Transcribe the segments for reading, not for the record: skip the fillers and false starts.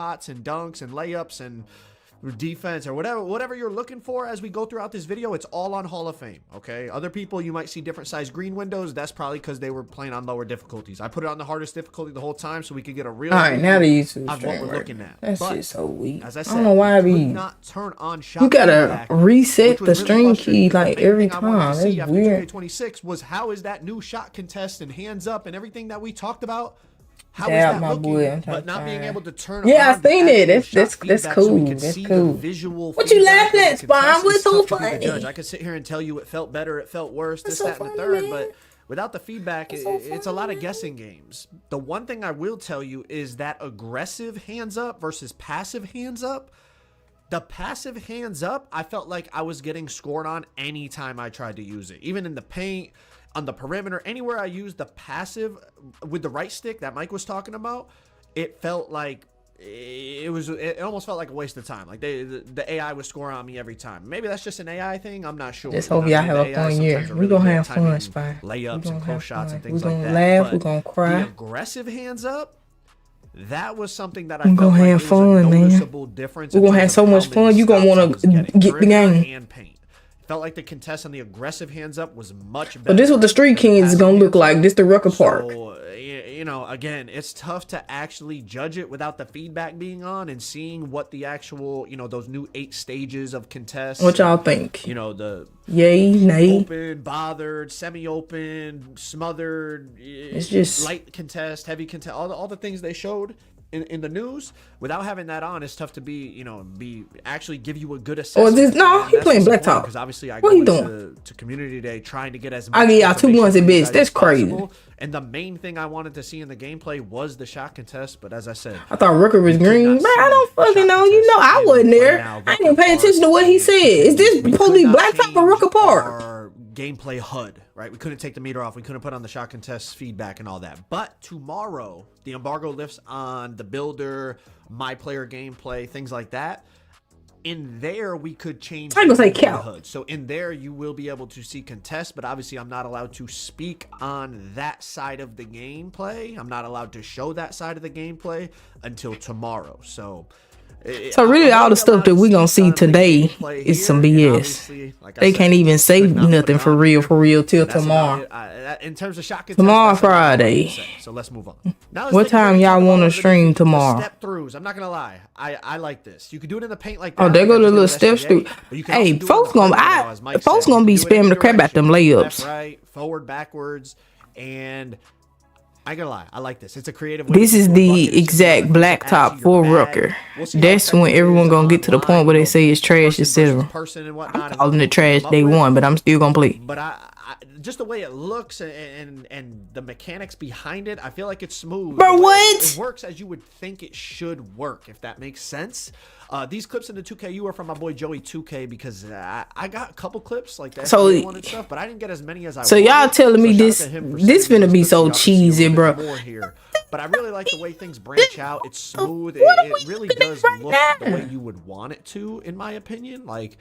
shots and dunks and layups and defense or whatever you're looking for as we go throughout this video, it's all on Hall of Fame. Okay, other people, you might see different size green windows. That's probably because they were playing on lower difficulties. I put it on the hardest difficulty the whole time so we could get a real now the YouTube on what we're stream looking at. That But shit's so weak. as I said, I don't know why we we could not turn on shot you gotta feedback, reset which the was stream really key frustrating. like The main every thing I wanted time. to see That's after weird. 2K26 was how is that new shot contest and hands up and everything that we talked about. How is Yeah, that my looking? boy, But not being able to turn yeah, on I seen the it. actual That's shot that's feedback cool. so we can That's see cool. the visual What you feedback laughing of at, the Spawn? contest. What's It's so tough to be the funny? judge. I could sit here and tell you it felt better, it felt worse, this, so that, and the funny, third, man. but without the feedback, it's a lot of guessing games. The one thing I will tell you is that aggressive hands up versus passive hands up. The passive hands up, I felt like I was getting scored on anytime I tried to use it. Even in the paint, on the perimeter, anywhere I used the passive with the right stick that Mike was talking about, it felt like it almost felt like a waste of time. Like the AI was scoring on me every time. Maybe that's just an AI thing. I'm not sure. Just hope y'all have a fun year. We're gonna have fun, Spy. Layups and close shots and things we're like that. gonna laugh, But we're gonna cry. the aggressive hands up, that was something that I We're felt gonna like have it was a fun, man. noticeable difference. We're in gonna terms have so of much how fun. many You gonna stops I wanna was getting. get the Perimeter game. and paint. Felt like the contest on the aggressive hands up was much better. But this is what the Street than Kings is passive gonna look hands up. like. This the Rucker Park. So, you know, again, it's tough to actually judge it without the feedback being on and seeing what the actual, you know, those new 8 stages of contests. What y'all think? You know, the Yay, nay? open, bothered, semi-open, smothered, It's just light contest, heavy contest, all the things they showed in the news. Without having that on, it's tough to be, you know, actually give you a good assessment. this no, he playing Black Top. Because obviously I What go he doing? to community day trying to get as I much give y'all 2 months at information for you best. guys That's as crazy. possible. And the main thing I wanted to see in the gameplay was the shot contest. But as I said, I thought Rucker was green. Bro, I don't fucking know. You know, I wasn't there. I didn't even pay attention to what he said. Is this supposed to be Black Top or Rucker Park? Our gameplay HUD, right? We couldn't take the meter off. We couldn't put on the shot contest feedback and all that. But tomorrow, the embargo lifts on the builder, my player gameplay, things like that. In there, we could change I'm gonna say the count. HUD. So in there, you will be able to see contests, but obviously I'm not allowed to speak on that side of the gameplay. I'm not allowed to show that side of the gameplay until tomorrow. So really all the stuff that we gonna see today is some BS. They can't even say nothing for real till tomorrow. In terms of shot Tomorrow Friday. So let's move on. Now What time y'all wanna stream tomorrow? Step throughs. I'm not gonna lie. I like this. You could do it in the paint like that. Oh, there go the little steps SGA, through. but you can also Hey, do it in folks the gonna hard mode, as Mike folks said. gonna be You can do it spamming the any crap out them direction. layups. Left, right, forward, backwards, and I gotta lie, I like this. It's a creative way. This to is do a the bucket. exact It's black add to top your for bag. Rucker. We'll see how That's when effective it everyone is gonna get to the online, point where you they know, say it's trash, person etc. versus person and whatnot, and Calling what it we trash come up day with. one, but I'm still gonna play. But I just the way it looks and the mechanics behind it, I feel like it's smooth. Bro, The way what? It works as you would think it should work, if that makes sense. These clips in the 2KU are from my boy Joey 2K because I got a couple clips like that. So and stuff, but I didn't get as many as I So wanted. y'all telling me shout out this to him for this sending finna me be those so clips. Y'all can see a cheesy, little bro. bit more here. But I really like the way things branch out. It's smooth. What are It we really looking at does right look now? the way you would want it to, in my opinion. Like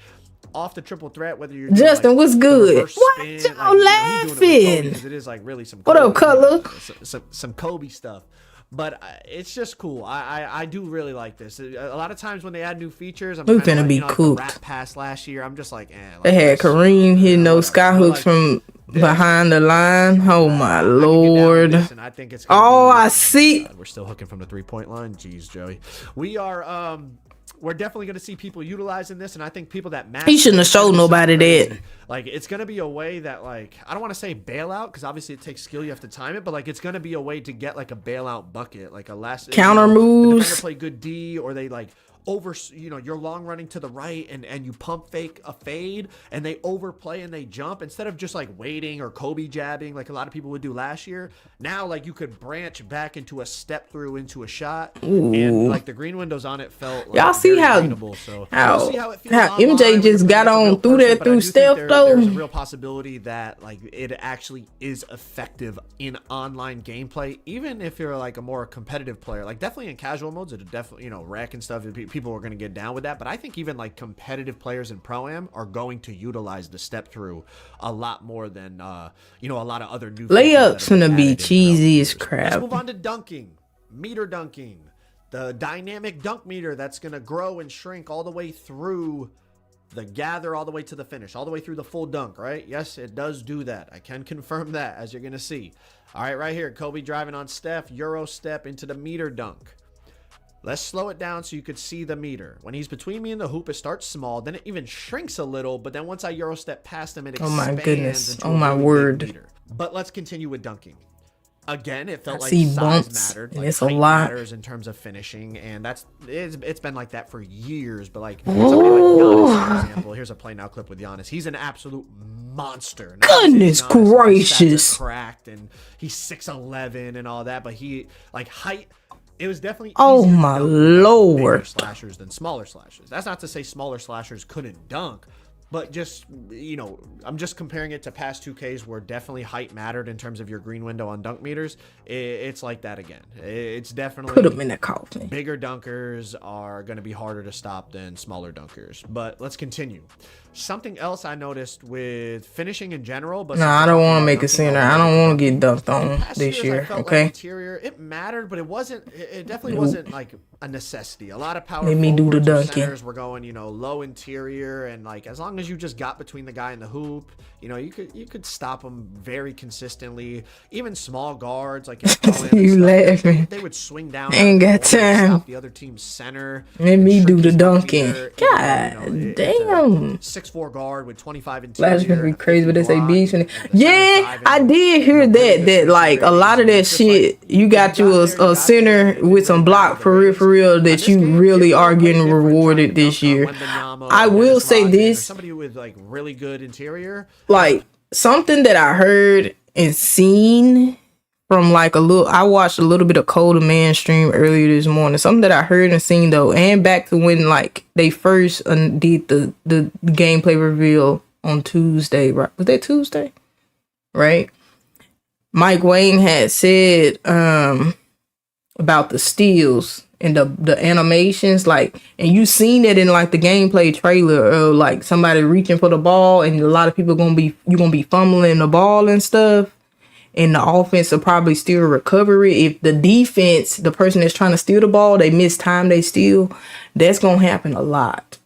off the triple threat, whether you're Justin, doing, like, what's the good? reverse Why spin, y'all like, you know, he's doing it with Kobe, laughing? 'cause it is like really some What up, Kobe, Color? some Kobe stuff. But it's just cool. I do really like this. A lot of times when they add new features, I'm We kinda finna like, be you know, like the cooked. Rat Pass last year, I'm just like, like, They had that's- Kareem hitting those whatever. sky But, hooks like, from this, behind the line. Oh my I can get down with lord! this, and I think it's gonna Oh, be, I see. God, we're still hooking from the 3-point line. Jeez, Joey. We are we're definitely going to see people utilizing this, and I think people that master He shouldn't have it's gonna showed be nobody crazy. that. Like, it's going to be a way that, like, I don't want to say bailout because obviously it takes skill, you have to time it, but like it's going to be a way to get like a bailout bucket, like a last Counter The moves. defender play good D, or they like over, you know, you're long running to the right and you pump fake a fade and they overplay and they jump instead of just like waiting or Kobe jabbing like a lot of people would do last year. Now like you could branch back into a step through into a shot. Ooh. And like the green windows on it felt like Y'all see very how greenable, so how we'll see how it feels MJ online just when got it's a real on through person, that but I through do think stealth there's a though. real possibility that like it actually is effective in online gameplay, even if you're like a more competitive player. Like definitely in casual modes, it definitely, you know, rec and stuff, people are going to get down with that. But I think even like competitive players in Pro-Am are going to utilize the step through a lot more than you know, a lot of other new Layups features that have been finna be added in cheesy Pro-Am. as crap. Let's move on to dunking, meter dunking. The dynamic dunk meter that's going to grow and shrink all the way through the gather, all the way to the finish, all the way through the full dunk, right? Yes, it does do that. I can confirm that, as you're going to see. All right, right here, Kobe driving on Steph, Euro step into the meter dunk. Let's slow it down so you could see the meter. When he's between me and the hoop, it starts small. Then it even shrinks a little, but then once I Euro step past him, it expands. Oh my goodness. Oh my word. Meter. But let's continue with dunking. Again, it felt like see size bumps, mattered. and Like it's a height lot. matters in terms of finishing, and it's been like that for years. But like somebody like Giannis, for example, here's a play now clip with Giannis. He's an absolute monster. Now, Goodness gracious! Cracked, and he's 6'11" and all that. But he like height. It was definitely Oh easier to my dunk lord! bigger slashers than smaller slashers. That's not to say smaller slashers couldn't dunk. But just, you know, I'm just comparing it to past 2Ks where definitely height mattered in terms of your green window on dunk meters. It's like that again. It's definitely... Put them in the coffin. Bigger dunkers are going to be harder to stop than smaller dunkers. But let's continue. Something else I noticed with finishing in general... but I don't want to make a center. I don't want to get dunked on this year, okay? Like interior, it mattered, but it wasn't... It definitely wasn't like a necessity. A lot of power Let me do the dunking. centers were going, you know, low interior, and like as long as you just got between the guy and the hoop, you know, you could stop them very consistently. Even small guards, like you laughing? They would swing down. Ain't got time. Stop the other team's center. Let me do the dunking. God damn. 6'4" guard with 25 interior. That's gonna be crazy, but they say beats. Yeah, I did hear that. That like a lot of that shit, you got you a center with some block for real. That you really are getting rewarded this year. I will say this. Somebody with like really good interior. Like something that I heard and seen from like I watched a little bit of Cold Man stream earlier this morning. Something that I heard and seen though, and back to when like they first did the gameplay reveal on Tuesday, right? Was that Tuesday? Right? Mike Wayne had said about the steals and the animations, like, and you seen it in like the gameplay trailer of like somebody reaching for the ball, and a lot of people you're gonna be fumbling the ball and stuff, and the offense will probably still recover it. If the defense, the person that's trying to steal the ball, they miss time, they steal, that's gonna happen a lot,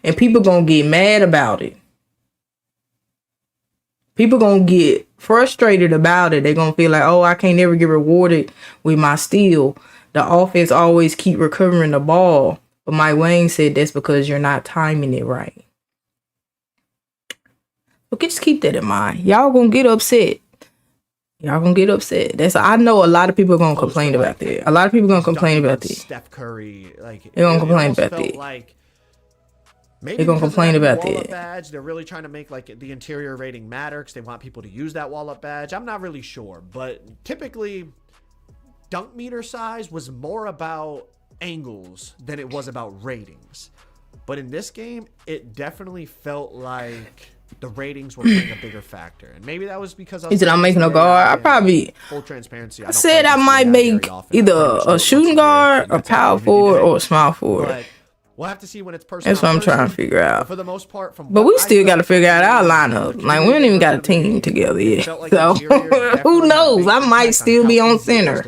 and people gonna get mad about it. People gonna get frustrated about it. They're gonna feel like, oh, I can't never get rewarded with my steal. The offense always keep recovering the ball. But Mike Wayne said that's because you're not timing it right. But just keep that in mind. Y'all gonna get upset. I know a lot of people are gonna complain about that. A lot of people gonna complain about that. Steph Curry, like they're gonna complain about that. Like maybe they're gonna complain about that. Badge, they're really trying to make like the interior rating matter because they want people to use that wall up badge. I'm not really sure, but typically dunk meter size was more about angles than it was about ratings. But in this game, it definitely felt like the ratings were playing a bigger factor, and maybe that was because I'm making a guard. I probably full transparency. I said I might make either a shooting guard, a power forward, or a small forward. But we'll have to see when it's personal. That's what I'm trying to figure out. For the most part, but we still got to figure out our lineup. Like we don't even got a team together yet. So who knows? I might still be on center.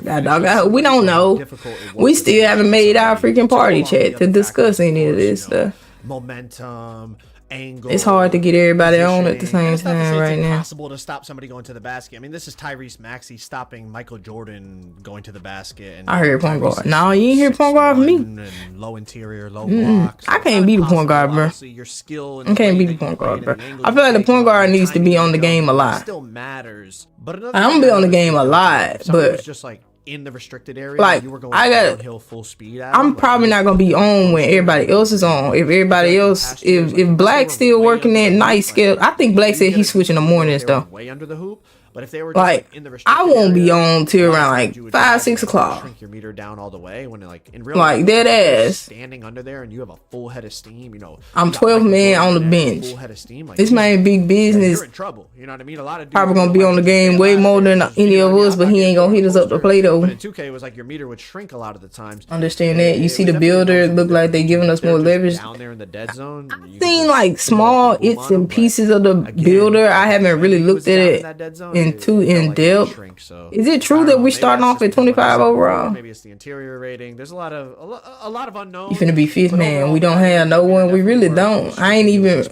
We don't know. We still haven't made our freaking party chat to discuss any of this stuff. Momentum. Angle, it's hard to get everybody on at the same time right now. It's impossible to stop somebody going to the basket. I mean, this is Tyrese Maxey stopping Michael Jordan going to the basket. And I heard point guard. No, you ain't hear point guard from me. And low interior, low blocks. I can't be the point guard, bro. Your skill I can't be the point guard, bro. I feel like the point guard needs to be on the game a lot. Still matters, but I'm gonna be on the game a lot, but just like in the restricted area, like you were going downhill full speed. I'm probably not gonna be on when everybody else is on. If everybody else, if Black's still working that night scale, I think Black said he's switching the mornings though. Way under the hoop. But if they were like in the I won't be on till around like 5, 6 o'clock. Shrink your meter down all the way when like in real like dead ass standing under there and you have a full head of steam. You know, I'm 12 man on the bench. Full head of steam. Like, this man big business. You're in trouble. You know what I mean? A lot of probably gonna be on the game way more than any of us, but he ain't gonna hit us up to play though. But in 2K, it was like your meter would shrink a lot of the times. Understand that? You see the builder look like they giving us more leverage. Down there in the dead zone. I've seen like small its and pieces of the builder. I haven't really looked at it in too in depth. Shrink, so is it true that we starting off at 25 overall? Maybe it's the interior rating. There's a lot of unknowns. You finna be fifth man. We don't have no one. We really don't. I ain't even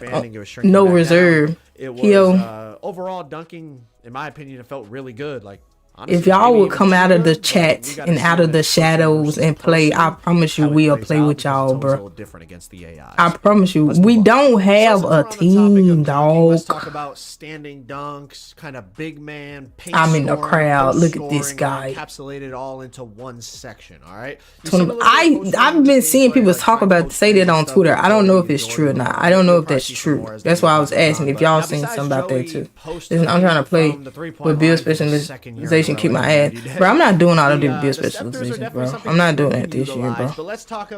no reserve. It was overall dunking. In my opinion, it felt really good. Like, honestly, if y'all would come out of the chat and out of the shadows and play, I promise you we'll play with y'all, bro. Different against the AI. I promise you, we don't have a team, dog. Let's talk about standing dunks, kind of big man. I'm in the crowd. Look at this guy. Encapsulated all into one section. All right. I've been seeing people talk about say that on Twitter. I don't know if it's true or not. I don't know if that's true. That's why I was asking if y'all seen something about that too. I'm trying to play with build specialization, keep my ass. Bro, I'm not doing all of the build specialization, bro. I'm not doing that this year, bro.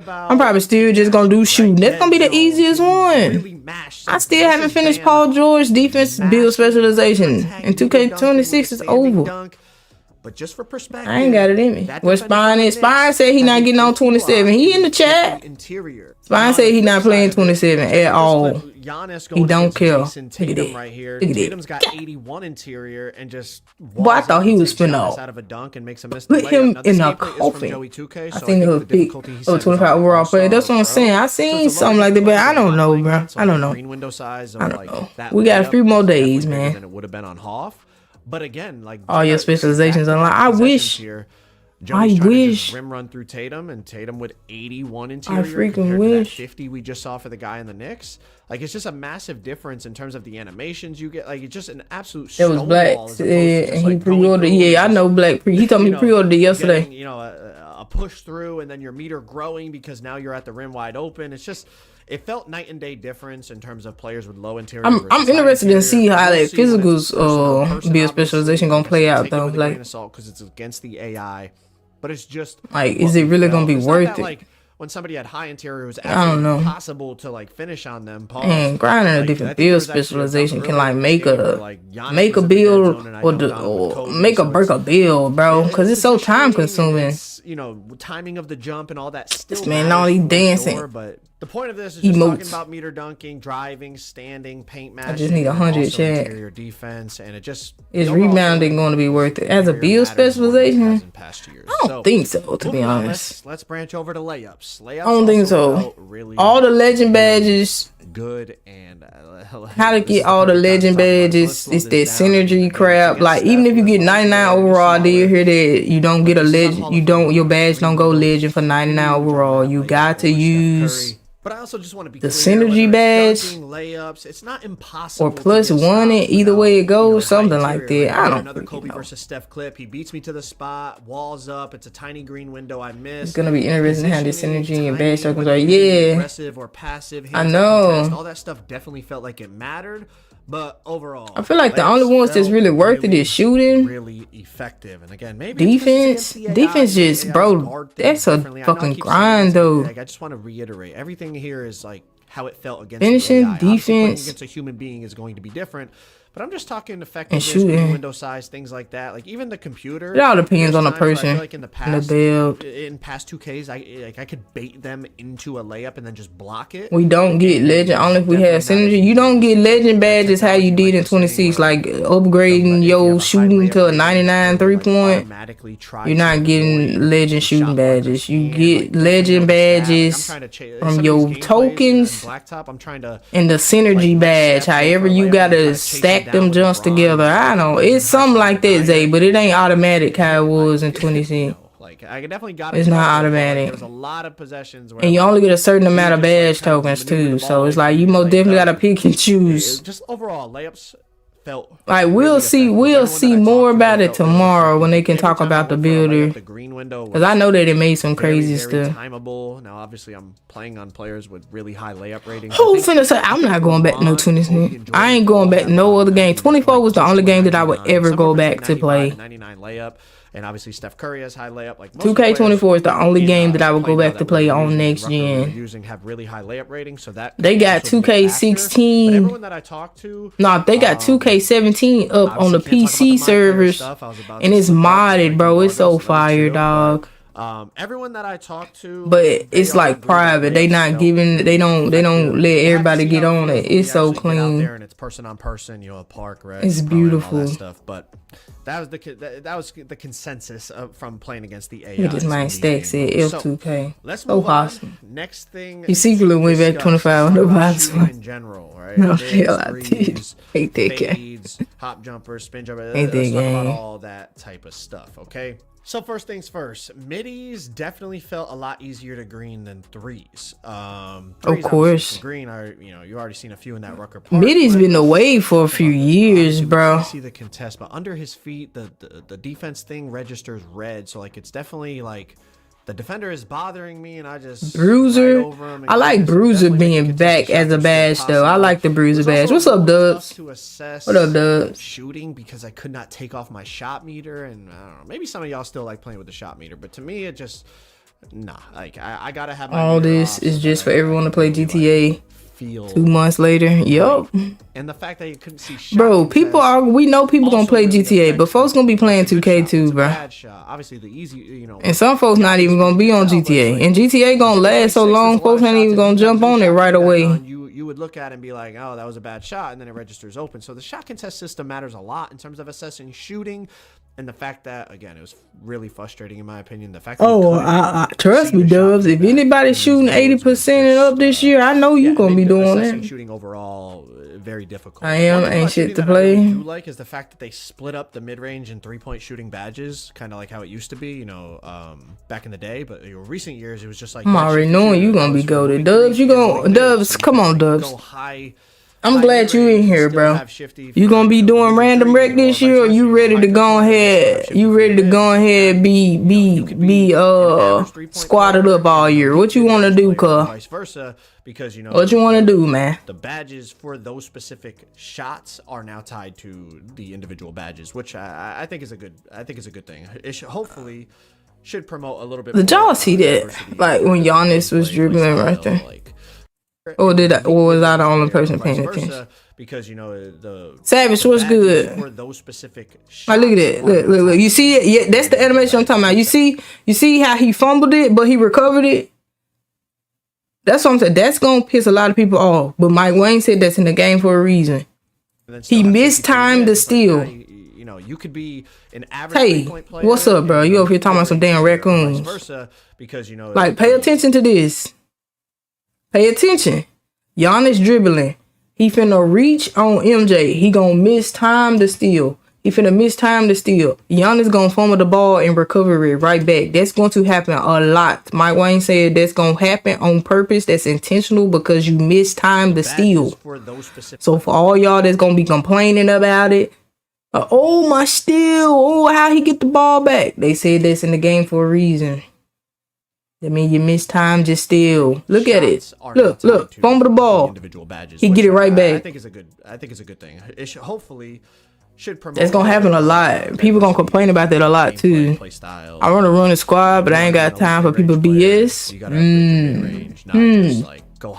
I'm probably still just gonna do shooting. That's gonna be the easiest one. I still haven't finished Paul George defense build specialization, and 2K26 is over. But just for perspective, I ain't got it in me. What Spine is? Spine said he not getting on 27. He in the chat. Spine said he not playing 27 at all. He don't care. Look at that. Right here. Look at Tatum's got 81 interior and just. Boy, I thought he was finna out of a dunk and makes a miss. Put him in a coffin. I think he'll pick 25 overall player. That's what I'm saying. I seen something like that, but I don't know, bro. I don't know. I don't know. We got a few more days, man. It would have been on Hoff. But again, like all your specializations online. I wish. Rim run through Tatum, and Tatum with 81 interior. I freaking wish. 50 we just saw for the guy in the Knicks. Like, it's just a massive difference in terms of the animations you get. Like, it's just an absolute. It was Black, and he pre-ordered. Yeah, I know Black. He told me he pre-ordered it yesterday. Getting, a push through, and then your meter growing because now you're at the rim wide open. It's just. It felt night and day difference in terms of players with low interior. I'm interested in see how that physicals build specialization gonna play out though. Like, because it's against the AI, but it's just like, is it really gonna be worth it? Like when somebody had high interior, it was absolutely impossible to like finish on them. And grinding a different build specialization can like make a build or make a break a build, bro. Because it's so time consuming. Timing of the jump and all that. This man, all he dancing. But the point of this is just talking about meter dunking, driving, standing, paint matching. I just need 100 chat. Interior defense, and it just is rebounding going to be worth it as a build specialization? I don't think so, to be honest. Let's branch over to layups. I don't think so. Really all the legend badges. Good and how to get all the legend badges? It's that synergy crap. Like, even if you get 99 overall, I did hear that you don't get a legend. Your badge don't go legend for 99 overall. You got to use. But I also just want to be the synergy badge, layups. It's not impossible. Or +1 it. Either way it goes, something like that. I don't. Another Kobe versus Steph clip. He beats me to the spot. Walls up. It's a tiny green window. I miss. It's gonna be interesting how this synergy and badge tokens are. Yeah. Aggressive or passive. I know. All that stuff definitely felt like it mattered. But overall, I feel like the only ones that's really worth it is shooting. Really effective, and again, maybe defense just, bro, that's a fucking grind though. Like, I just want to reiterate, everything here is like how it felt against finishing, the AI. defense against a human being is going to be different. But I'm just talking effectiveness, green window size, things like that. Like even the computer. It all depends on the person. I feel like in the past, build. In past 2Ks, I could bait them into a layup and then just block it. We don't get legend only if we have synergy. You don't get legend badges how you did in 26, like upgrading your shooting to a 99 3-point. You're not getting legend shooting badges. You get legend badges from your tokens and the synergy badge. However, you gotta stack them jumps together. I know it's something like that, Zay, but it ain't automatic how it was in 26. Like I definitely got it's not automatic. There's a lot of possessions where and you only get a certain amount of badge tokens too, so it's like you most definitely gotta pick and choose. Just overall layups felt like we'll see more about it tomorrow when they can talk about the builder, because I know that it made some crazy stuff. Timeable. Now obviously I'm playing on players with really high layup ratings. Who finna say I'm not going back to no 20? I ain't going back to no other game. 24 was the only game that I would ever go back to play. 99 layup. And obviously Steph Curry has high layup. Like 2K24 is the only game that I would go back to play on next gen. Have really high layup ratings, so that they got 2K16. Everyone that I talked to, they got 2K17 up on the PC servers, and it's modded, bro. It's so fire, dog. Everyone that I talk to, But they it's all like agree that private. They mix not giving. They don't let we'll have to everybody see get how it on feels it. when we It's so actually get out there clean. and it's person on person, you know, a park, right? It's Pro and all that beautiful. stuff. But that was the consensus from playing against the AI. Look at this man Stack said L2K. Let's So move on. awesome. Next thing He secretly to went back discuss, 25 let's talk about vibes. shooting in general, right? No, Mids, hell, I did. threes, Hate that guy. fades, hop jumpers, spin jumpers. Hate Let's that talk about game. all that type of stuff, okay? So first things first, middies definitely felt a lot easier to green than threes. Threes, course. green are, you know, you already seen a few in that Rucker Park. Middy's been away for a Let's talk few about this. years, Obviously, bro. we see the contest, but under his feet, the defense thing registers red, so like it's definitely like the defender is bothering me, and I just Bruiser. right over him and I like so Bruiser definitely making being back contested as a shots badge still though. I possible. like the It Bruiser was badge. also What's a up, little Dubs? tough to assess What up, Dubs? shooting because I could not take off my shot meter, and I don't know, maybe some of y'all still like playing with the shot meter, but to me it just like I gotta have my All meter this off is so just that for I everyone to can play really, GTA. like, feel 2 months later, yup. and the fact that you couldn't see shot Bro, people contest are. We know people gonna also play really GTA, but affects, folks like, gonna be playing what's a good 2K shot, too, what's a bro. bad shot. Obviously the easy, you know, And some folks not even gonna be on GTA, and GTA gonna last so long. Folks ain't even gonna jump on it right away. You would look at it and be like, oh, that was a bad shot, and then it registers open. So the shot contest system matters a lot in terms of assessing shooting, and the fact that, again, it was really frustrating in my opinion. The fact that I trust me, Dubs. If anybody's shooting 80% and up this year, I know you gonna be doing assessing that. shooting overall very difficult. I am. One thing Ain't about shit shooting to that I really play. do like is the fact that they split up the mid-range and three-point shooting badges, kind of like how it used to be, you know, back in the day. But recent years, it was just like I'm already knowing you gonna be goated. Dubs, you gonna Dubs. Come on, Dubs. Go high. I'm glad you in here, bro. You gonna be doing random rec this year, or you ready to go ahead? You ready to go ahead be squatted up all year? What you wanna do, cuz? Vice versa, because you know What you wanna do, man? the badges for those specific shots are now tied to the individual badges, which I think is a good thing. It should, hopefully should promote a little bit. Did y'all see that? Like when Giannis was dribbling right there. Or was I the only person paying attention? Because you know the Savage, what's good? for those specific shots. Like, look at that. Look. You see it? Yeah, that's the animation I'm talking about. You see how he fumbled it, but he recovered it? That's what I'm saying. That's gonna piss a lot of people off. But Mike Wayne said that's in the game for a reason. He mistimed the steal. You know, you could be an average Hey, three-point player, what's up, bro? You over here talking about some damn raccoons. Vice versa, because you know, Like, pay attention to this. Pay attention. Giannis dribbling. He finna reach on MJ. He gonna mistime the steal. He finna mistime the steal. Giannis gonna fumble the ball and recover it right back. That's going to happen a lot. Mike Wayne said that's gonna happen on purpose. That's intentional because you mistimed the steal. So for all y'all that's gonna be complaining about it, oh my steal, oh how he get the ball back. They said that's in the game for a reason. I mean, you mistimed your steal. Look at it. Look, fumble the ball. Individual badges. He get it right back. I think it's a good thing. It should hopefully promote. That's gonna happen a lot. People gonna complain about that a lot too. I want to run a squad, but I ain't got time for people BS.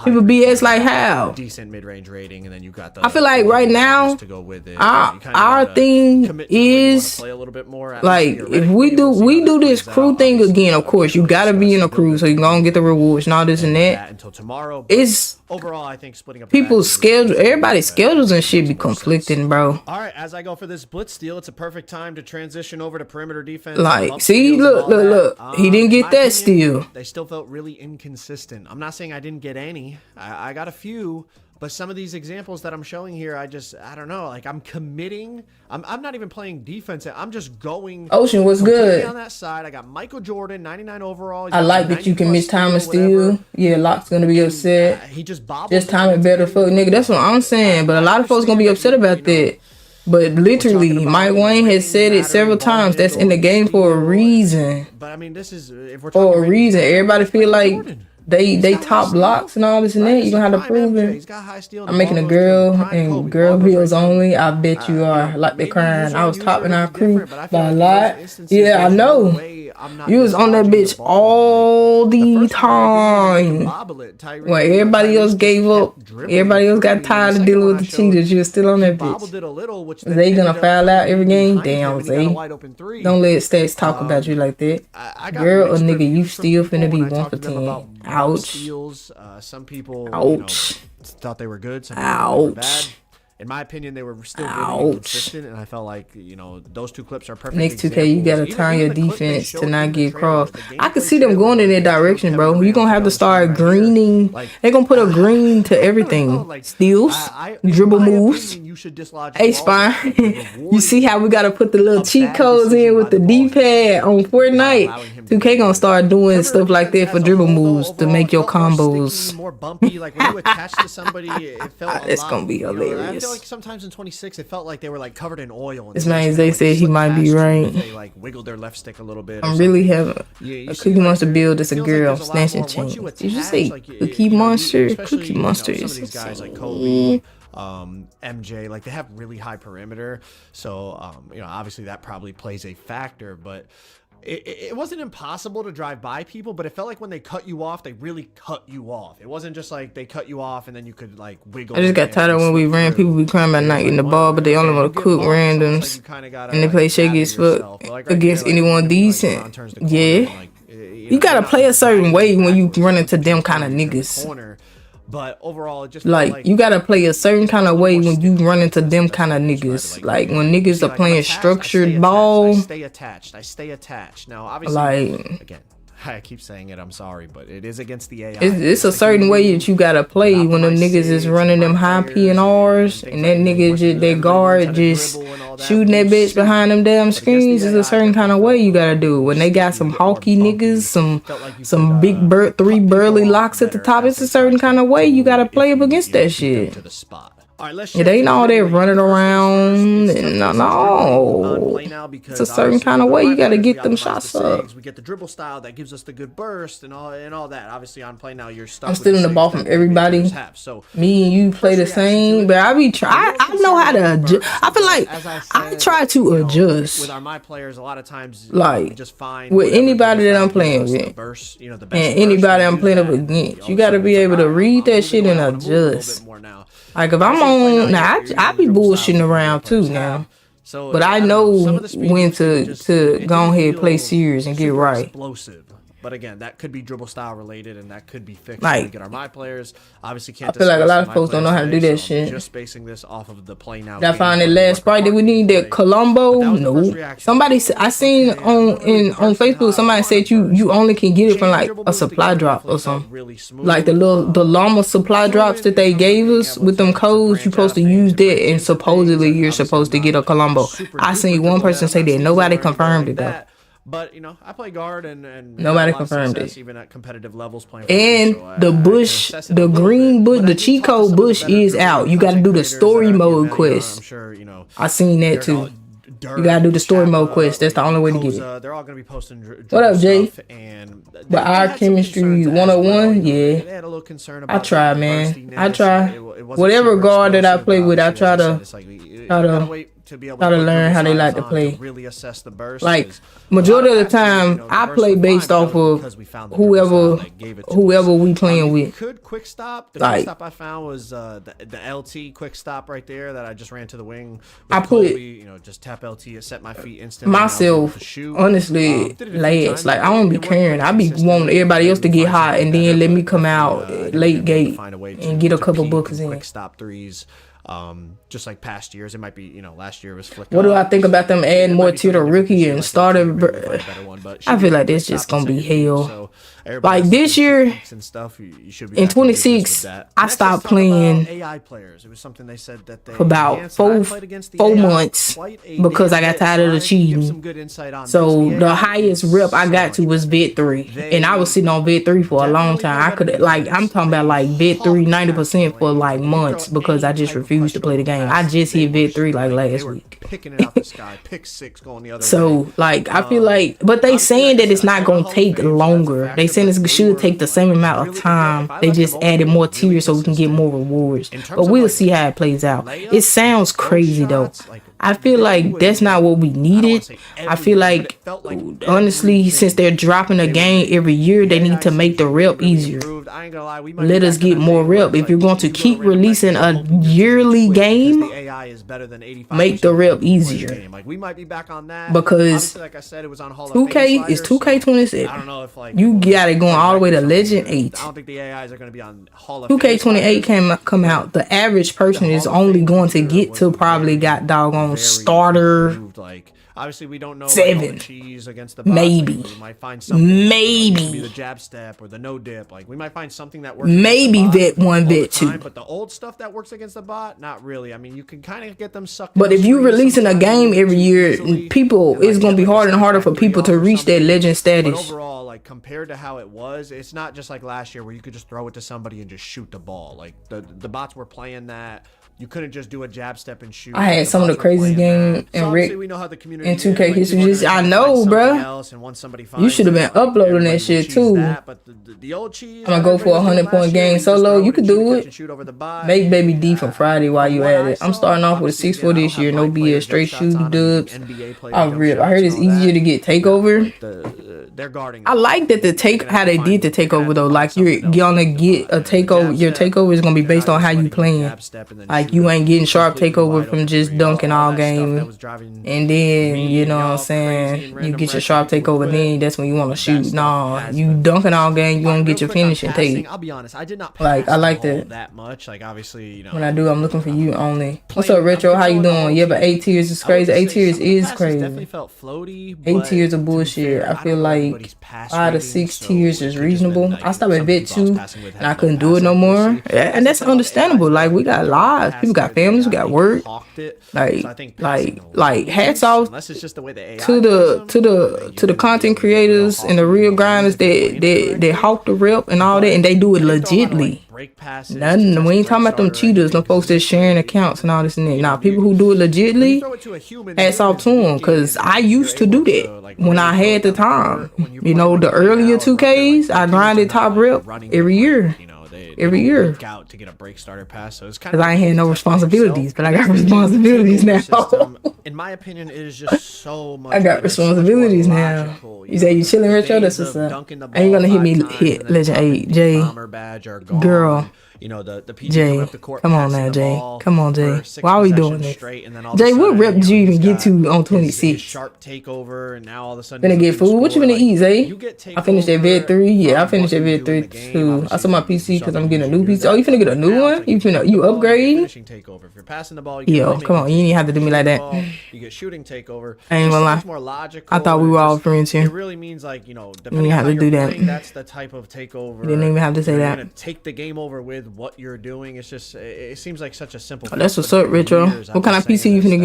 People BS like how? Decent mid-range rating, and then you got the. I feel like right now, to go with it. our thing is like if we do this crew thing again. Of course, you gotta be in a crew so you gonna get the rewards and all this and that. Until tomorrow. It's overall, I think splitting up people's schedule, everybody's schedules and shit be conflicting, bro. All right, as I go for this blitz steal, it's a perfect time to transition over to perimeter defense. Like, see, look. He didn't get that steal. They still felt really inconsistent. I'm not saying I didn't get any. I got a few, but some of these examples that I'm showing here, I don't know. Like, I'm committing. I'm not even playing defense. I'm just going. Ocean was good on that side. I got Michael Jordan, 99 overall. I like that you can miss time and steal. Yeah, Locke's gonna be upset. He just bobbled. Just time it better, fuck nigga. That's what I'm saying. But a lot of folks gonna be upset about that. But literally, Mike Wayne has said it several times. That's in the game for a reason. But I mean, this is if we're for a reason. Everybody feel like they top blocks and all this and that. You gonna have to prove it. I'm making a girl and girl heels only. I bet you are. Like they crying. I was topping our crew by a lot. Yeah, I know. I'm not. You was on that dislodging the bitch ball. all Like, the first time time. bobble it, Tyreek. When everybody else gave up, everybody else got tired of dealing with the cheaters. You were still on that Bobbled bitch. it a little, which Zay gonna foul out every game? Damn, Zay. Wide open three. Don't let stats talk about you like that. I got Girl or mixed nigga, you reviews from still people finna be when I 1 talked for to them 10. about Ouch. steals. Some people, Ouch. thought they were good. Some people thought they were bad. Ouch. In my opinion, they were still good Ouch. and consistent, and I felt like those two clips are perfect. Next 2K, you gotta examples. turn your Even the clip they defense showed to in not the get trailer, crossed. the I could gameplay see them trailer going in where that they showed direction, Kevin bro. Durant You're gonna have to on the screen start right here. greening. Like, They're gonna put a green to everything. Steals, dribble moves. You should dislodge the Hey, ball, Spine. but the You see how we gotta put the little cheat bad codes decision in by with the the ball D-pad on allowing Fortnite? him to 2K do gonna it. start doing Trevor stuff like that defense for as a dribble whole, though, moves to overall, make your it felt more combos. sticky, more bumpy. Like when you attach to somebody, it felt a It's lot. gonna be I hilarious. feel like sometimes in 26, it felt like they were like covered in oil. And This they man just Zay kinda, like, said he slipped might be past you right. if they like wiggled their left stick a little bit. I'm really having You a see, Cookie like, Monster build. It's a it feels girl like there's a lot snatching more once chains. you Did you attach, say like, Cookie Monster? especially, Cookie Monster some of is these guys like insane. Kobe, MJ, like they have really high perimeter. So, obviously that probably plays a factor, but it wasn't impossible to drive by people, but it felt like when they cut you off, they really cut you off. It wasn't just like they cut you off and then you could like wiggle. I just got tired of when we ran. People be crying about not getting the ball, but they only want to cook randoms. And they play shaky as fuck against anyone decent. Yeah. You gotta play a certain way when you run into them kind of niggas. But overall, it just like you gotta play a certain kind of way when you run into them kind of niggas. Like when niggas are playing structured ball. I stay attached. Now, obviously, like again, I keep saying it. I'm sorry, but it is against the AI. It's a certain way that you gotta play when them niggas is running them high P&Rs and that nigga just that guard just shooting that bitch behind them damn screens. Is a certain kind of way you gotta do. When they got some hulky niggas, some big three burly locks at the top, it's a certain kind of way you gotta play up against that shit. It ain't all that running around and no. It's a certain kind of way you gotta get them shots up. We get the dribble style that gives us the good burst and all that. Obviously on play now you're stuck. I'm stealing the ball from everybody. So me and you play the same, but I know how to adjust. I feel like I try to adjust with our my players a lot of times. Like just fine with anybody that I'm playing with, and anybody I'm playing up against, you gotta be able to read that shit and adjust. Like if I'm on now, I be bullshitting around too now. But I know when to go ahead, play serious and get right. Explosive. But again, that could be dribble style related, and that could be fixed. Like, get our my players obviously can't. I feel like a lot of folks don't know how to do that shit. Just basing this off of the play now. Did I find that last sprite that we need? That Colombo? No. Somebody I seen on Facebook. Somebody said you only can get it from like a supply drop or something. Like the llama supply drops that they gave us with them codes. You supposed to use that, and supposedly you're supposed to get a Colombo. I seen one person say that. Nobody confirmed it though. But I play guard and nobody confirmed it. Even at competitive levels playing. And the bush, the green bush, the cheat code bush is out. You got to do the story mode quest. I'm sure I seen that too. You gotta do the story mode quest. That's the only way to get it. They're all gonna be posting. What up, Jay? The our chemistry 101, yeah. They had a little concern about I try, man. I try. Whatever guard that I play with, I try to learn how they like to play. Really assess the burst. Like majority of the time, I play based off of whoever we playing with. Could quick stop. The quick stop I found was the LT quick stop right there that I just ran to the wing. I put just tap LT and set my feet instantly. Myself, honestly, last like I don't be caring. I be wanting everybody else to get hot and then let me come out late gate and get a couple buckets in. Quick stop threes. Just like past years, it might be, last year was flick. What do I think about them adding more to the rookie and starter? I feel like this just gonna be hell. Like this year, in 26, I stopped playing AI players. It was something they said that for about four months because I got tired of the cheating. So the highest rep I got to was vet 3, and I was sitting on vet 3 for a long time. I could I'm talking about like vet 3 90% for like months because I just refused to play the game. I just hit vet 3 like last week. Picking it out the sky, pick 6 going the other way. So like I feel like, but they saying that it's not gonna take longer. They saying it should take the same amount of time. They just added more tiers so we can get more rewards. But we'll see how it plays out. It sounds crazy though. I feel like that's not what we needed. I feel like, honestly, since they're dropping a game every year, they need to make the rep easier. Let us get more rep. If you're going to keep releasing a yearly game, make the rep easier. Like we might be back on that because like I said, it was on Hall of 2K is 2K27. I don't know if like you got it going all the way to Legend 8. I don't think the AIs are going to be on Hall of 2K28 can come out. The average person is only going to get to probably got doggone starter. Like obviously we don't know 7 cheese against the bots. Maybe we might find something maybe the jab step or the no dip. Like we might find something that works. Maybe vet 1, vet 2. But the old stuff that works against the bot, not really. I mean, you can kind of get them sucked. But if you're releasing a game every year, people, it's going to be harder and harder for people to reach that legend status. But overall, like compared to how it was, it's not just like last year where you could just throw it to somebody and just shoot the ball. Like the bots were playing that. You couldn't just do a jab step and shoot. I had some of the craziest games in Rick in 2K history. I know, bro. You should have been uploading that shit too. I'm gonna go for a 100-point game solo. You could do it. Make baby D from Friday while you at it. I'm starting off with a 6-4 this year. No BS, straight shooting dubs. I heard it's easier to get takeover. I like that how they did the takeover though. Like you're gonna get a takeover. Your takeover is gonna be based on how you playing. Like you ain't getting sharp takeover from just dunking all game, and then you know what I'm saying. You get your sharp takeover, then that's when you want to shoot. Nah, you dunking all game, you gonna get your finishing take. I'll be honest, I did not like I like that much. Like obviously, you know, when I do, I'm looking for you only. What's up, Retro? How you doing? Yeah, but 8 tiers is crazy. 8 tiers is crazy. 8 tiers of bullshit. I feel like 5 to 6 tiers is reasonable. I stopped at vet 2 and I couldn't do it no more, and that's understandable. Like we got lives, people got families, we got work. Like hats off to the content creators and the real grinders that hawk the rep and all that, and they do it legitly. Nothing. We ain't talking about them cheaters, no folks that sharing accounts and all this and that. Nah, people who do it legitly, hats off to them, because I used to do that when I had the time. You know, the earlier 2Ks, I grinded top rep every year. Every year out to get a break starter pass, so it's kind of because I ain't had no responsibilities, but I got responsibilities now. In my opinion, it is just so much. I got responsibilities now. You say you chilling, Retro? That's what's up. Ain't gonna hit Legend 8, Jay. Girl. You know, the PG Jay, come on now, Jay. Come on, Jay. Why are we doing this? Jay, what rep did you even get to on 26? Sharp takeover, and now all of a sudden gonna get food. What you gonna eat, Zay? I finished that vid 3. Yeah, I finished that vid 3 too. I saw my PC because I'm getting a new PC. Oh, you finna get a new one? You upgrade? If you're passing the ball, yo, come on, you ain't have to do me like that. You get shooting takeover. I ain't gonna lie. I thought we were all friends here. It really means like, you know, depending on how you're playing, that's the type of takeover. You didn't even have to say that. You're gonna take the game over with what you're doing. It's just, it seems like such a simple. That's what's up, Retro. What kind of PC you finna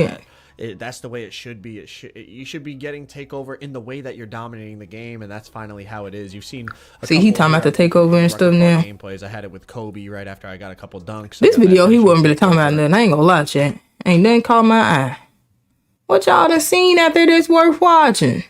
get? That's the way it should be. You should be getting takeover in the way that you're dominating the game, and that's finally how it is. You've seen. He talking about the takeover and stuff now. Gameplays. I had it with Kobe right after I got a couple dunks. This video, he wasn't really talking about nothing. I ain't gonna lie, chat. Ain't nothing caught my eye. What y'all done seen out there that's worth watching?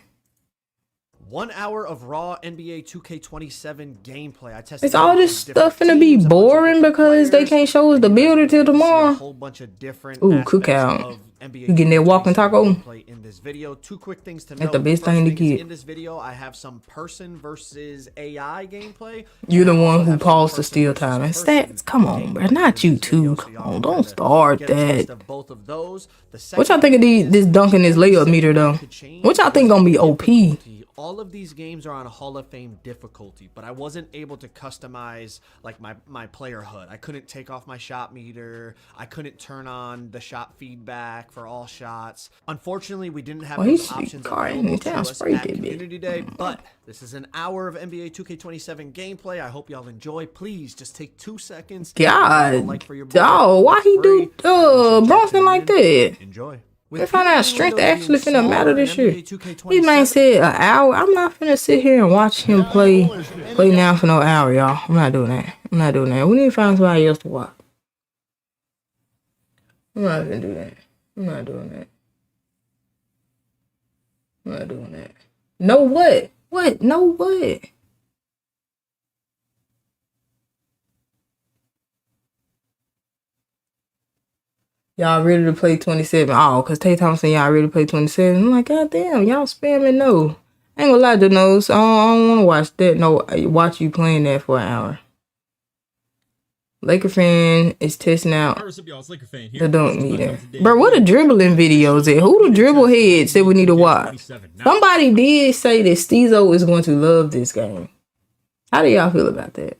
1 hour of raw NBA 2K27 gameplay. I tested. Is all this stuff gonna be boring because they can't show us the builder till tomorrow? A whole bunch of different cookout. You getting that walking taco? In this video, 2 quick things to note. That's the best thing to get. In this video, I have some person versus AI gameplay. You're the one who paused the steal time and stats. Come on, bro. Not you too. Come on, don't start that. What y'all think of this dunking this layup meter though? What y'all think gonna be OP? All of these games are on Hall of Fame difficulty, but I wasn't able to customize like my player HUD. I couldn't take off my shot meter. I couldn't turn on the shot feedback for all shots. Unfortunately, we didn't have those options available to us at Community Day, but this is an hour of NBA 2K27 gameplay. I hope y'all enjoy. Please just take 2 seconds. God, dog, why he do Bronson like that? Enjoy. We find out strength actually finna matter this year. This man said an hour. I'm not finna sit here and watch him play now for no hour, y'all. I'm not doing that. I'm not doing that. We need to find somebody else to watch. I'm not gonna do that. I'm not doing that. I'm not doing that. No what? What? No what? Y'all ready to play 27? Oh, cause Tay Thompson, y'all ready to play 27? I'm like, God damn, y'all spamming no. I ain't gonna lie to those. I don't want to watch that. No, watch you playing that for an hour. Laker fan is testing out the dunk meter. Bro, what a dribbling videos at? Who the dribble heads that we need to watch? Somebody did say that Steezo is going to love this game. How do y'all feel about that?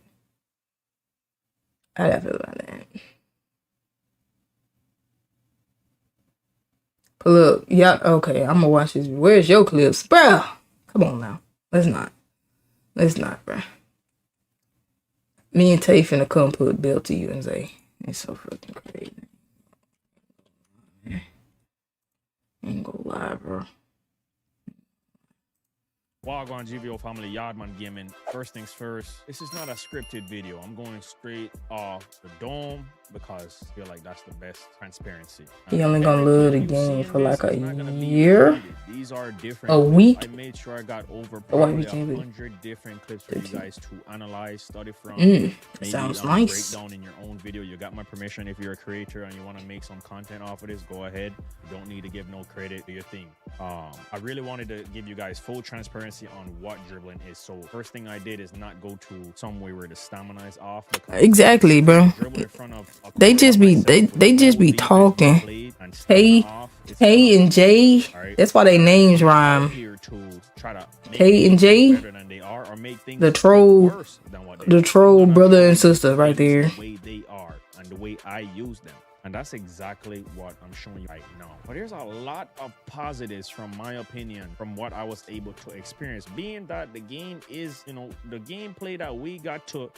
How do y'all feel about that? Pull up. Yeah, okay, I'm gonna watch this. Where's your clips? Bro, come on now. Let's not, bro. Me and Tay finna come put Bill to you and say, it's so fucking crazy. Ain't gonna lie, bro. Wagwan GVO family, Yardman Gaming. First things first, this is not a scripted video. I'm going straight off the dome because I feel like that's the best transparency. He only gonna love the game for like a year, These are different a week. I made sure I got over probably 100 different clips for you guys to analyze, study from. Sounds nice. Breakdown in your own video. You got my permission. If you're a creator and you want to make some content off of this, go ahead. You don't need to give no credit to your thing. I really wanted to give you guys full transparency on what dribbling is. So first thing I did is not go to somewhere where the stamina is off. Exactly, bro. They just be talking. Hey and Jay. That's why they names rhyme. K and J. The troll brother and sister right there. The way they are and the way I use them. And that's exactly what I'm showing you right now. But there's a lot of positives from my opinion, from what I was able to experience, being that the game is, you know, the gameplay that we got to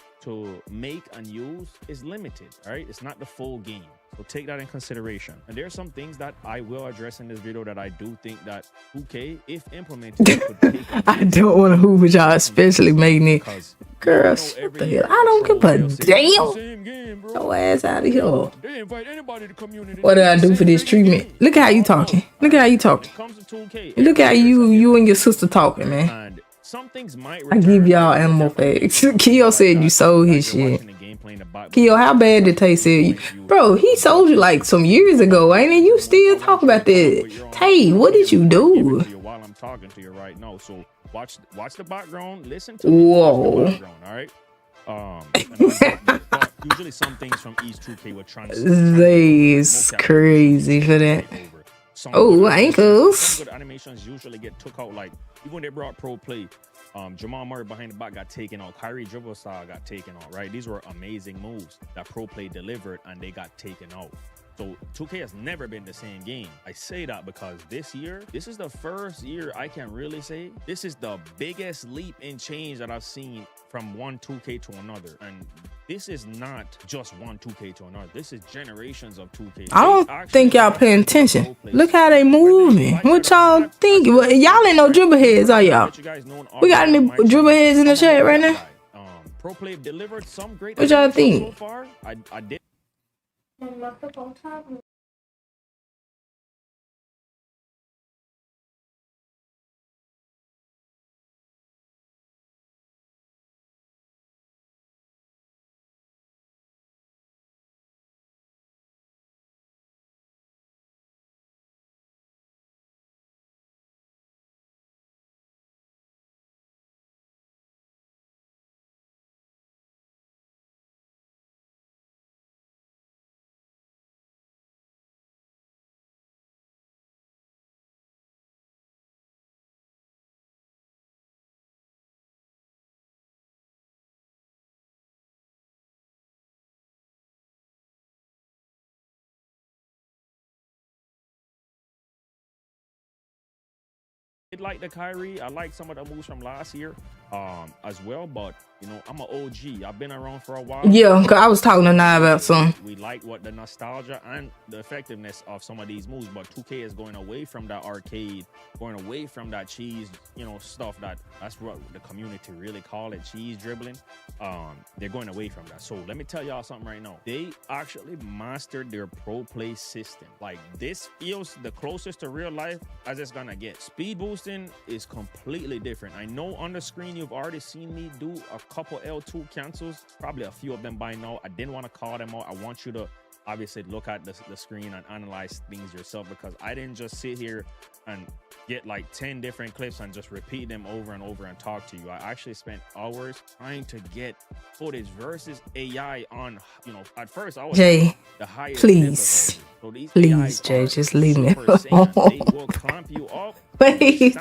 make and use is limited, right? It's not the full game. So take that in consideration. And there are some things that I will address in this video that I do think that 2K, if implemented, could take I don't want to hoop with y'all, especially making it. Girls, what the hell? I don't give a damn. Your ass out of here. What did I do for this treatment? Look how you talking. Look how you talking. Look how you and your sister talking, man. I give y'all animal facts. Keo said you sold his shit. Keo, how bad did Tay sell you? Bro, he sold you like some years ago, ain't it? You still talk about that. Tay, what did you do? While I'm talking to you right now, so watch the background, listen to whoa. The background, all right? Usually some things from East 2K were trying to they's crazy for that. Oh, ankles. Some good animations usually get took out, like even when they brought pro play. Jamal Murray behind the back got taken out. Kyrie dribble style got taken out, right? These were amazing moves that pro play delivered and they got taken out. So 2K has never been the same game. I say that because this year, this is the first year I can really say this is the biggest leap in change that I've seen from one 2K to another. And this is not just one 2K to another. This is generations of 2K. I don't think y'all paying attention. Look how they moving. What y'all think? Well, y'all ain't no dribble heads, are y'all? We got any dribble heads in the chat right now? Pro play delivered some great. What y'all think? So far, I did. Like the Kyrie, I like some of the moves from last year as well, but you know, I'm an OG. I've been around for a while. Yeah, cause I was talking to Nye about some. We like what the nostalgia and the effectiveness of some of these moves, but 2K is going away from that arcade, going away from that cheese, you know, stuff that's what the community really call it, cheese dribbling. They're going away from that. So let me tell y'all something right now. They actually mastered their pro play system. Like, this feels the closest to real life as it's gonna get. Speed boosting is completely different. I know on the screen you've already seen me do a couple L2 cancels, probably a few of them by now. I didn't want to call them out. I want you to obviously look at the screen and analyze things yourself, because I didn't just sit here and get like 10 different clips and just repeat them over and over and talk to you. I actually spent hours trying to get footage versus AI on, at first I was Jay, the highest please. so these Please, Jay, just leave me alone. They will clamp you up. Wait,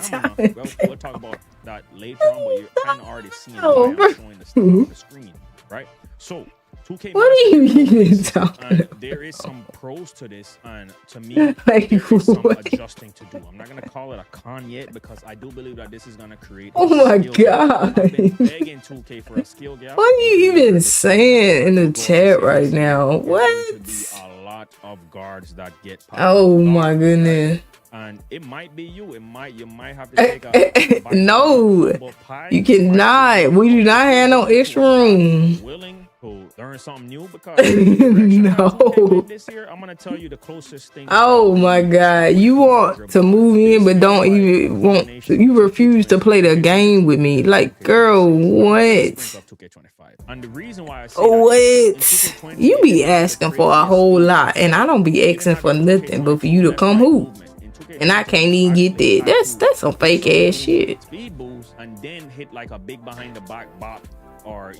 We'll talk about that later on, but you're kind of already seeing Oh, why I'm showing the stuff on the screen, right? So 2K. What are you even talking about? There is some pros to this, and to me, there is some adjusting to do. I'm not gonna call it a con yet, because I do believe that this is gonna create. Oh my God! I've been begging 2K for a skill gap. What are you even saying in the chat right now? What? A lot of guards that get. Oh my goodness! And it might be you. You might have to take a no, you cannot. We do not have no extra room. Willing to learn something new, because no. This year I'm gonna tell you the closest thing. Oh my God! You want to move in, but don't even want. You refuse to play the game with me. Like, girl, what? And the reason why I say what? You be asking for a whole lot, and I don't be asking for nothing but for you to come hoop. And I can't even get that. That's some fake ass shit. Speed boost and then hit like a big behind the back bop, or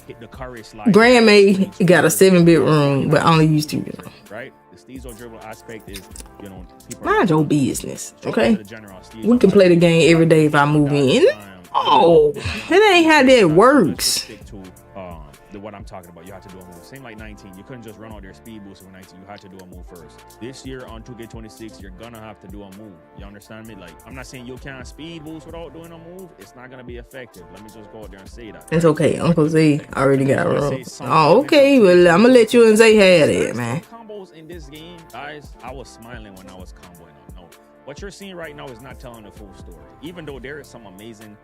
hit the curry slide. Grandma got a 7-bit room, but I only use 2. Right? The steezo dribble aspect is, mind your business, okay? We can play the game every day if I move in. Oh, that ain't how that works. What I'm talking about, you have to do a move. Same like 19, you couldn't just run out their speed boost with 19. You had to do a move first. This year on 2K26, you're gonna have to do a move. You understand me? Like, I'm not saying you can't speed boost without doing a move. It's not gonna be effective. Let me just go out there and say that. It's okay. Uncle Z already got a room. Oh, okay. Well, I'm gonna let you and Zay have it, man. Combos in this game, guys. I was smiling when I was comboing. No, what you're seeing right now is not telling the full story. Even though there is some amazing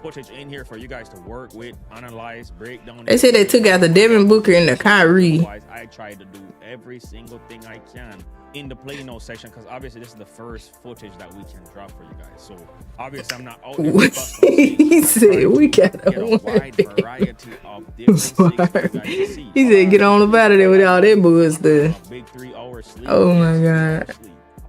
footage in here for you guys to work with, analyze, break down. They said they took out the Devin Booker and the Kyrie. I tried to do every single thing I can in the play note section, because obviously this is the first footage that we can drop for you guys. So obviously I'm not out there. He said we got a wide variety of different things. He said get on about it with all that bull stuff. Big 3 hours sleep. Oh my God.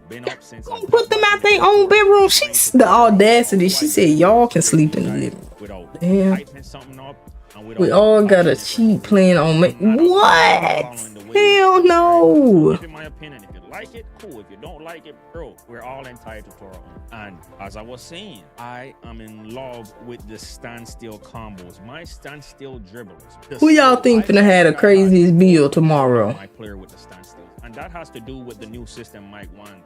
Been up since put them out their own bedroom. She's the audacity. She said y'all can sleep in the living room. Damn. We all got a cheat plan on me. What? Hell no. In my opinion, if you like it, cool. If you don't like it, bro, we're all entitled to our own. And as I was saying, I am in love with the standstill combos. My standstill dribblers. Who y'all think finna have the craziest build tomorrow? My player with the standstill. And that has to do with the new system Mike want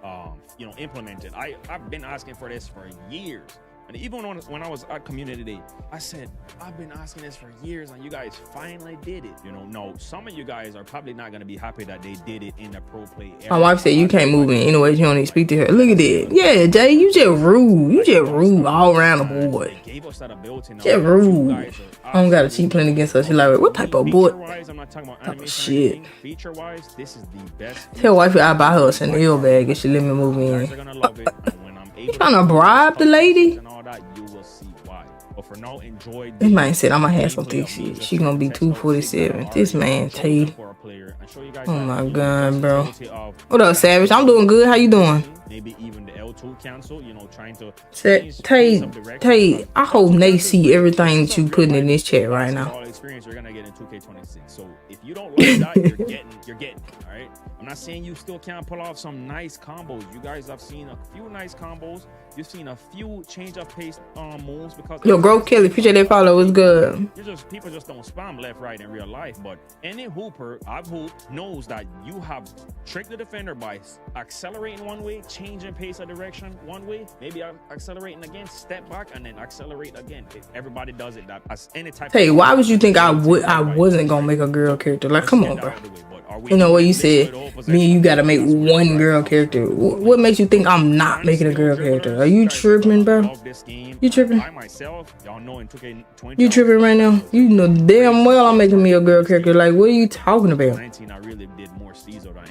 implemented. I've been asking for this for years. And even when I was at Community Day, I said, I've been asking this for years and you guys finally did it. No, some of you guys are probably not going to be happy that they did it in the pro play era. My wife said you can't move in anyways, you don't need to speak to her. Look at that. Yeah, Jay, you just rude. You just rude all around the board. Just rude. I don't got a cheat plan against her. She like, what type of board? Oh, shit. Feature-wise, this is the best. Tell wifey I buy her a Chanel bag if she let me move in. You trying to bribe the lady? This man said I'm gonna have some thick shit. She gonna be 247. This man T. Oh my God, bro. What up, Savage? I'm doing good. How you doing? Maybe even the L2 cancel, trying to Tay, I hope they see everything that you putting in this chat right now. Experience you're gonna get in 2K26. So if you don't like that, you're getting all right. I'm not saying you still can't pull off some nice combos. You guys have seen a few nice combos. You've seen a few change of pace moves because yo, Grove Kelly, appreciate that follow. It's good. People just don't spam left, right in real life. But any hooper I've hooped knows that you have tricked the defender by accelerating one way, changing pace of direction one way, maybe accelerating again, step back, and then accelerate again. Everybody does it. That as any type. Hey, why would you think I wasn't gonna make a girl character? Like, come on, bro. You know what you said? Me and you gotta make one girl character. What makes you think I'm not making a girl character? Are you tripping, bro? You tripping? You tripping right now? You know damn well I'm making me a girl character. Like, what are you talking about?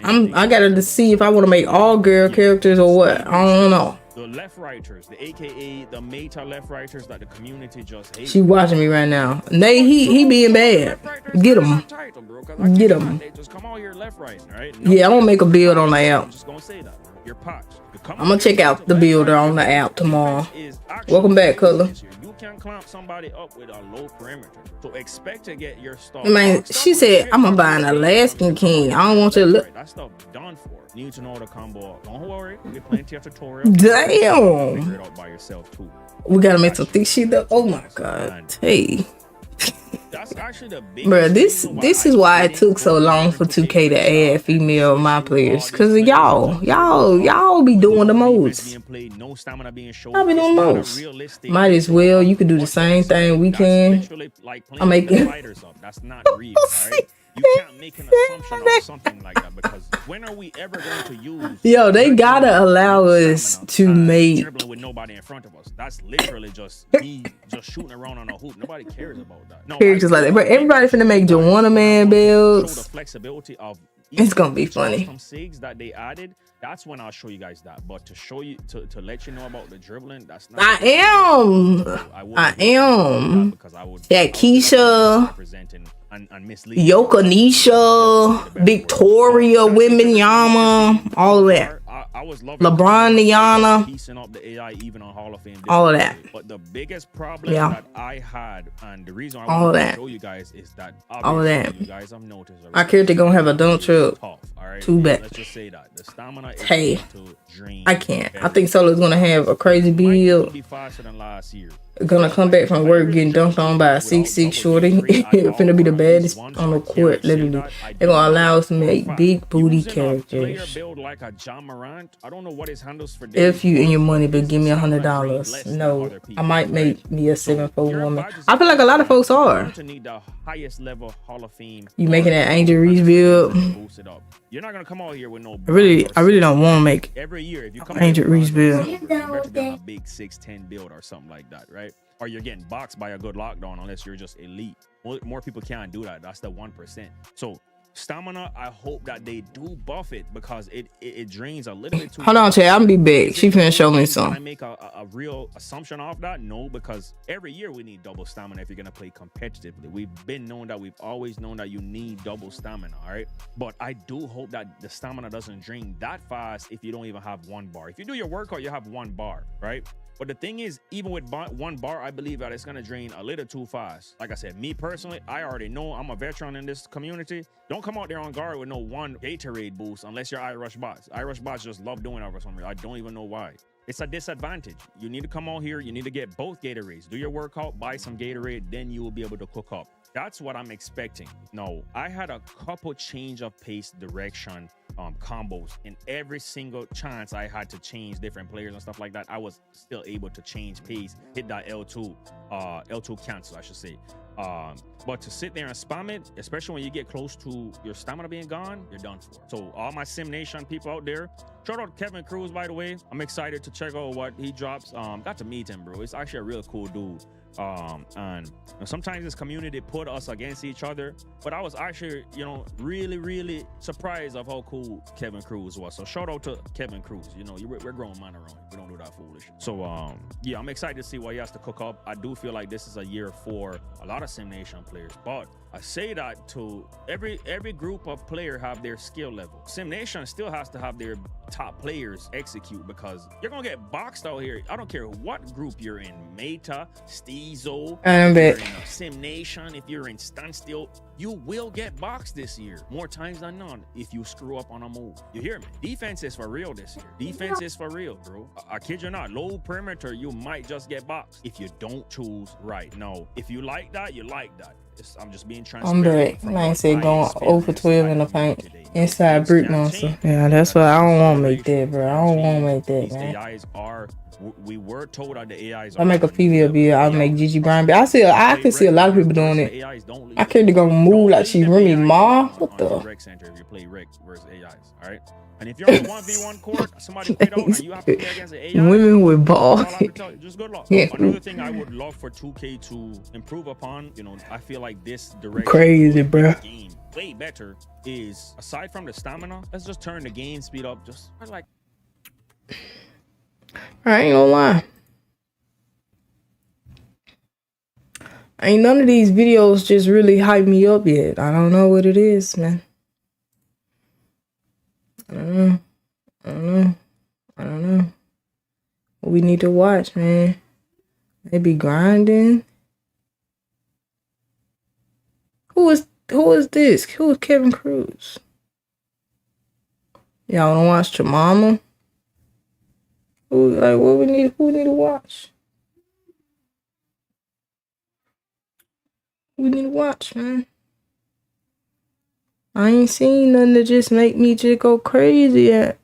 I gotta see if I want to make all girl characters or what. I don't know. The left writers, the AKA the meta left writers that the community just hates. She watching me right now. Nay, he being bad. Get them. Title, bro, Get them. They just come out here left, right? Yeah, I'm gonna make a build on the app. I'm just gonna say that. Your pots. I'm gonna check out the builder on the app tomorrow. Welcome back, Color. You can clamp somebody up with a low perimeter. So expect to get your stuff. Man, she said, I'm gonna buy an Alaskan King. I don't want you to look. That stuff done for. Need to know the combo up. Don't worry. We get plenty of tutorials. Damn. Figure it out by yourself too. We gotta make some thick shit up. Oh my god. Hey. That's actually the big. Bro, this is why it took so long for 2K to add female my players. Cause of y'all be doing the most. Y'all be doing the most. Might as well. You could do the same thing we can. I'm making. That's not real, right? You can't make an assumption of something like that because when are we ever going to use? Yo, they gotta allow us to make dribbling with nobody in front of us. That's literally just me just shooting around on a hoop. Nobody cares about that. No, characters like that. But everybody finna make Joanna man builds. Show the flexibility of it's gonna be funny. Some SIGs that they added. That's when I'll show you guys that. But to show you to let you know about the dribbling, that's not. I am. Because I would. That Keisha. And misleading. Yokanisha, Victoria, Women Yama, all of that. I was loving LeBron Niana, piecing up the AI even on Hall of Fame. all of that. But the biggest problem that I had, and the reason I want to show you guys is that all of that. You guys have noticed. My character gonna have a dump truck. Too bad. Let's just say that the stamina is hey, to drain. I can't. I think Solo's gonna have a crazy build. Be faster than last year. Gonna come back from work getting dunked on by a 6'6" shorty. Finna be the baddest on the court, literally. They're gonna allow us to make big booty characters. If you and your money, but give me $100. No, I might make me a 7'4" woman. I feel like a lot of folks are. You making that Angel Reese build? You're not gonna come out here with no. I really don't want to make every year if you come Angel Reese build. A big 6'10" build or something like that, right? Or you're getting boxed by a good lockdown unless you're just elite. More people can't do that. That's the 1%. So stamina, I hope that they do buff it because it drains a little bit too. Hold on, Chad. I'm be big. She finna show me some. Can I make a real assumption off that? No, because every year we need double stamina if you're gonna play competitively. We've always known that you need double stamina, all right? But I do hope that the stamina doesn't drain that fast if you don't even have 1 bar. If you do your workout, you have 1 bar, right? But the thing is, even with 1 bar, I believe that it's going to drain a little too fast. Like I said, me personally, I already know I'm a veteran in this community. Don't come out there on guard with no 1 Gatorade boost unless you're iRush bots. iRush bots just love doing that for some reason. I don't even know why. It's a disadvantage. You need to come out here. You need to get both Gatorades. Do your workout, buy some Gatorade, then you will be able to cook up. That's what I'm expecting. No, I had a couple change of pace direction combos in every single chance I had to change different players and stuff like that. I was still able to change pace, hit that L2 cancel, I should say. But to sit there and spam it, especially when you get close to your stamina being gone, you're done for. So all my Sim Nation people out there, shout out to Kevin Cruz, by the way. I'm excited to check out what he drops. Got to meet him, bro. It's actually a real cool dude. And sometimes this community put us against each other, but I was actually, really surprised of how cool Kevin Cruz was. So shout out to Kevin Cruz. We're grown man around. We don't do that foolish. So yeah, I'm excited to see what he has to cook up. I do feel like this is a year for a lot of Sim Nation players, but I say that to every group of player have their skill level. Sim Nation still has to have their top players execute because you're gonna get boxed out here. I don't care what group you're in, Meta, Steezo, Sim Nation, if you're in Standstill, you will get boxed this year more times than none if you screw up on a move. You hear me? Defense is for real this year. Defense is for real, bro. I kid you not. Low perimeter, you might just get boxed if you don't choose right. No, if you like that, you like that. I'm just being transparent. I'm back. Man said going over 12 in the paint. Inside brick monster. Yeah, that's why I don't want to make that, bro. I don't want to make that, man. AIs are. We were told that the AIs. I make a female build. I make Gigi Brown build. I can see a lot of people doing it. I can't go move like she Remy Ma. What the? Rec center if you play Rec versus AIs, all right. And if you're on a 1v1 court, somebody quit out and you have to play against the AI. Women with balls. Just good luck. Yeah. Another thing I would love for 2K to improve upon, I feel like this direction crazy, bro. Game way better is aside from the stamina, let's just turn the game speed up. Just like. I ain't gonna lie. Ain't none of these videos just really hype me up yet. I don't know what it is, man. I don't know. I don't know. What we need to watch, man. They be grinding. Who is this? Who is Kevin Cruz? Y'all wanna watch Chamama? Who we need to watch? We need to watch, man. I ain't seen nothing to just make me just go crazy yet.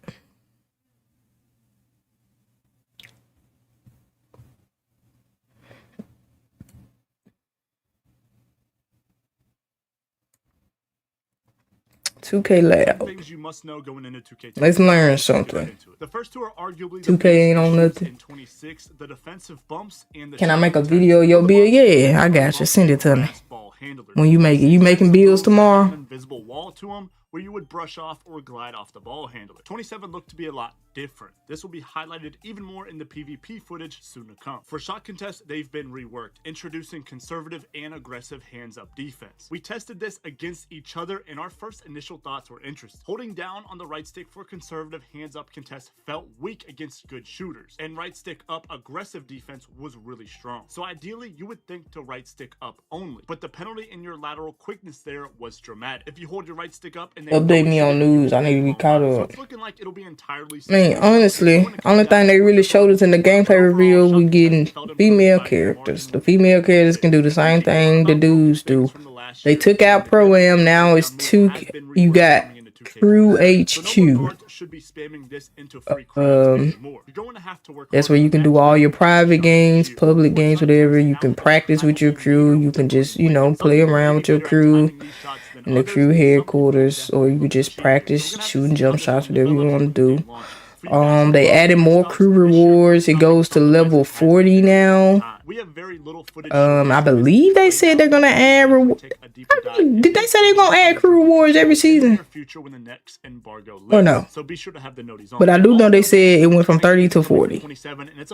$2K Lab. Things you must know going into 2K. Let's learn something. The first two are arguably 2K ain't on nothing. in 26, the defensive bumps and the Can I make a video of your build? Yeah, I got you. Send it to me. When you make it. You making builds tomorrow? Invisible wall to them where you would brush off or glide off the ball handler. 27 looked to be a lot different. This will be highlighted even more in the PvP footage soon to come. For shot contests, they've been reworked, introducing conservative and aggressive hands-up defense. We tested this against each other, and our first initial thoughts were interesting. Holding down on the right stick for conservative hands-up contests felt weak against good shooters, and right stick up aggressive defense was really strong. So ideally, you would think to right stick up only, but the penalty in your lateral quickness there was dramatic. If you hold your right stick up and update me on news, I need to be caught so up. it's looking like it'll be entirely. Honestly, only thing they really showed us in the gameplay reveal, we getting female characters. The female characters can do the same thing the dudes do. They took out Pro-Am, now it's two. You got Crew HQ. That's where you can do all your private games, public games, whatever. You can practice with your crew. You can just, play around with your crew in the crew headquarters, or you could just practice shooting jump shots, whatever you want to do. They added more crew rewards. It goes to level 40 now. I believe they said they're gonna add did they say they're gonna add crew rewards every season? Or no? But I do know they said it went from 30 to 40.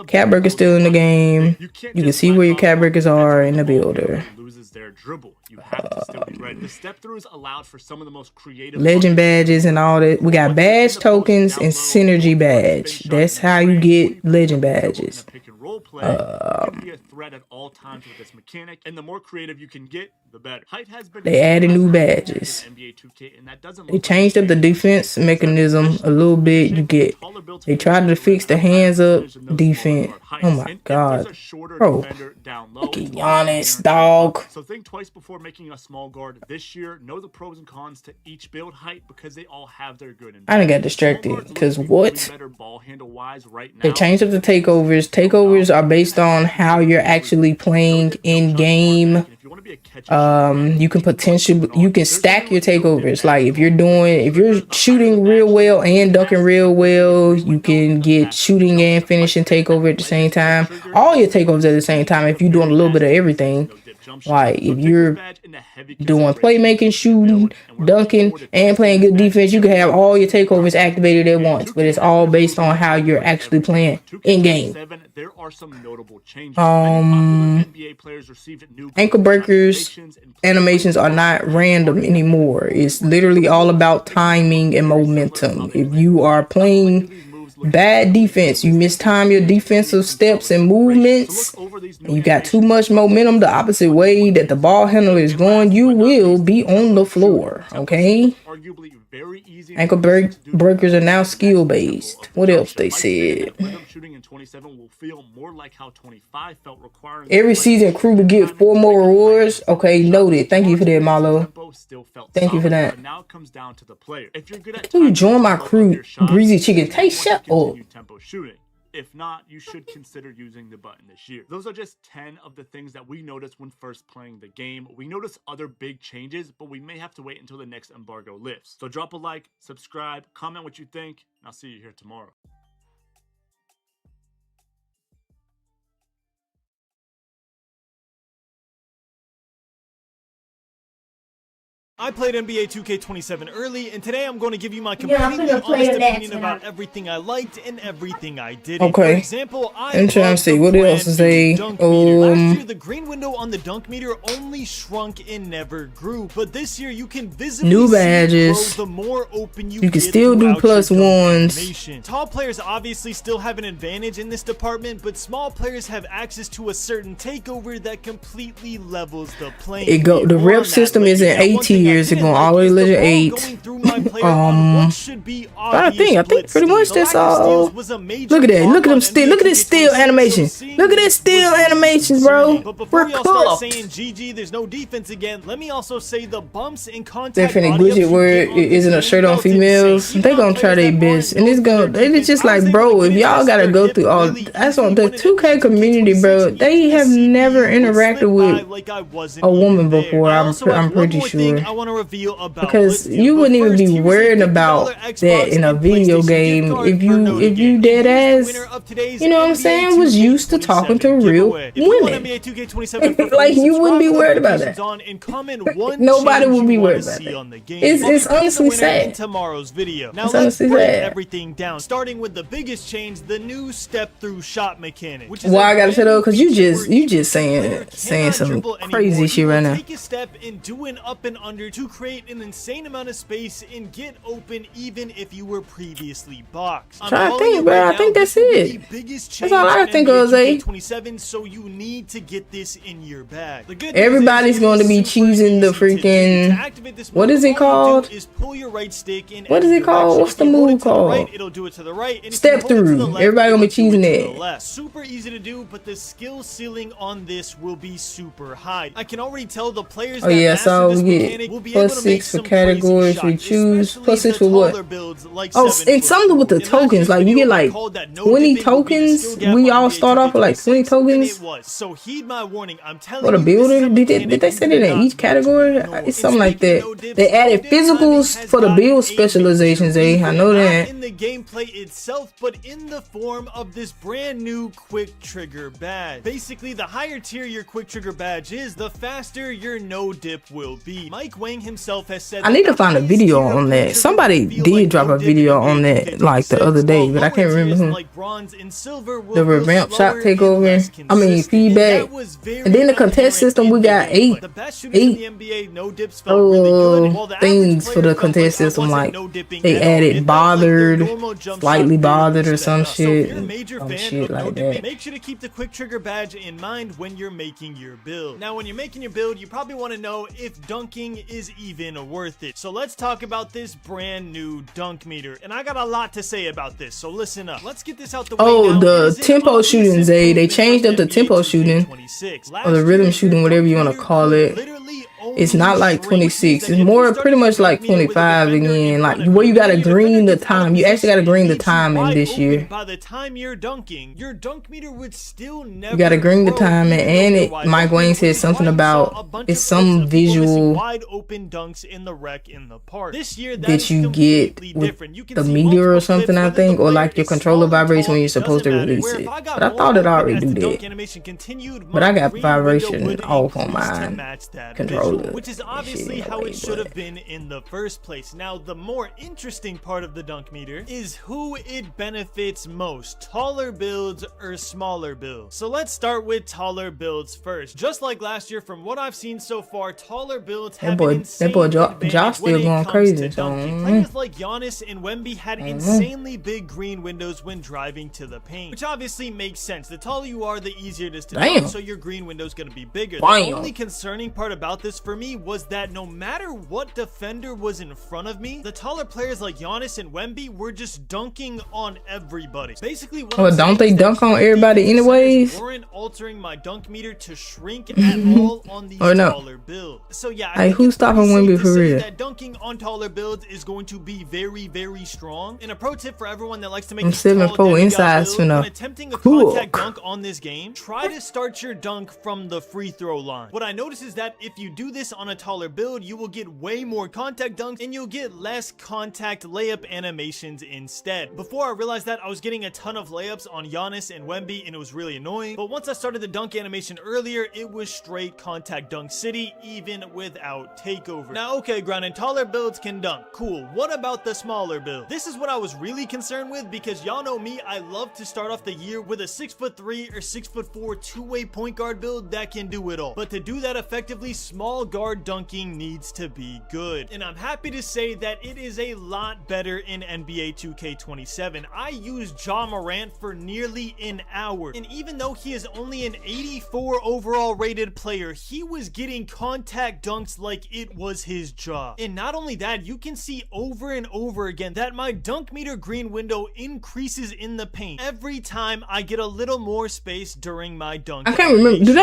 Cat breaker's still in the game. You can see where your cat breakers are in the builder. Legend badges and all that. We got badge tokens and synergy badge. That's how you get legend badges. They added new badges. They changed up the defense mechanism a little bit. They tried to fix the hands up defense. Oh my god, bro! Look at Giannis, dog. So think twice before making a small guard this year. Know the pros and cons to each build height because they all have their good and bad. I done got distracted because what? They changed up the takeovers. Takeovers are based on how you're actually playing in game. You can stack your takeovers. Like if you're shooting real well and ducking real well, you can get shooting and finishing takeover at the same time. All your takeovers at the same time if you're doing a little bit of everything. Like if you're doing playmaking, shooting, dunking, and playing good defense, you can have all your takeovers activated at once. But it's all based on how you're actually playing in game. Ankle breakers animations are not random anymore. It's literally all about timing and momentum. If you are playing bad defense, you mistime your defensive steps and movements, and you got too much momentum the opposite way that the ball handler is going, you will be on the floor. Okay? Ankle breakers are now skill based. What else they said? Every season crew will get 4 more rewards. Okay, noted. Thank you for that, Marlo. Thank you for that. Can you join my crew, Greasy Chicken? Hey, shut up. If not, you should consider using the button this year. Those are just 10 of the things that we noticed when first playing the game. We noticed other big changes, but we may have to wait until the next embargo lifts. So drop a like, subscribe, comment what you think, and I'll see you here tomorrow. I played NBA 2K27 early, and today I'm going to give you my Yeah, I'm completely gonna play honest that opinion tonight. about everything I liked and everything I didn't. Okay. For example, I I'm trying love to see the what else brand is new a dunk meter. Last year, the green window on the dunk meter only shrunk and never grew, but this year you can visibly New see it badges. grow the more open you You can get still do throughout your plus dunk ones. animation. Tall players obviously still have an advantage in this department, but small players have access to a certain takeover that completely levels the playing It go field. the More rep on that system later. is in Now, 8 one thing I tiers. It's didn't going like all the way is to the legend ball 8. going through my player on what should be I obvious think blitz pretty much steals. The that's lack of all. steals was a major Look at that. flaw Look at them on steal. Look at this steal 2K26, animation. so seeing Look at this this steal was really animations, bro. concerning. But before We're y'all start cooked. saying GG, there's no defense again, let me also say the bumps and contact Definitely body ups glitch it you where get on it this isn't a game shirt on felt insane. females. Even They on gonna try players their that best, aren't and it's known for gonna. their It's defense, just I was like, able bro, to if get y'all into gotta their go dip through all. really That's easy on the when an 2K NBA community, bro. 2K26 They have CPU never would interacted slip with by like I wasn't a woman even there. before. I I'm also have one pretty more thing sure. I want to reveal about Because Blitzfield, you but wouldn't even first, be here's a worrying $50 about Xbox that in a and video PlayStation game gift card if for you noting it. dead And here's ass, the winner of today's you know what I'm NBA saying, was used to talking to 2K27 real giveaway. If you want women. NBA 2K27 for free, Like, you wouldn't be subscribe, worried about notifications that. on, and comment one Nobody change would you be want worried to about see that. on the game. It's I'll be picking the honestly winner in sad. tomorrow's video. Now It's let's honestly break sad. everything down, starting with the biggest change, the new step-through shot mechanic, which is Why a I gotta brand shut new up? Cause feature where you even just if the player saying cannot some dribble crazy anymore, shit you will right now. take a step and do an up and under to create an insane amount of space and get open even if you were previously boxed. I'm Trying to calling think, it bro. right I now, think this that's will be it. the biggest That's change all I in think NBA of, Zay. 2K27, so you need to get this in your bag. The good news Everybody's is going to be it is super cheesing the easy to do. To freaking. activate this What move, is it all you do called? is pull your right stick in What is any it called? direction. What's If the you hold move it to the right, called? it'll do it to the right, and Step if you hold it to the through. left, Everybody gonna be it'll do cheesing it to that. the left. Super easy to do, but the skill ceiling on this will be super high. I can already tell the players Oh that yeah, master so this we mechanic get will be able to make +6 for some crazy categories we shots, choose. especially +6 the for what? taller builds like Oh, 7 and foot. something with the In last tokens, year's like you video, get I like called that no 20 dipping would be the skill tokens. gap We on all NBA start off with like 20 2K26, and tokens. it was. So heed my warning. I'm telling What a you, this is builder? a Did mechanic they you say do that in not each want category? to ignore. It's And something like speaking that. of no dips, They added no dip timing physicals has for the got build a specializations, major eh? I know revamp. that. Not in the gameplay itself, but in the form of this brand new quick trigger badge. Basically, the higher tier your quick trigger badge is, the faster your no dip will be. Mike Wang himself has said I need to find a video on that. Somebody did drop a video on that like the other day, but I can't remember who. Like bronze and silver will The feel revamp shot slower and takeover. less I mean consistent. feedback. And that was very And then the contest apparent system, in we the got gameplay. The best shooters in the NBA no dips felt really good, while the things average for the player felt contest like I system, wasn't like no dipping they at all. added It felt like their bothered, normal jump slightly shot bothered or really some stepped up. So if shit, you're a major some fan shit of no like dipping, that. make sure to keep the quick trigger badge in mind when you're making your build. Now, when you're making your build, you probably want to know if dunking is even worth it. So let's talk about this brand new dunk meter. And I got a lot to say about this, so listen up. Let's get this out the way Oh, now. the It is an tempo obvious shooting, Zay. They improvement changed from up the NBA tempo shooting, 2K26. or the rhythm shooting, whatever you want to call it. It's not like 26. It's more pretty much like 25 again. Like where you gotta green the time. You actually gotta green the time in this year. By the time you're dunking, your dunk meter would still never. You gotta green the grow, time, even and though it. you're Mike wide Wayne open, said which is something why you saw about a bunch it's of clips some of people missing visual wide open dunks in the rec in the park. This year, that you get with different. You can the see meteor or multiple something, clips, I whether think, the or player like your is controller small or vibrates tall, when you're it supposed to doesn't matter. release Where it. if I got But I more thought it open already as do the dunk that. animation continued, But I my got green window vibration would off on increase to mine match that controller. visual, which is That obviously shit how anyway, it should have but- been in the first place. Now, the more interesting part of the dunk meter is who it benefits most, taller builds or smaller builds. So let's start with taller builds first. Just like last year, from what I've seen so far, taller builds have an insane advantage Josh when still it going comes crazy. to So, dunking. Players like Giannis and Wemby had insanely big green windows when driving to the paint, which obviously makes sense. The taller you are, the easier it is to dunk, so your green window is going to be bigger. The only concerning part about this for me was that no matter what defender was in front of me, the taller players like Giannis and Wemby were just dunking on everybody. Basically, what I'm don't saying they is that dunk on key everybody defensive anyways? centers weren't altering my dunk meter to shrink at all on these Or no? taller builds. So yeah, I Hey, think who's it's pretty stopping safe Wemby to for say real? that dunking on taller builds is going to be very, very strong. And a pro tip for everyone that likes to make I'm these 7'4" tall inside builds, finna when attempting a cook. contact dunk on this game, try to start your dunk from the free throw line. What I noticed is that if you do this on a taller build, you will get way more contact dunks and you'll get less contact layup animations instead. Before I realized that, I was getting a ton of layups on Giannis and Wemby and it was really annoying, but once I started the dunk animation earlier, it was straight contact dunk city, even without takeover. Now, okay, granted, taller builds can dunk. Cool. What about the smaller build? This is what I was really concerned with because y'all know me, I love to start off the year with a 6'3" or 6'4" two-way point guard build that can do it all. But to do that effectively, small guard dunking needs to be good. And I'm happy to say that it is a lot better in NBA 2K27. I used Ja Morant for nearly an hour. And even though he is only an 84 overall rated player, he was getting contact dunks like it was his job. And not only that, you can see over and over again that my dunk meter green window increases in the paint every time I get a little more space during my dunk. I can't remember. Do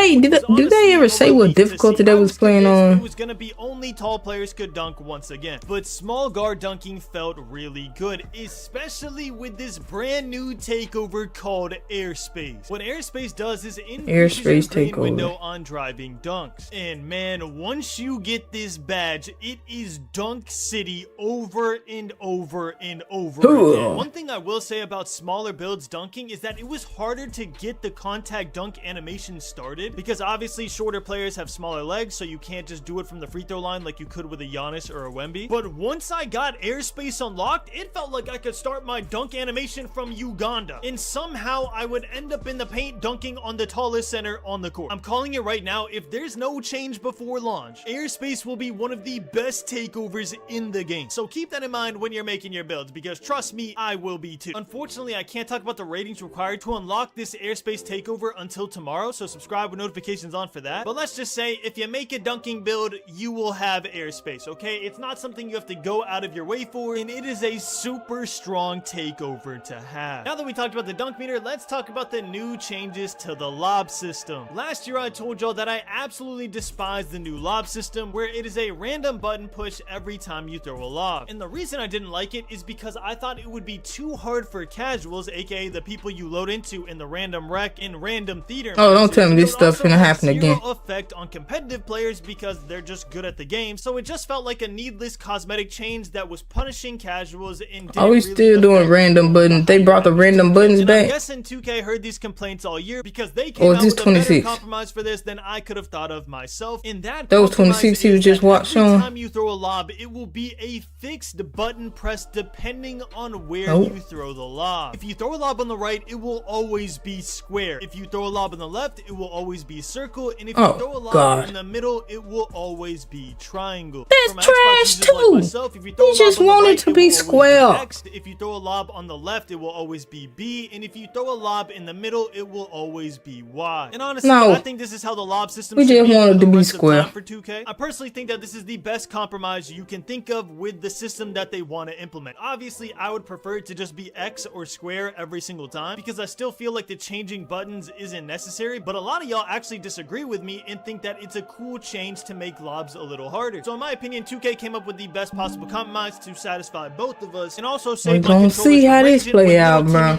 they ever say what difficulty they was playing on? It was gonna be only tall players could dunk once again, but small guard dunking felt really good, especially with this brand new takeover called Airspace. What Airspace does is increases your green window on driving dunks. And man, once you get this badge, it is Dunk City over and over and over again. One thing I will say about smaller builds dunking is that it was harder to get the contact dunk animation started because obviously shorter players have smaller legs, so you can't just do it from the free throw line like you could with a Giannis or a Wemby. But once I got Airspace unlocked, it felt like I could start my dunk animation from Uganda, and somehow I would end up in the paint dunking on the tallest center on the court. I'm calling it right now, if there's no change before launch, Airspace will be one of the best takeovers in the game. So keep that in mind when you're making your builds, because trust me, I will be too. Unfortunately, I can't talk about the ratings required to unlock this Airspace takeover until tomorrow, so subscribe with notifications on for that. But let's just say, if you make a dunking build, you will have Airspace, okay? It's not something you have to go out of your way for, and it is a super strong takeover to have. Now that we talked about the dunk meter, let's talk about the new changes to the lob system. Last year, I told y'all that I absolutely despise the new lob system, where it is a random button push every time you throw a lob. And the reason I didn't like it is because I thought it would be too hard for casuals, aka the people you load into in the random rec and random theater. Oh, don't tell me this stuff gonna happen again. Effect on competitive players because they're just good at the game, so it just felt like a needless cosmetic change that was punishing casuals and are we still doing random buttons? They brought the random buttons back. I'm guessing 2K heard these complaints all year because they came out with a better compromise for this than I could have thought of myself. In that was 26 he was just watching. Every time you throw a lob, it will be a fixed button press depending on where you throw the lob. If you throw a lob on the right, it will always be square. If you throw a lob on the left, it will always be circle. And if you throw a lob in the middle, it will always be triangle. That's trash too. Myself, if you throw just wanted to be square. If you throw a lob on the left, it will always be B. And if you throw a lob in the middle, it will always be Y. And honestly, I think this is how the lob system we just wanted to be square for 2K. I personally think that this is the best compromise you can think of with the system that they want to implement. Obviously, I would prefer it to just be X or square every single time because I still feel like the changing buttons isn't necessary, but a lot of y'all actually disagree with me and think that it's a cool change to make lobs a little harder. So in my opinion, 2K came up with the best possible compromise to satisfy both of us and also save we're gonna see how this play out, bro.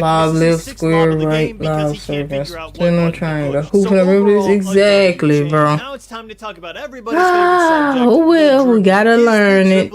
Lob left, square right, lob circle, spin triangle. Who can remember this exactly, bro? Now it's time to talk about everybody's favorite subject. Oh well, we gotta learn it.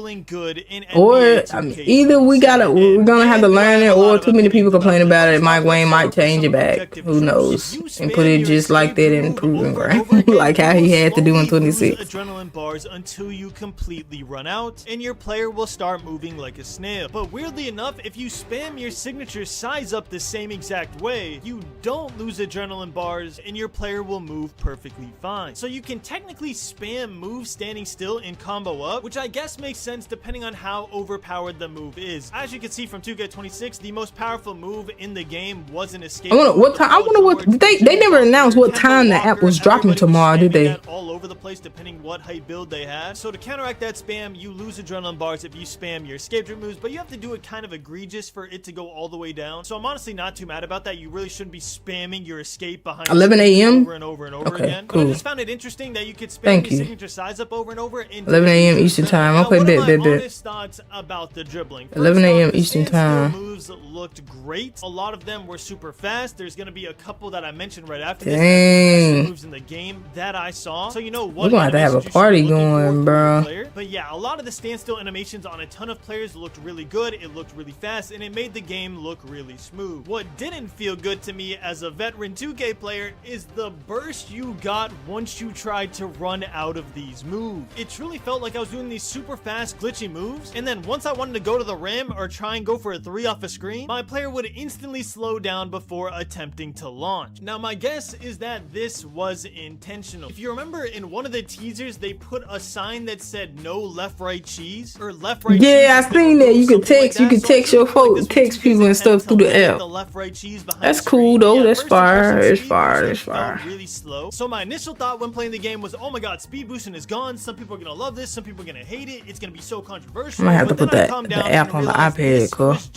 Or I mean, either we're gonna have to learn it, or too many people complain about it. Mike Wayne might change it back. Who knows? And put it just like that in Proving Ground, like how he had to do in 26. Adrenaline bars until you completely run out, and your player will start moving like a snail. But weirdly enough, if you spam your signature size up the same exact way, you don't lose adrenaline bars, and your player will move perfectly fine. So you can technically spam move standing still and combo up, which I guess makes sense depending on how overpowered the move is. As you can see from 2K26, the most powerful move in the game was an escape. I wonder what they never announced what time the app was dropping tomorrow, did they? All over the place depending what height build they had. So to counteract that spam, you lose adrenaline bars if you spam your escape route moves, but you have to do it kind of egregious for it to go all the way down. So I'm honestly not too mad about that. You really shouldn't be spamming your escape behind 11 a.m. over and over and over again. Cool. But I just found it interesting that you could spam your signature size up over and over. 11 a.m. Eastern time. Okay, bet. Honest thoughts about the dribbling. 11 a.m. Eastern time. Moves looked great. A lot of them were super fast. There's going to be a couple that I mentioned right after Dang. this moves in the game that I saw. so you know what. We're gonna have a party going, bro. But yeah, a lot of the standstill animations on a ton of players looked really good. It looked really fast, and it made the game look really smooth. What didn't feel good to me as a veteran 2K player is the burst you got once you tried to run out of these moves. It truly felt like I was doing these super fast glitchy moves, and then once I wanted to go to the rim or try and go for a 3 off a screen, my player would instantly slow down before attempting to launch. Now my guess is that this was intentional. If you remember in one of the teasers, they put a sign that said no left right cheese or left right cheese. Yeah, I seen that. You can text, you can text your folks, text people and stuff through the app. That's cool though. That's fire. It's fire. It's fire. Really slow. So my initial thought when playing the game was, oh my god, speed boosting is gone. Some people are gonna love this. Some people are gonna hate it. It's gonna be so controversial. I might have to put the app on the iPad, cause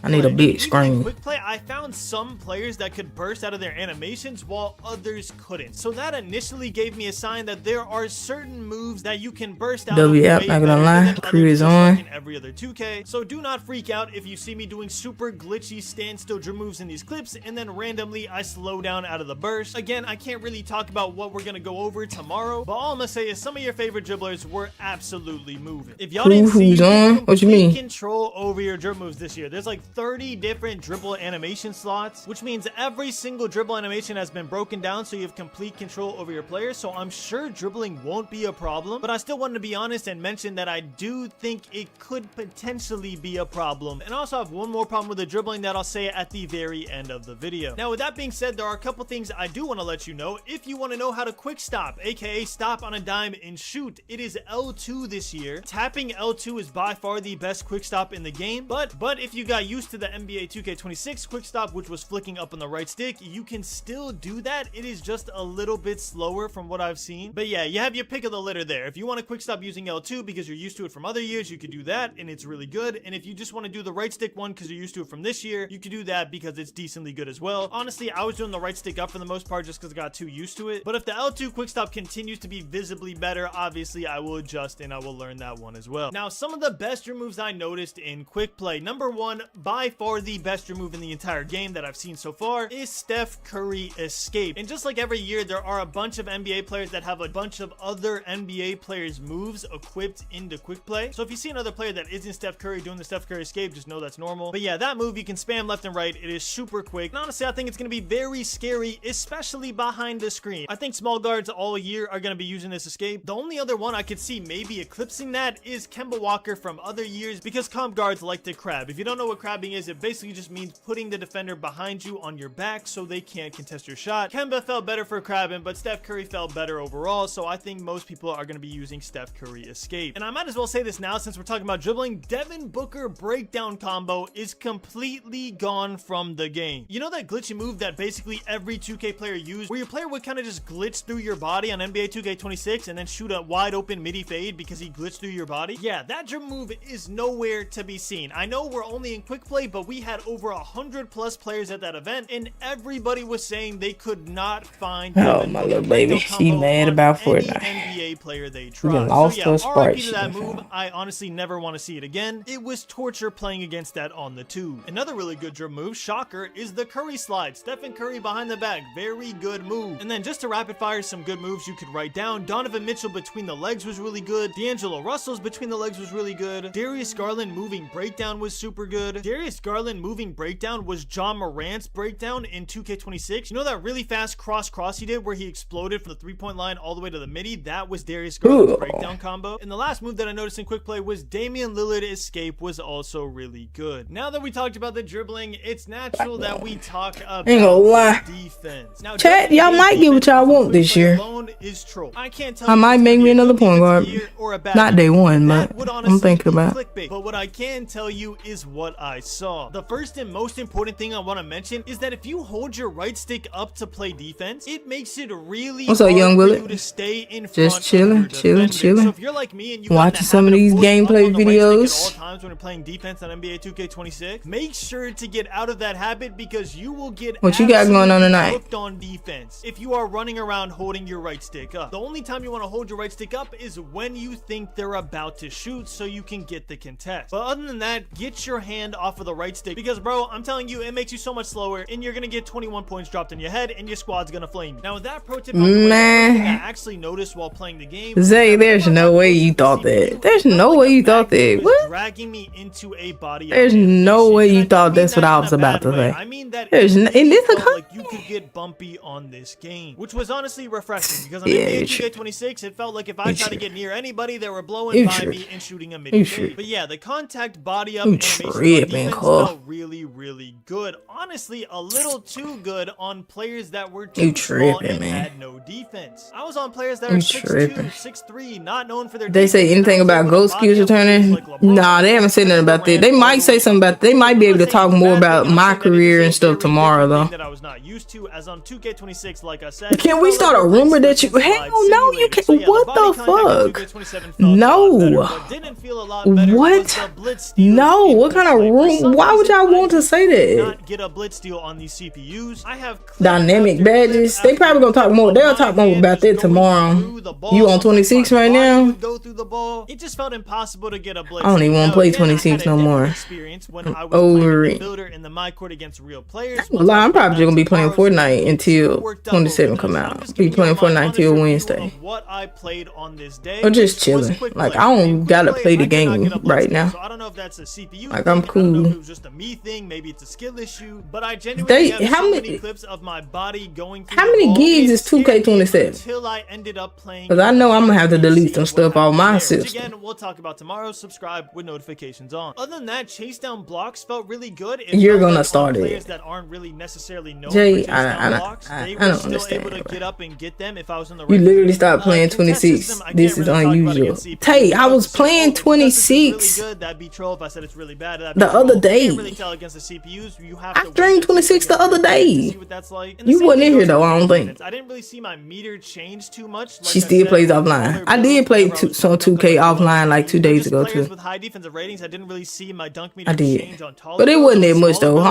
I need a big screen. Quick play, I found some players that could burst out of their animations while others couldn't. So that initially gave me a sign that there are certain moves that you can burst out of. App, not gonna lie, crew is on. In every other 2K. So do not freak out if you see me doing super glitchy standstill drill moves in these clips and then randomly I slow down out of the burst. Again, I can't really talk about what we're gonna go over tomorrow, but all I'm gonna say is some of your favorite dribblers were absolutely moving. If y'all didn't see, who's on? What you mean? Control over your dribble moves this year. There's like 30 different dribble animation slots, which means every single dribble animation has been broken down so you have complete control over your player. So I'm sure dribbling won't be a problem, but I still wanted to be honest and mention that I do think it could potentially be a problem. And I also have one more problem with the dribbling that I'll say at the very end of the video. Now with that being said, there are a couple things I do want to let you know. If you want to know how to quick stop, aka stop on a dime and shoot, it is L2 this year. Tapping L2 is by far the best quick stop in the game, but if you got used to the Nba2k27 quick stop, which was flicking up on the right stick, you can still do that. It is just a little bit slower from what I've seen. But yeah, you have your pick of the litter there. If you want to quick stop using L2 because you're used to it from other years, you could do that and it's really good. And if you just want to do the right stick one because you're used to it from this year, you could do that because it's decently good as well. Honestly, I was doing the right stick up for the most part just because I got too used to it. But if the L2 quick stop continues to be visibly better, obviously I will adjust and I will learn that one as well. Now, some of the best removes I noticed in quick play. Number one, by far the best remove in the entire game that I've seen so far is Steph Curry escape. And just like every year, there are a bunch of NBA players that have a bunch of other NBA players moves equipped into quick play. So if you see another player that isn't Steph Curry doing the Steph Curry escape, just know that's normal. But yeah, that move you can spam left and right. It is super quick. And honestly, I think it's going to be very scary, especially behind the screen. I think small guards all year are going to be using this escape. The only other one I could see maybe eclipsing that is Kemba Walker from other years because comp guards like to crab. If you don't know what crabbing is, it basically just means putting the defender behind you on your back so they can't contest your shot. Kemba felt better for crabbing, but Steph Curry felt better overall, so I think most people are going to be using Steph Curry escape. And I might as well say this now since we're talking about dribbling. Devin Booker breakdown combo is completely gone from the game. You know that glitchy move that basically every 2K player used where your player would kind of just glitch through your body on NBA 2K26 and then shoot a wide open midi fade because he glitched through your body? Yeah, that dribble move is nowhere to be seen. I know we're only in quick play, but we had over 100+ players at that event and everybody was saying they could not find my little baby, she mad about Fortnite. NBA player they tried. Lost so yeah, those RIP sparks. to that move. I honestly never want to see it again. It was torture playing against that on the tube. Another really good dribble move, shocker, is the Curry slide. Stephen Curry behind the back, very good move. And then just to rapid fire some good moves you could write down, Donovan Mitchell between the legs was really good. D'Angelo Russell's between the legs was really good. Darius Garland moving breakdown was super good. Darius Garland moving breakdown was John Morant's breakdown in 2K26. You know that really fast cross he did where he exploded from the 3-point line all the way to the midi? That was Darius Garland's breakdown combo. And the last move that I noticed in quick play was Damian Lillard escape was also really good. Now that we talked about the dribbling, it's natural that we talk about defense. Now, chat, y'all might get what y'all want this year. Is troll. I can't tell I might make me another point guard. Not day one, but I'm thinking about. But what I can tell you is what I saw. The first and most important thing I want to mention is that if you hold your right stick up to play defense, it makes it really hard for you to stay in front. Just chilling. So if you're like me and you watching some of these gameplay videos at all times when you're playing defense on NBA 2K26, make sure to get out of that habit because you will get what you got going on tonight hooked on defense if you are running around holding your right stick up. The only time you want to hold your right stick up is when you think they're about to shoot so you can get the contest. But other than that, get your hand off of the right stick because bro, I'm telling you, it makes you so much slower and you're gonna get 21 points dropped on your head and your squad's gonna flame you. Now with that pro tip, man, Man. I actually noticed while playing the game. Zay, there's no way you thought that. There's no way you thought that. What? Dragging me into a body. There's no way you thought that's what I was about to say. I mean that there's in this like you could get bumpy on this game, which was honestly refreshing because on NBA 2K26 it felt like if I tried to get near anybody, they were blowing by me and shooting a mid. But yeah, the contact body up animation felt really good. Honestly, a little too good on players that were too small and had no defense. I was on players that are 6'2", 6'3", not known for their They say anything about ghost skills returning? Nah, they haven't said nothing about that. They might say something about. They might be able to talk more about my career and stuff tomorrow, though. That I was not used to, as on 2K26, like I said. Can we start a rumor that you? Hell no, you can't. What the fuck? No. What? No. What kind of room? Why would y'all want to say that? Not get a blitz steal on these CPUs. I have dynamic badges. They probably gonna talk more. They'll talk more about that tomorrow. You on 26 right now? It just felt impossible to get a blitz. I don't even want to play 26 no more. I'm over it. I'm probably just gonna be playing Fortnite until 27 come out. Be playing Fortnite until Wednesday. Or just chilling. Like I don't gotta play the game right now. I don't know if that's a CPU. Like I'm cool. It was just a me thing. Maybe it's a skill issue. But I genuinely have so many clips of my body going through. How many gigs is 2K27? Until I ended up playing. Because I know I'm gonna have to delete some stuff off my system. Again, we'll talk about tomorrow. Subscribe with notifications on. Other than that, chase down blocks felt really good. You're gonna start it. That aren't really necessarily known Jay, I don't understand. Able to get up and get them if I was in the you literally stopped playing 26. This is unusual. Tay, I was playing 26 the other day. I streamed 26 the other day. You wasn't in here though, I don't think. I didn't really see my meter change too much. She still plays offline. I did play some 2K offline like 2 days ago too. With high defensive ratings, I didn't really see my dunk meter I did, change on but it wasn't that much though. We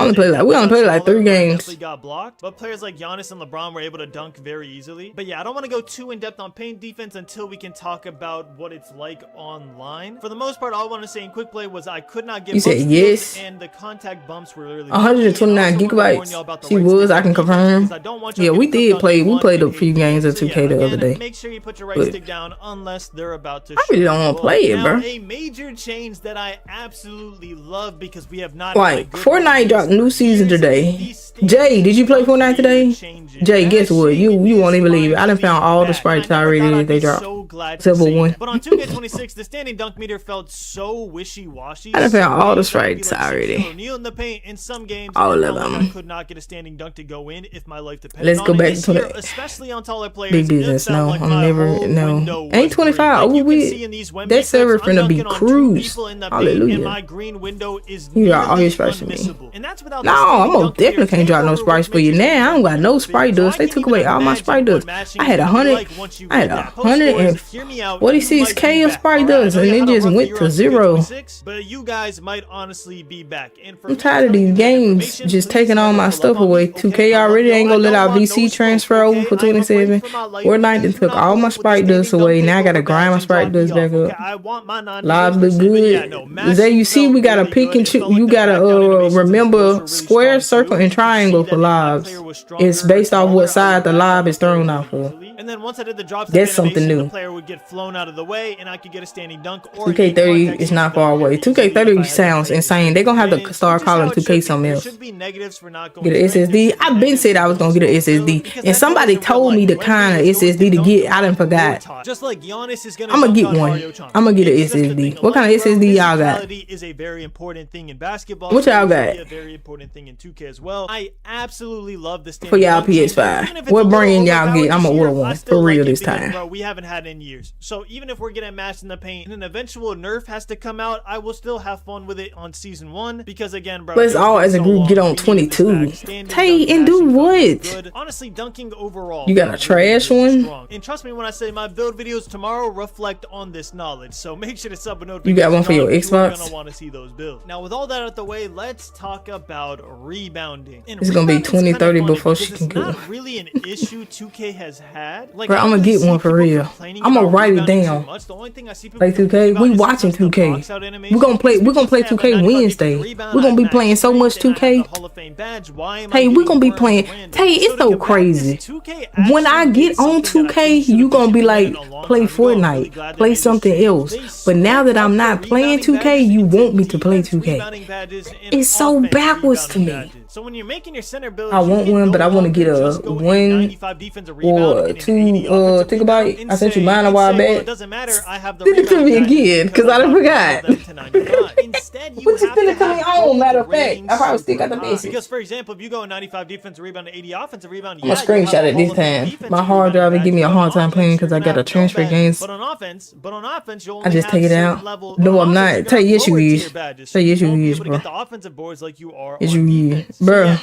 only played like 3 games. Got blocked, but players like Giannis and LeBron were able to dunk very easily. But yeah, I don't want to go too in depth on paint defense until we can talk about what it's like online. For the most part, all I want to say in quick play was I could not get. You said yes, and the contact bumps were really 129 gigabytes. She was. I can confirm. Yeah, we did play. We played a few games of 2K the other day. Make sure you put your right stick down unless they're about to. I really don't want to play it, bro. A major change that I absolutely love because we have not. Like Fortnite dropped new season today. Jay, did you play Fortnite today? Jay, guess what? You won't even believe it. I done found all the sprites already that they dropped. Except for one. But on 2K26, the standing dunk meter felt so wishy-washy. I done found all the sprites already. In the paint in some games, all of them. I could not get a standing dunk to go in if my life depended Let's go back to it. Especially on taller players. Big business. No, I'm never. No. Ain't 25. That server finna be cruised. Hallelujah. You are always sprites for me. No, I'm gonna definitely can't drop no sprites for you now. I don't got no sprite dust. They took away all my sprite dust. I had 146K of sprite dust, and it just went to 0. But you guys might honestly be back. I'm tired of these games just taking all my stuff away. 2K already ain't gonna let our VC transfer over for 27. Fortnite then took all my sprite dust away. Now I gotta grind my sprite dust back up. Lives look good. Zay, you see we gotta pick and choose. You gotta remember square, circle, and triangle for lives. It's based off what side the lob is thrown out for. And then once I did the drop, that's something new. The player would get flown out of the way, and I could get a standing dunk. 2K30 is not far away. 2K30 sounds insane. They're gonna have to start calling 2K something else. Get an SSD. I've been said I was gonna get an SSD, and somebody told me the kind of SSD to get. I done forgot. Just like Giannis is gonna. I'm gonna get one. I'm gonna get an SSD. What kind of SSD y'all got? Is a very important thing in basketball. What y'all got? A very important thing in 2K as well. I absolutely love this for y'all PS5. What brand y'all get? I'm gonna order one for real this time. Bro, we haven't had in years. So even if we're getting matched in the paint and an eventual nerf has to come out, I will still have fun with it on season 1 because again, bro. Let's all as a group get on 22. Tay and do what? Honestly, dunking overall. You got a trash one? And trust me when I say my build videos tomorrow reflect on this knowledge. So make sure to sub and notifications. You got one for your Xbox? You're gonna want to see those builds. Now with all that out of the way, let's talk about rebounding. It's gonna be 20-30 before she can go. Not really an issue 2K has had. Like, bro, I'm gonna get one for real. I'ma write it down. Play 2K. We watching 2K. We're gonna play 2K Wednesday. We're gonna be playing so much 2K. Hey, we're gonna be playing. Hey, it's so crazy. When I get on 2K, you gonna be like, play Fortnite, play something else. But now that I'm not playing 2K, you want me to play 2K. It's so backwards to me. So when you're making your center build, I want one, but I want to get a 1 or 2 gigabyte. I sent you mine a while back. Send it to me again, because I done forgot. What you send it to me on, matter of fact? I probably still got the message. Because, for example, if you go 95 defensive rebound to 80 offensive rebound, I'm gonna screenshot it this time. My hard drive will give me a hard time playing because I got to transfer games. But on offense, I just take it out. No, I'm not. Tell you yes you is. Tell you yes you is, bro. Yes you is. Bro,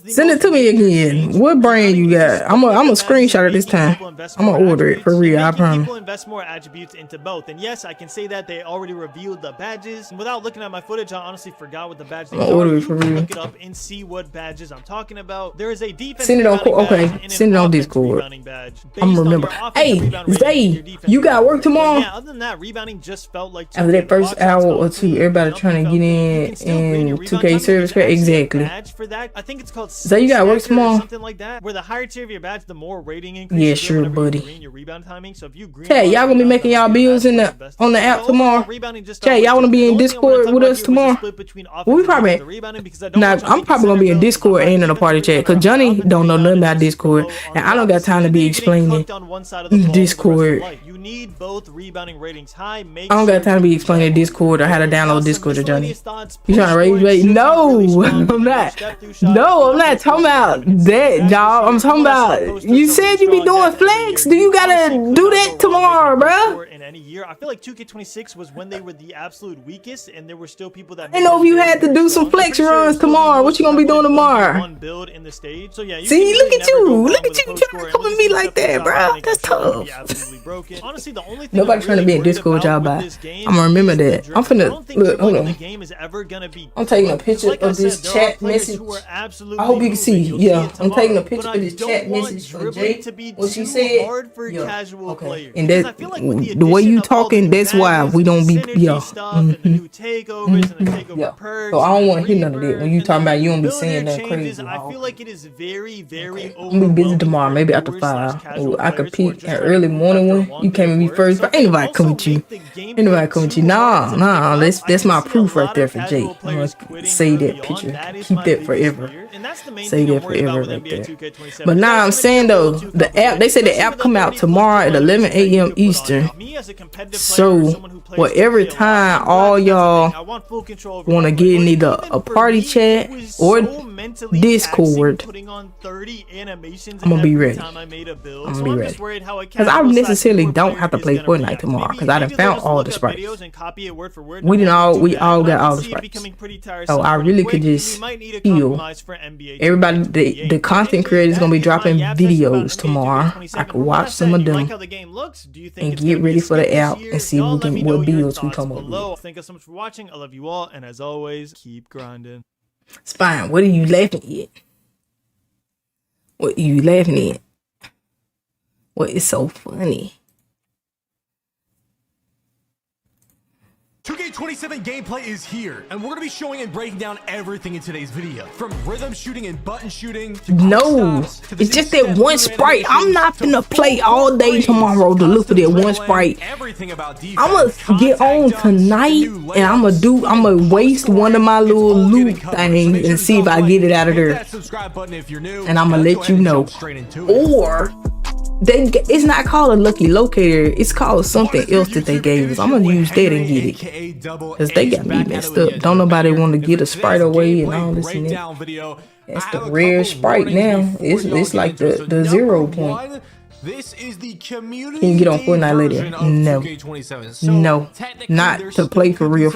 send it to me again. What brand you got? I'm a screenshot it this time. I'm gonna order it for real. I promise. People invest more attributes into both, and yes, I can say that they already revealed the badges. Without looking at my footage, I honestly forgot what the badges are. Order it for real. Look it up and see what badges I'm talking about. There is a defense. Send it on. Okay, send it on Discord. I'm gonna remember. Hey, Zay, you got work tomorrow? Yeah. Other than that, rebounding just felt like after that first hour or two, everybody trying to get in 2K service. Exactly. For that, I think it's called Zay, you got work tomorrow? Something like that, where the higher tier of your badge, the more rating increase. Yeah, sure, buddy. Your rebound timing. So if you green, Chat, y'all gonna be making y'all builds on the app tomorrow. Chat, y'all wanna be in Discord with us tomorrow? Well, we probably. Nah, I'm probably gonna be in Discord and in a party chat, cause Johnny don't know nothing about Discord, and I don't got time to be explaining Discord. You need both rebounding ratings high. I don't got time to be explaining Discord or how to download Discord to Johnny. You trying to raise rate? No, I'm not. No, I'm not talking about that, y'all. I'm talking about, you said you be doing flex. Do you gotta do that tomorrow, bruh? In any year, I feel like 2K26 was when they were the absolute weakest, and there were still people that. I know if you had to do some flex runs tomorrow. What you gonna be doing tomorrow? One build in the stage. So yeah. See, look at you trying to come at me like that, bro. That's tough. Honestly, the only thing nobody trying to be in Discord with y'all, but I'm gonna remember that. I'm finna look. Hold on. I'm taking a picture of this chat message. I hope you can see. Yeah, I'm taking a picture of this chat message from Jay. What she said. Yeah. Okay. And that the way you talking, that's why we don't be. Yeah. Yeah. So I don't want to hear none of that when you talking about you don't be saying that crazy. I feel like it is very, very. I'm gonna be busy tomorrow, maybe after 5. Ooh, I could peek an early morning one. You came with me first, but ain't nobody come with you. Ain't nobody come with you. Nah. That's my proof right there for Jay. I'm gonna save that picture. Keep that forever. Save that forever right there. But now I'm saying though, the app. They said the app come out tomorrow at 11 a.m. Eastern. So whatever time all y'all want to get in either a party chat or Discord, I'm gonna be ready. I'm gonna be ready. Because I necessarily don't have to play Fortnite tomorrow because I done found all the sprites. We all got all the sprites. So I really could just heal. Everybody, the content creators gonna be dropping videos tomorrow. I could watch some of them and get ready for the app and see what builds we come up with. Thank you so much for watching. I love you all, and as always, keep grinding. Spine, what are you laughing at? What are you laughing at? What is so funny? 2K27 gameplay is here, and we're gonna be showing and breaking down everything in today's video, from rhythm shooting and button shooting to it's just that one sprite. I'm not gonna play all day tomorrow to look for that one sprite. I'm gonna get on tonight and I'm gonna waste one of my little loot things and see if I get it out of there, and I'm gonna let you know. Or it's not called a lucky locator, it's called something else that they gave us. I'm gonna use that and get it, because they got me messed up. Don't nobody want to get a sprite away and all this and that. That's the rare sprite now. It's like the 0 point. This is the community. Can you get on Fortnite later? No, not to play for real.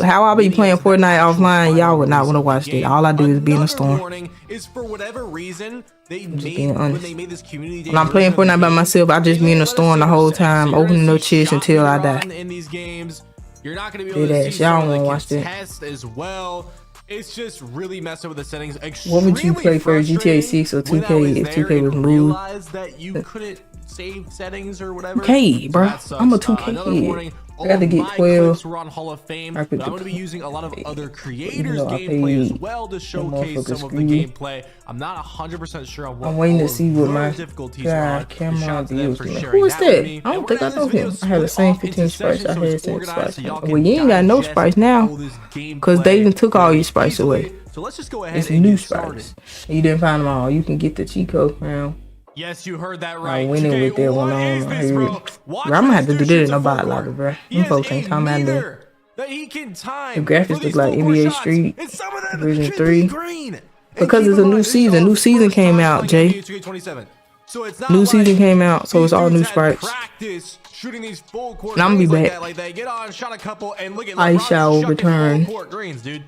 How I be playing Fortnite offline, y'all would not want to watch that. All I do is be in a storm. Is for whatever reason when I'm playing Fortnite by myself, I just be in the storm the whole time, opening no chests until I die. In these games, you're not gonna be able to see y'all want to watch that as well. It's just really messing with the settings. What would you play for, GTA 6 or 2K if 2K was moved? That you couldn't save settings or whatever. Okay, bro. I'm a 2K another kid. warning. I got to get 12. We're on Hall of Fame, but I'm going to be using a lot of other creators' Even though I gameplay as paid well to showcase some of the greedy. gameplay. I'm not 100% sure on what I'm waiting to all see of what their my difficulties are on. camera Shout out to them views. for Who sharing is that that? with me. I don't And think we're I gonna know have this him. video I had the split same off into 15 sprites. sessions, I so had it's 10 organized sprites. so y'all Well, can you ain't got no digest sprites now. all this Because they even gameplay took all your very sprites away. easily. So let's just go ahead It's and new get started. sprites. You didn't find them all. You can get the cheat code now. Yes, you heard that right. I went in with that one What is on. this, bro? Watch I'm gonna have to this do dude that in shoots a a bot full lobby, court. bro. He Them has folks a ain't talking about that. meter that he can time The graphics for look these like full court NBA shots. Street And some of them version should 3. be green. And Because keep it's a in new mind, season. this is New our season first came time out, playing Jay. NBA 2K27. So it's not New like season came out, so these it's all dudes new had sprites. practice shooting these full court And I'm gonna be greens like back. that. Like they get on, shot a couple, and look at I LeBron shall chucking return. full court greens, dude.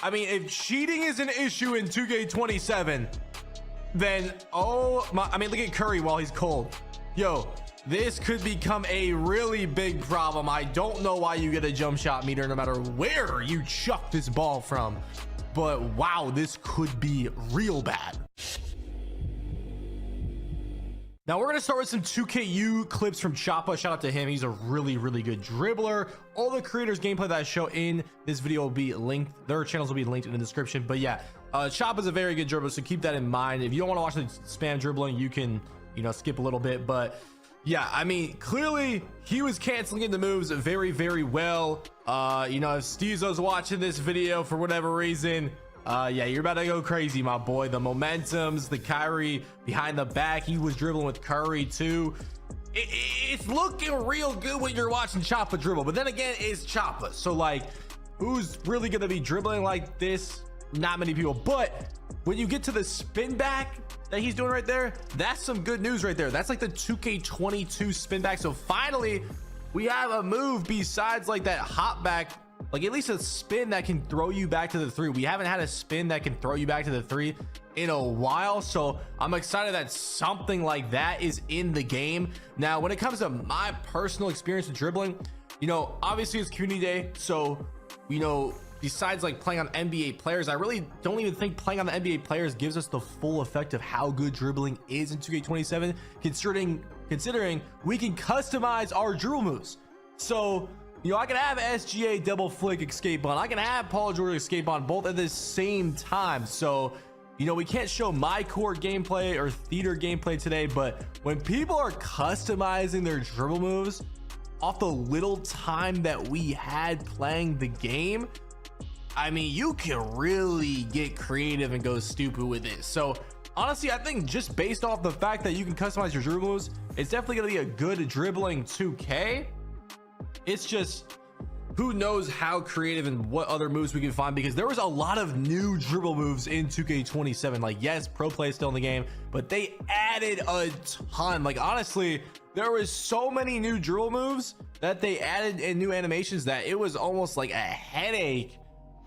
I mean, if cheating is an issue in 2K27, then I mean, look at Curry while he's cold. Yo, this could become a really big problem. I don't know why you get a jump shot meter no matter where you chuck this ball from, but wow, this could be real bad. Now we're gonna start with some 2KU clips from Choppa. Shout out to him. He's a really, really good dribbler. All the creators' gameplay that I show in this video will be linked. Their channels will be linked in the description. But yeah, Choppa's a very good dribbler, so keep that in mind. If you don't want to watch the spam dribbling, you can, skip a little bit. But yeah, I mean, clearly he was canceling in the moves very, very well. If Steezo's watching this video for whatever reason, yeah, you're about to go crazy, my boy. The momentums, the Kyrie behind the back, he was dribbling with Curry too. It's looking real good when you're watching Choppa dribble, but then again, it's Choppa, so like, who's really gonna be dribbling like this? Not many people. But when you get to the spin back that he's doing right there, that's some good news right there. That's like the 2K22 spin back. So finally we have a move besides like that hop back, like at least a spin that can throw you back to the three. We haven't had a spin that can throw you back to the three in a while, so I'm excited that something like that is in the game. Now when it comes to my personal experience with dribbling, obviously it's community day, so besides like playing on NBA players, I really don't even think playing on the NBA players gives us the full effect of how good dribbling is in 2K27, considering we can customize our dribble moves. So I can have SGA double flick escape on, I can have Paul George escape on, both at the same time. So we can't show my court gameplay or theater gameplay today, but when people are customizing their dribble moves off the little time that we had playing the game, I mean, you can really get creative and go stupid with it. So honestly, I think just based off the fact that you can customize your dribble moves, it's definitely going to be a good dribbling 2K. It's just who knows how creative and what other moves we can find, because there was a lot of new dribble moves in 2K27. Like, yes, pro play is still in the game, but they added a ton. Like, honestly, there was so many new dribble moves that they added in new animations that it was almost like a headache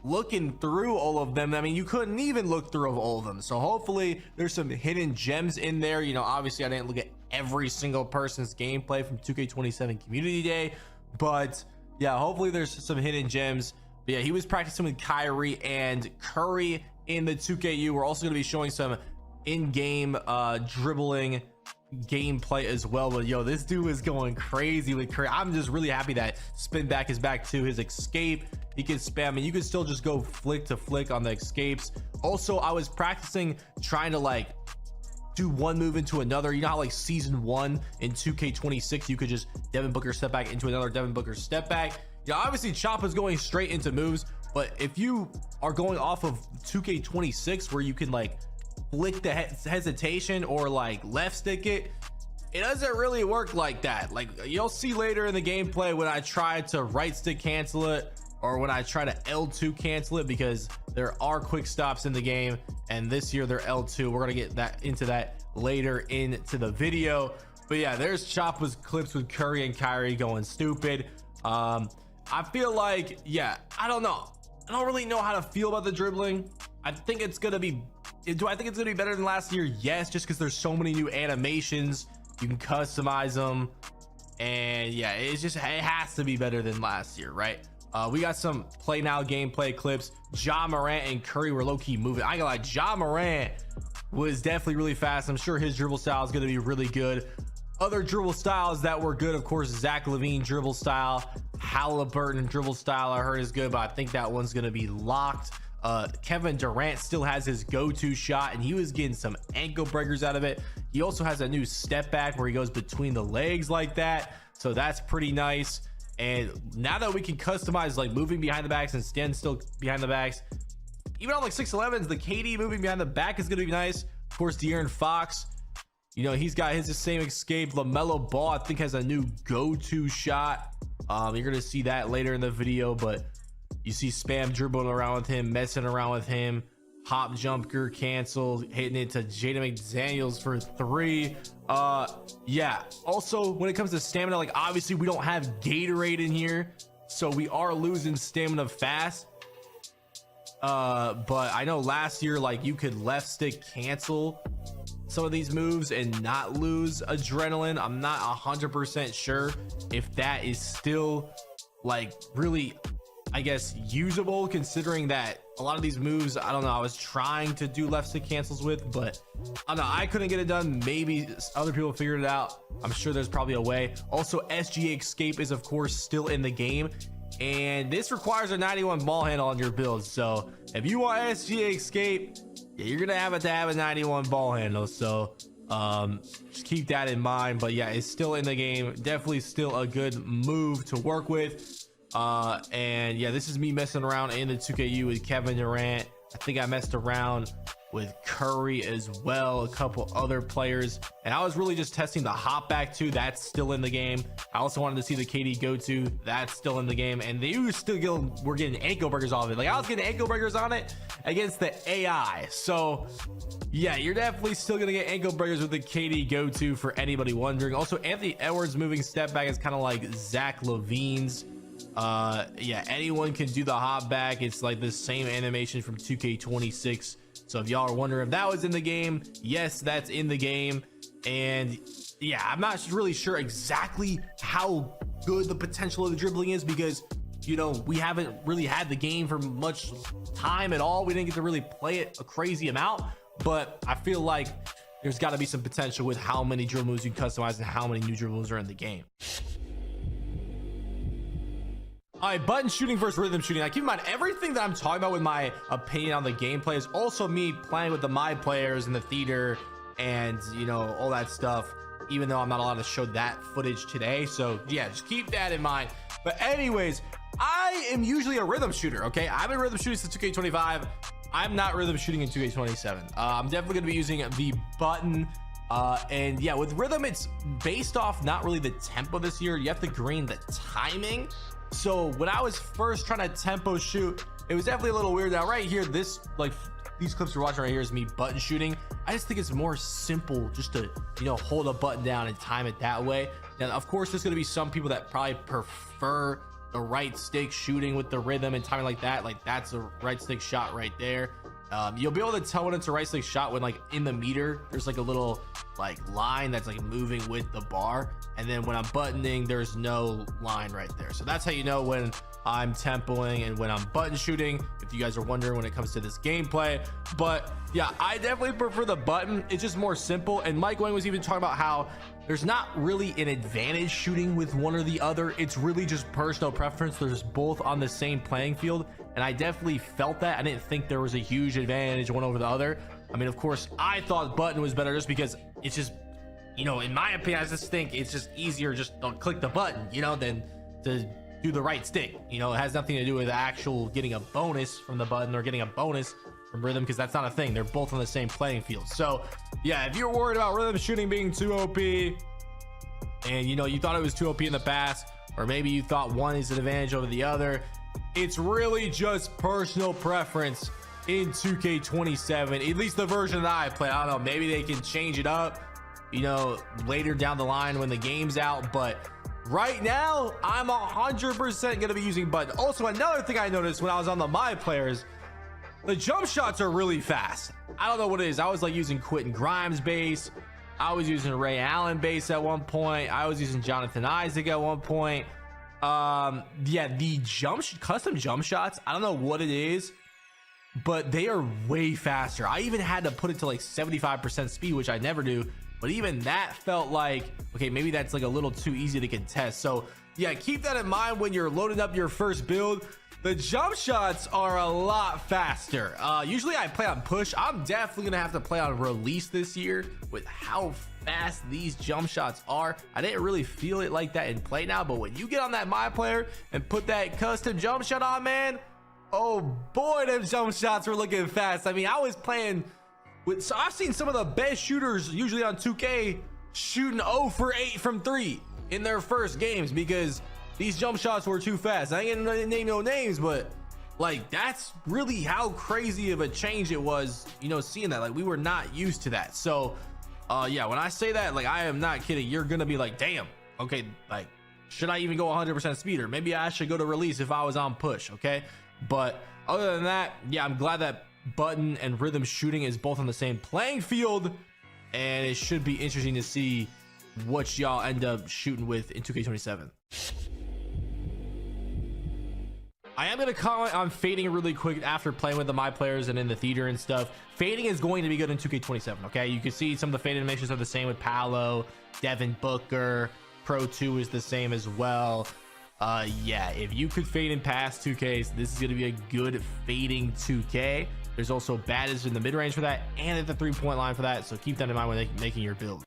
looking through all of them. I mean, you couldn't even look through all of them. So hopefully there's some hidden gems in there. Obviously I didn't look at every single person's gameplay from 2K27 community day, but yeah, hopefully there's some hidden gems. But yeah, he was practicing with Kyrie and Curry in the 2KU. We're also going to be showing some in-game dribbling gameplay as well. But yo, this dude is going crazy with Curry. I'm just really happy that spin back is back to his escape. He can spam, and you can still just go flick to flick on the escapes. Also, I was practicing trying to like do one move into another. You know how like season 1 in 2K26 you could just Devin Booker step back into another Devin Booker step back. Obviously Choppa's going straight into moves, but if you are going off of 2K26 where you can like flick the hesitation or like left stick it doesn't really work like that. Like, you'll see later in the gameplay when I try to right stick cancel it or when I try to L2 cancel it, because there are quick stops in the game, and this year they're L2. We're gonna get into that later into the video. But yeah, there's Choppa's clips with Curry and Kyrie going stupid. I feel like, yeah, I don't know, I don't really know how to feel about the dribbling. I think it's gonna be, do I think it's gonna be better than last year? Yes, just because there's so many new animations, you can customize them, and yeah, it has to be better than last year, right? We got some play now gameplay clips. Ja Morant and Curry were low-key moving. I got like Ja Morant was definitely really fast. I'm sure his dribble style is going to be really good. Other dribble styles that were good, of course, Zach LaVine dribble style, Halliburton dribble style I heard is good, but I think that one's going to be locked. Kevin Durant still has his go-to shot, and he was getting some ankle breakers out of it. He also has a new step back where he goes between the legs like that, so that's pretty nice. And now that we can customize like moving behind the backs and stand still behind the backs, even on like 6'11s, the KD moving behind the back is going to be nice. Of course, De'Aaron Fox, you know, he's got his same escape. LaMelo Ball, I think, has a new go-to shot. You're going to see that later in the video, but you see Spam dribbling around with him, messing around with him. Hop jumper canceled, hitting it to Jaden McDaniels for 3. Yeah, also when it comes to stamina, like obviously we don't have Gatorade in here, so we are losing stamina fast. But I know last year, like, you could left stick cancel some of these moves and not lose adrenaline. I'm not 100% sure if that is still like really, I guess, usable, considering that a lot of these moves, I don't know, I was trying to do left stick cancels with, but I don't know, I couldn't get it done. Maybe other people figured it out. I'm sure there's probably a way. Also, SGA escape is of course still in the game, and this requires a 91 ball handle on your build. So if you want SGA escape, yeah, you're gonna have to have a 91 ball handle. So just keep that in mind. But yeah, it's still in the game. Definitely still a good move to work with. And yeah, this is me messing around in the 2KU with Kevin Durant. I think I messed around with Curry as well, a couple other players, and I was really just testing the hop back too. That's still in the game. I also wanted to see the KD go to. That's still in the game, and they were getting ankle breakers off of it. Like, I was getting ankle breakers on it against the AI. So yeah, you're definitely still gonna get ankle breakers with the KD go to, for anybody wondering. Also, Anthony Edwards moving step back is kind of like Zach LaVine's. Yeah, anyone can do the hop back. It's like the same animation from 2K26. So if y'all are wondering if that was in the game, yes, that's in the game. And yeah, I'm not really sure exactly how good the potential of the dribbling is, because, you know, we haven't really had the game for much time at all. We didn't get to really play it a crazy amount, but I feel like there's got to be some potential with how many dribble moves you can customize and how many new dribble moves are in the game. All right, button shooting versus rhythm shooting. Now, keep in mind, everything that I'm talking about with my opinion on the gameplay is also me playing with the my players in the theater and, you know, all that stuff, even though I'm not allowed to show that footage today. So yeah, just keep that in mind. But anyways, I am usually a rhythm shooter, okay? I've been rhythm shooting since 2K25. I'm not rhythm shooting in 2K27. I'm definitely gonna be using the button. And yeah, with rhythm, it's based off not really the tempo this year. You have to green the timing. So when I was first trying to tempo shoot, it was definitely a little weird. Now right here, this, like, these clips you're watching right here is me button shooting. I just think it's more simple just to, you know, hold a button down and time it that way. Now, of course, there's going to be some people that probably prefer the right stick shooting with the rhythm and timing like that. Like, that's a right stick shot right there. You'll be able to tell when it's a right stick shot when, like, in the meter, there's like a little like line that's like moving with the bar, and then when I'm buttoning, there's no line right there. So that's how you know when I'm tempoing and when I'm button shooting, if you guys are wondering when it comes to this gameplay. But yeah, I definitely prefer the button. It's just more simple. And Mike Wang was even talking about how there's not really an advantage shooting with one or the other. It's really just personal preference. They're just both on the same playing field, and I definitely felt that. I didn't think there was a huge advantage one over the other. I mean, of course, I thought button was better just because it's just, you know, in my opinion, I just think it's just easier just to click the button, you know, than to do the right stick. You know, it has nothing to do with actual getting a bonus from the button or getting a bonus from rhythm, because that's not a thing. They're both on the same playing field. So yeah, if you're worried about rhythm shooting being too OP, and, you know, you thought it was too OP in the past, or maybe you thought one is an advantage over the other, it's really just personal preference in 2K27, at least the version that I play. I don't know, maybe they can change it up, you know, later down the line when the game's out, but right now I'm 100% gonna be using button. Also, another thing I noticed when I was on the my players, the jump shots are really fast. I don't know what it is. I was like using Quentin Grimes base, I was using Ray Allen base at one point, I was using Jonathan Isaac at one point. Yeah, the custom jump shots, I don't know what it is, but they are way faster. I even had to put it to like 75% speed, which I never do, but even that felt like, okay, maybe that's like a little too easy to contest. So yeah, keep that in mind when you're loading up your first build. The jump shots are a lot faster. Usually I play on push. I'm definitely gonna have to play on release this year with how fast these jump shots are. I didn't really feel it like that in play now, but when you get on that my player and put that custom jump shot on, man, oh boy, them jump shots were looking fast. I mean, I was playing with, so I've seen some of the best shooters usually on 2K shooting 0 for 8 from 3 in their first games because these jump shots were too fast. I ain't gonna name no names, but like that's really how crazy of a change it was, you know, seeing that. Like we were not used to that. So yeah, when I say that, like I am not kidding. You're gonna be like, damn, okay, like should I even go 100% speed, or maybe I should go to release if I was on push? Okay, but other than that, yeah, I'm glad that button and rhythm shooting is both on the same playing field, and it should be interesting to see what y'all end up shooting with in 2K27. I am going to comment on fading really quick after playing with the my players and in the theater and stuff. Fading is going to be good in 2K27. Okay, you can see some of the fade animations are the same with Paolo, Devin Booker. Pro 2 is the same as well. Yeah, if you could fade in past 2Ks, this is going to be a good fading 2K. There's also baddest in the mid-range for that and at the 3-point line for that, so keep that in mind when making your build.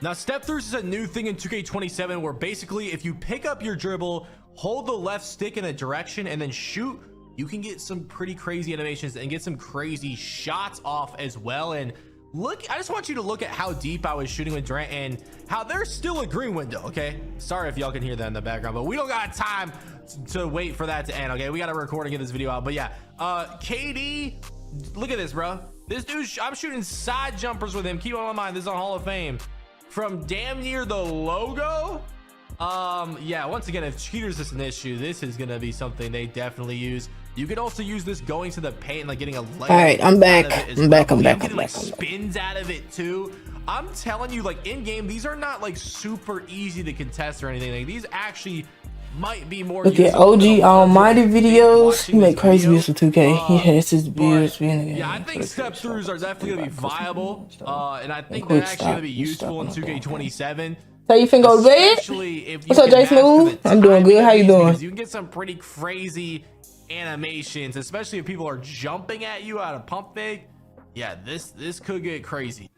Now, step throughs is a new thing in 2K27 where basically if you pick up your dribble, hold the left stick in a direction and then shoot, you can get some pretty crazy animations and get some crazy shots off as well. And look, I just want you to look at how deep I was shooting with Durant and how there's still a green window. Okay, sorry if y'all can hear that in the background, but we don't got time to wait for that to end. Okay, we got to record and get this video out. But yeah, KD, look at this, bro. This dude, I'm shooting side jumpers with him. Keep on in mind, this is on Hall of Fame. From damn near the logo. Yeah, once again, if cheaters is an issue, this is gonna be something they definitely use. You could also use this going to the paint and like getting a layup. All right, I'm back. I'm back. Like spins out of it too. I'm telling you, like in game, these are not like super easy to contest or anything. Like these actually might be more. Look at OG Almighty videos. He make crazy builds for 2K. Yeah, it's his builds. Yeah, I think step throughs are definitely gonna be viable, and I think they're actually gonna be useful in 2K27. So you finna go to bed? What's up, Jay Smooth? I'm doing good. How you doing? You can get some pretty crazy animations, especially if people are jumping at you out of pump fake. Yeah, this could get crazy.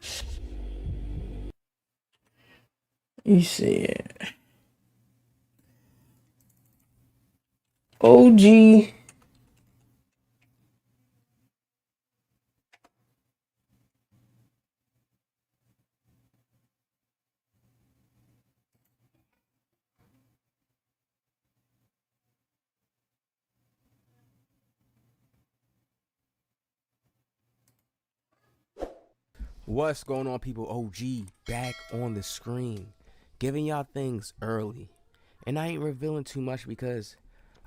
You said OG What's going on, people? OG back on the screen, giving y'all things early, and I ain't revealing too much because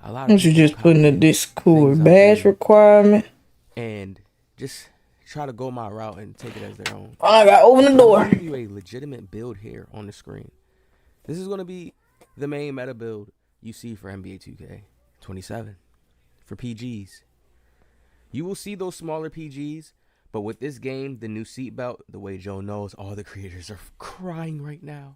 a lot of you just putting the Discord badge requirement and just try to go my route and take it as their own. I got open the door. I'm gonna give you a legitimate build here on the screen. This is gonna be the main meta build you see for Nba2k27 for PGs. You will see those smaller PGs. But with this game, the new seatbelt, the way Joe knows, all the creators are crying right now.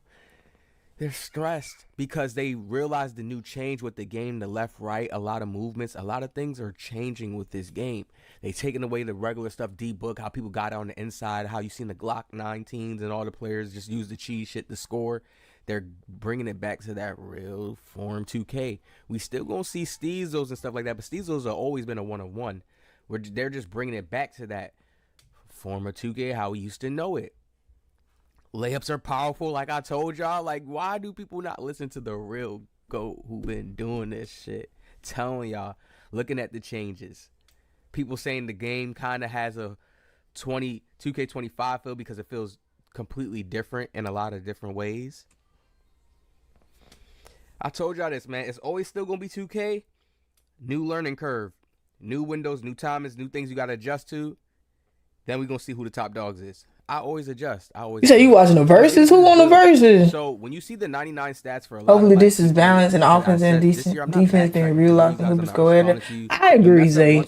They're stressed because they realize the new change with the game, the left, right, a lot of movements, a lot of things are changing with this game. They taking away the regular stuff, D-book, how people got on the inside, how you seen the Glock 19s and all the players just use the cheese shit to score. They're bringing it back to that real form 2K. We still gonna see Steezos and stuff like that, but Steezos have always been a one-on-one. They're just bringing it back to that former 2K how we used to know it. Layups are powerful, like I told y'all. Like, why do people not listen to the real GOAT who been doing this shit? Telling y'all, looking at the changes. People saying the game kind of has a 2K25 feel because it feels completely different in a lot of different ways. I told y'all this, man. It's always still gonna be 2K. New learning curve, new windows, new timings, new things you gotta adjust to. Then we're going to see who the top dogs is. I always adjust. You say you watching the verses? Who on the verses? So when you see the 99 stats for a lot Hopefully of, this is balanced and offense and defense being real locked and hoopers go at it. I agree, Zay.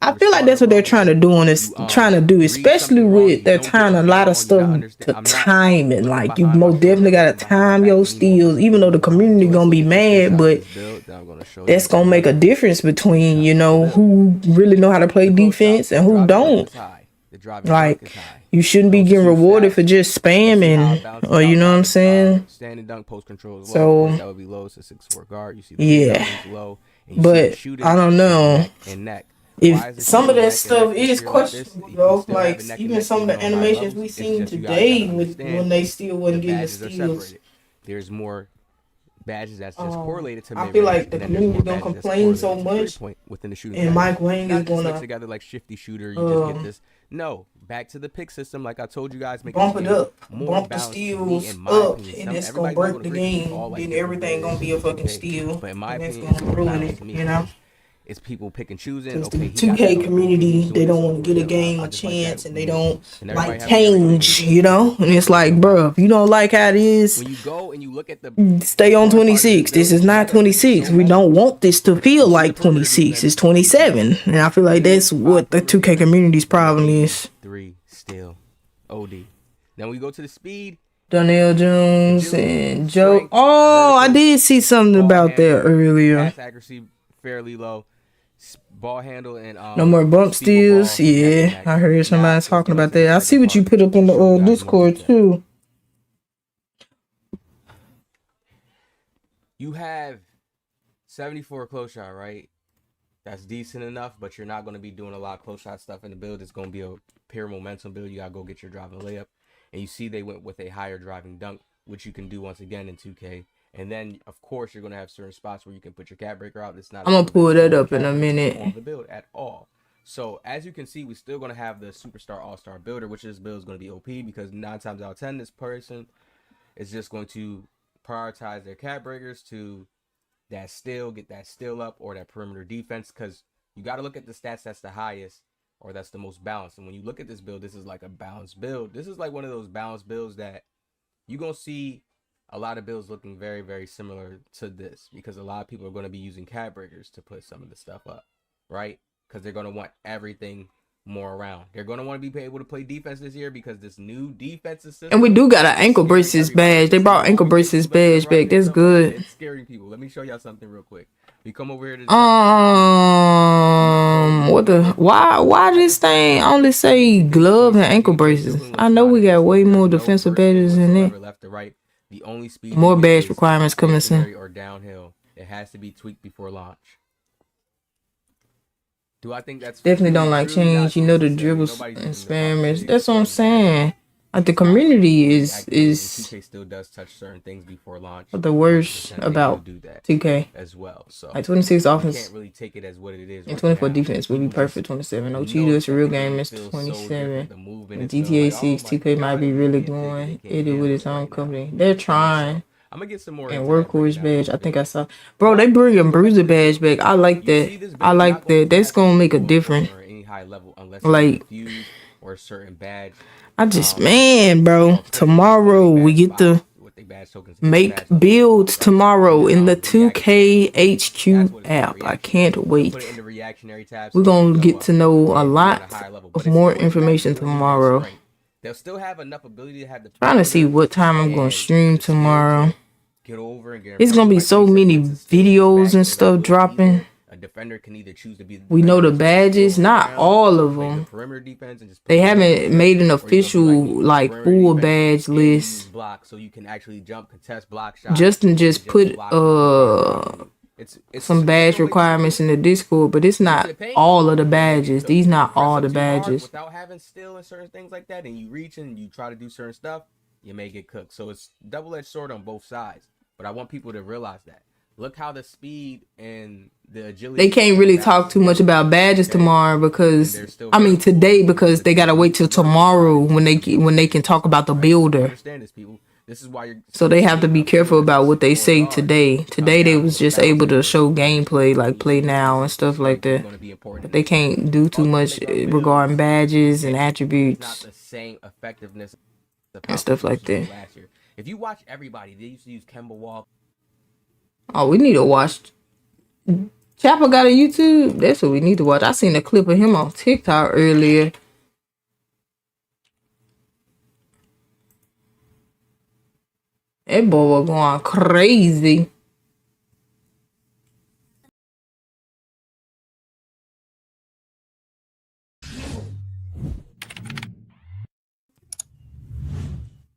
I feel like that's what they're trying to do on this, especially with they're tying a lot of stuff to timing. Like you most definitely gotta time your steals, even though the community gonna be mad, but that's gonna make a difference between, you know, who really know how to play defense and who don't. Like, you shouldn't be getting rewarded for just spamming, or you know what I'm saying? Standing dunk post control is So, low. That would be low. It's a 6'4" guard. You see the yeah, low, but I don't know neck. if some of that stuff is questionable, though. Like even some of the animations we seen today, when they still wasn't getting the steals. There's more badges that's just correlated to. I feel like the community don't complain so much, within the shooting, and Mike Wang is gonna together like shifty shooter. You just get this. No, back to the pick system. Like I told you guys, make bump it up, bump the steals up, and it's gonna break the game. Then everything gonna be a fucking steal, but in my opinion, that's gonna ruin it. You know. It's people pick and choosing. The 2K community, they don't want to give a game a chance, and they don't like change, you know. And it's like, bro, if you don't like how it is, when you go and you look at the stay on 26. This is not 26. We don't want this to feel like 26. It's 27, and I feel like that's what the 2K community's problem is. 3 still, OD. Now we go to the speed. Donnell Jones and Joe. Oh, I did see something about that earlier. Pass accuracy fairly low. Ball handle and no more bump steals. Yeah, I heard somebody talking about that. I see what you put up in the Discord too. You have 74 close shot, right? That's decent enough, but you're not going to be doing a lot of close shot stuff in the build. It's going to be a pure momentum build. You got to go get your driving layup. And you see they went with a higher driving dunk, which you can do once again in 2K. And then, of course, you're going to have certain spots where you can put your cat breaker out. It's not. I'm going to pull that up in a minute. On the build at all. So, as you can see, we're still going to have the Superstar All-Star Builder, which this build is going to be OP because 9 times out of 10, this person is just going to prioritize their cat breakers to that steal, get that steal up, or that perimeter defense, because you got to look at the stats that's the highest or that's the most balanced. And when you look at this build, this is like a balanced build. This is like one of those balanced builds that you're going to see a lot of builds looking very, very similar to this, because a lot of people are going to be using cat breakers to put some of the stuff up, right? Because they're going to want everything more around. They're going to want to be able to play defense this year because this new defensive system. And we do got an ankle braces badge. They brought ankle braces badge back. That's good. It's scaring people. Let me show y'all something real quick. We come over here to why this thing only say glove and ankle braces? I know we got way more defensive badges than that. Left to right. The only speed more badge requirements coming soon. Or downhill. It has to be tweaked before launch. Do I think that's definitely don't like change? You know the dribbles and spammers. That's what I'm saying. Like the community is 2K still does touch certain things before launch. The worst about 2K as well. So like 26 offense. Can't really take it as what it is. And 24 defense will be perfect. 27. No cheaters. Real game is 27. GTA 6 2K might be really going at it with its own company. They're trying. I'm gonna get some more. And workhorse badge. I think I saw. Bro, they bringing bruiser badge back. I like that. I like that. That's gonna make a difference. Like or a certain badge. I just man, bro. Tomorrow we get to make builds tomorrow in the 2K HQ app. I can't wait. We're gonna get to know a lot of more information tomorrow. They'll still have enough ability to have the trying to see what time I'm gonna stream tomorrow. It's gonna be so many videos and stuff dropping. A defender can either choose to be. We know the badges, not all of them. They haven't made an official like full badge list. So you can actually jump, contest, block shots. Justin just put some badge requirements in the Discord, but it's not all of the badges. These not all the badges. Without having skill and certain things like that, and you reach and you try to do certain stuff, you may get cooked. So it's double-edged sword on both sides. But I want people to realize that. Look how the speed and the agility. They can't really talk too much about badges tomorrow because today because they gotta wait till tomorrow when they can talk about the builder. Understand this, people. This is why you're. So they have to be careful about what they say today. Today they was just able to show gameplay, like play now and stuff like that. But they can't do too much regarding badges and attributes. Not the same effectiveness and stuff like that. Last year. If you watch everybody, they used to use Kemba Walker. Oh, we need to watch. Chopper got a YouTube. That's what we need to watch. I seen a clip of him on TikTok earlier. That boy was going crazy.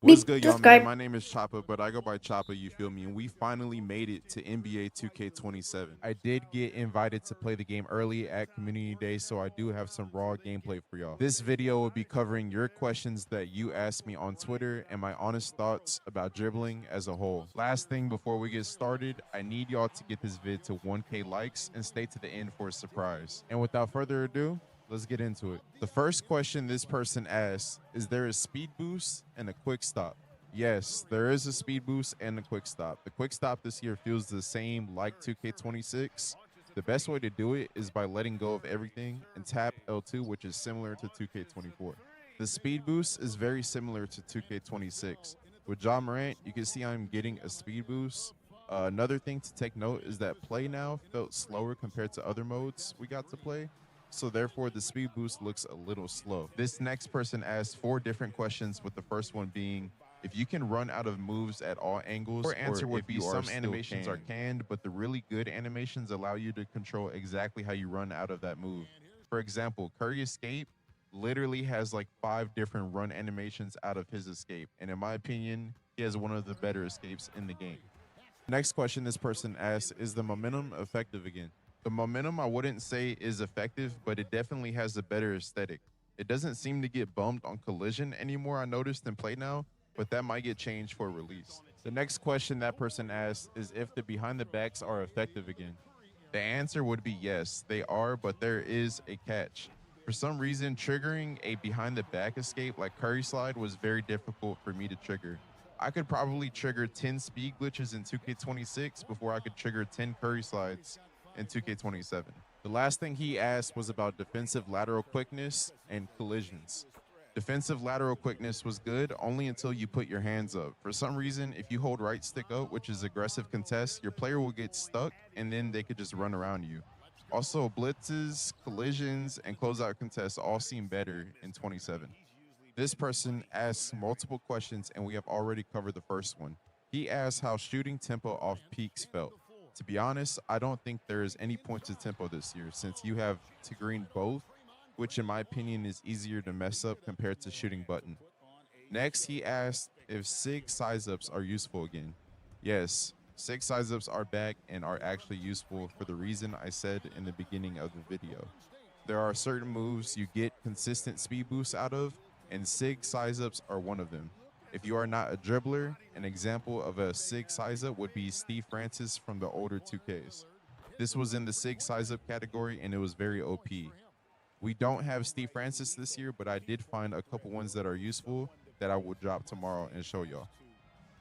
What's good, y'all, man? My name is Choppa, but I go by Choppa, you feel me? And we finally made it to NBA2k27. I did get invited to play the game early at Community Day, so I do have some raw gameplay for y'all. This video will be covering your questions that you asked me on Twitter and my honest thoughts about dribbling as a whole. Last thing before we get started, I need y'all to get this vid to 1K likes and stay to the end for a surprise. And without further ado, let's get into it. The first question this person asks, is there a speed boost and a quick stop? Yes, there is a speed boost and a quick stop. The quick stop this year feels the same like 2K26. The best way to do it is by letting go of everything and tap L2, which is similar to 2K24. The speed boost is very similar to 2K26. With Ja Morant, you can see I'm getting a speed boost. Another thing to take note is that play now felt slower compared to other modes we got to play. So therefore the speed boost looks a little slow. This next person asked 4 different questions, with the first one being if you can run out of moves at all angles. Your answer would be some animations are canned, but the really good animations allow you to control exactly how you run out of that move. For example, Curry Escape literally has like 5 different run animations out of his escape, and in my opinion, he has one of the better escapes in the game. Next question this person asks, is the momentum effective again? The momentum I wouldn't say is effective, but it definitely has a better aesthetic. It doesn't seem to get bumped on collision anymore, I noticed in play now, but that might get changed for release. The next question that person asked is if the behind the backs are effective again. The answer would be yes, they are, but there is a catch. For some reason, triggering a behind the back escape like Curry Slide was very difficult for me to trigger. I could probably trigger 10 speed glitches in 2K26 before I could trigger 10 Curry Slides in 2K27. The last thing he asked was about defensive lateral quickness and collisions. Defensive lateral quickness was good only until you put your hands up. For some reason, if you hold right stick up, which is aggressive contest, your player will get stuck and then they could just run around you. Also, blitzes, collisions, and closeout contests all seem better in 27. This person asks multiple questions and we have already covered the first one. He asked how shooting tempo off peaks felt. To be honest, I don't think there is any point to tempo this year since you have to green both, which in my opinion is easier to mess up compared to shooting button. Next, he asked if SIG size-ups are useful again. Yes, SIG size-ups are back and are actually useful for the reason I said in the beginning of the video. There are certain moves you get consistent speed boosts out of, and SIG size-ups are one of them. If you are not a dribbler, an example of a SIG size-up would be Steve Francis from the older 2Ks. This was in the SIG size-up category and it was very OP. We don't have Steve Francis this year, but I did find a couple ones that are useful that I will drop tomorrow and show y'all.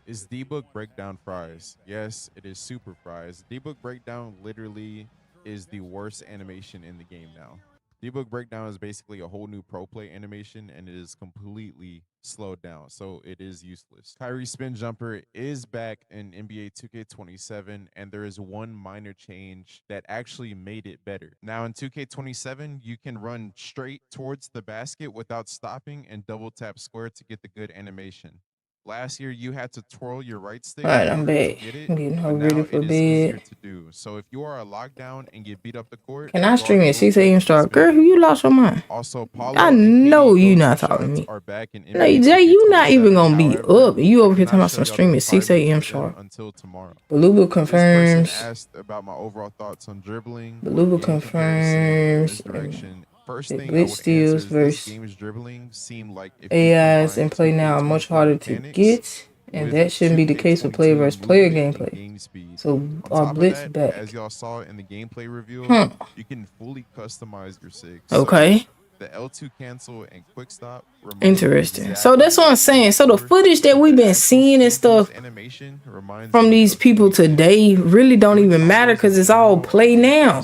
Is debug breakdown fries? Yes, it is super fries. Debug breakdown literally is the worst animation in the game now. Debug breakdown is basically a whole new pro play animation and it is completely slowed down, so it is useless. Kyrie spin jumper is back in NBA 2K27 and there is one minor change that actually made it better. Now in 2K27, you can run straight towards the basket without stopping and double tap square to get the good animation. Last year, you had to twirl your right stick. All right, I'm back. I'm getting her ready for bed. To do. So if you are a lockdown and get beat up the court, can I stream at 6 a.m. start? Girl, you lost your mind. Also, I know you not talking to me. Like, Jay, you not even gonna be up. You over here talking about some stream at 6 a.m. sharp. Until tomorrow. Beluga confirms. Asked about my overall thoughts on dribbling. Beluga confirms. First thing glitch steals versus game's dribbling seemed like AIs in play now are much harder to get, and that shouldn't be the case for player versus player gameplay. So are blitz back? As y'all saw in the gameplay review, you can fully customize your SIGs. Okay. The L2 cancel and quick stop. Interesting. So that's what I'm saying. So the footage that we've been seeing and stuff from these people today really don't even matter because it's all play now.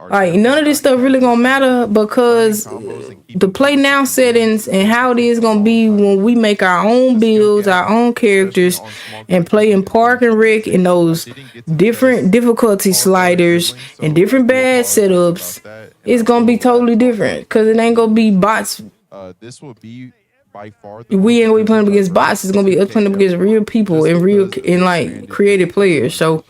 Like none of this stuff really gonna matter because the play now settings and how it is gonna be when we make our own builds, our own characters, and play in Park and Rec and those different difficulty sliders and different bad setups. It's gonna be totally different because it ain't gonna be bots. This will be by far we ain't gonna be playing up against bots. It's gonna be us playing up against real people and real and like creative players. So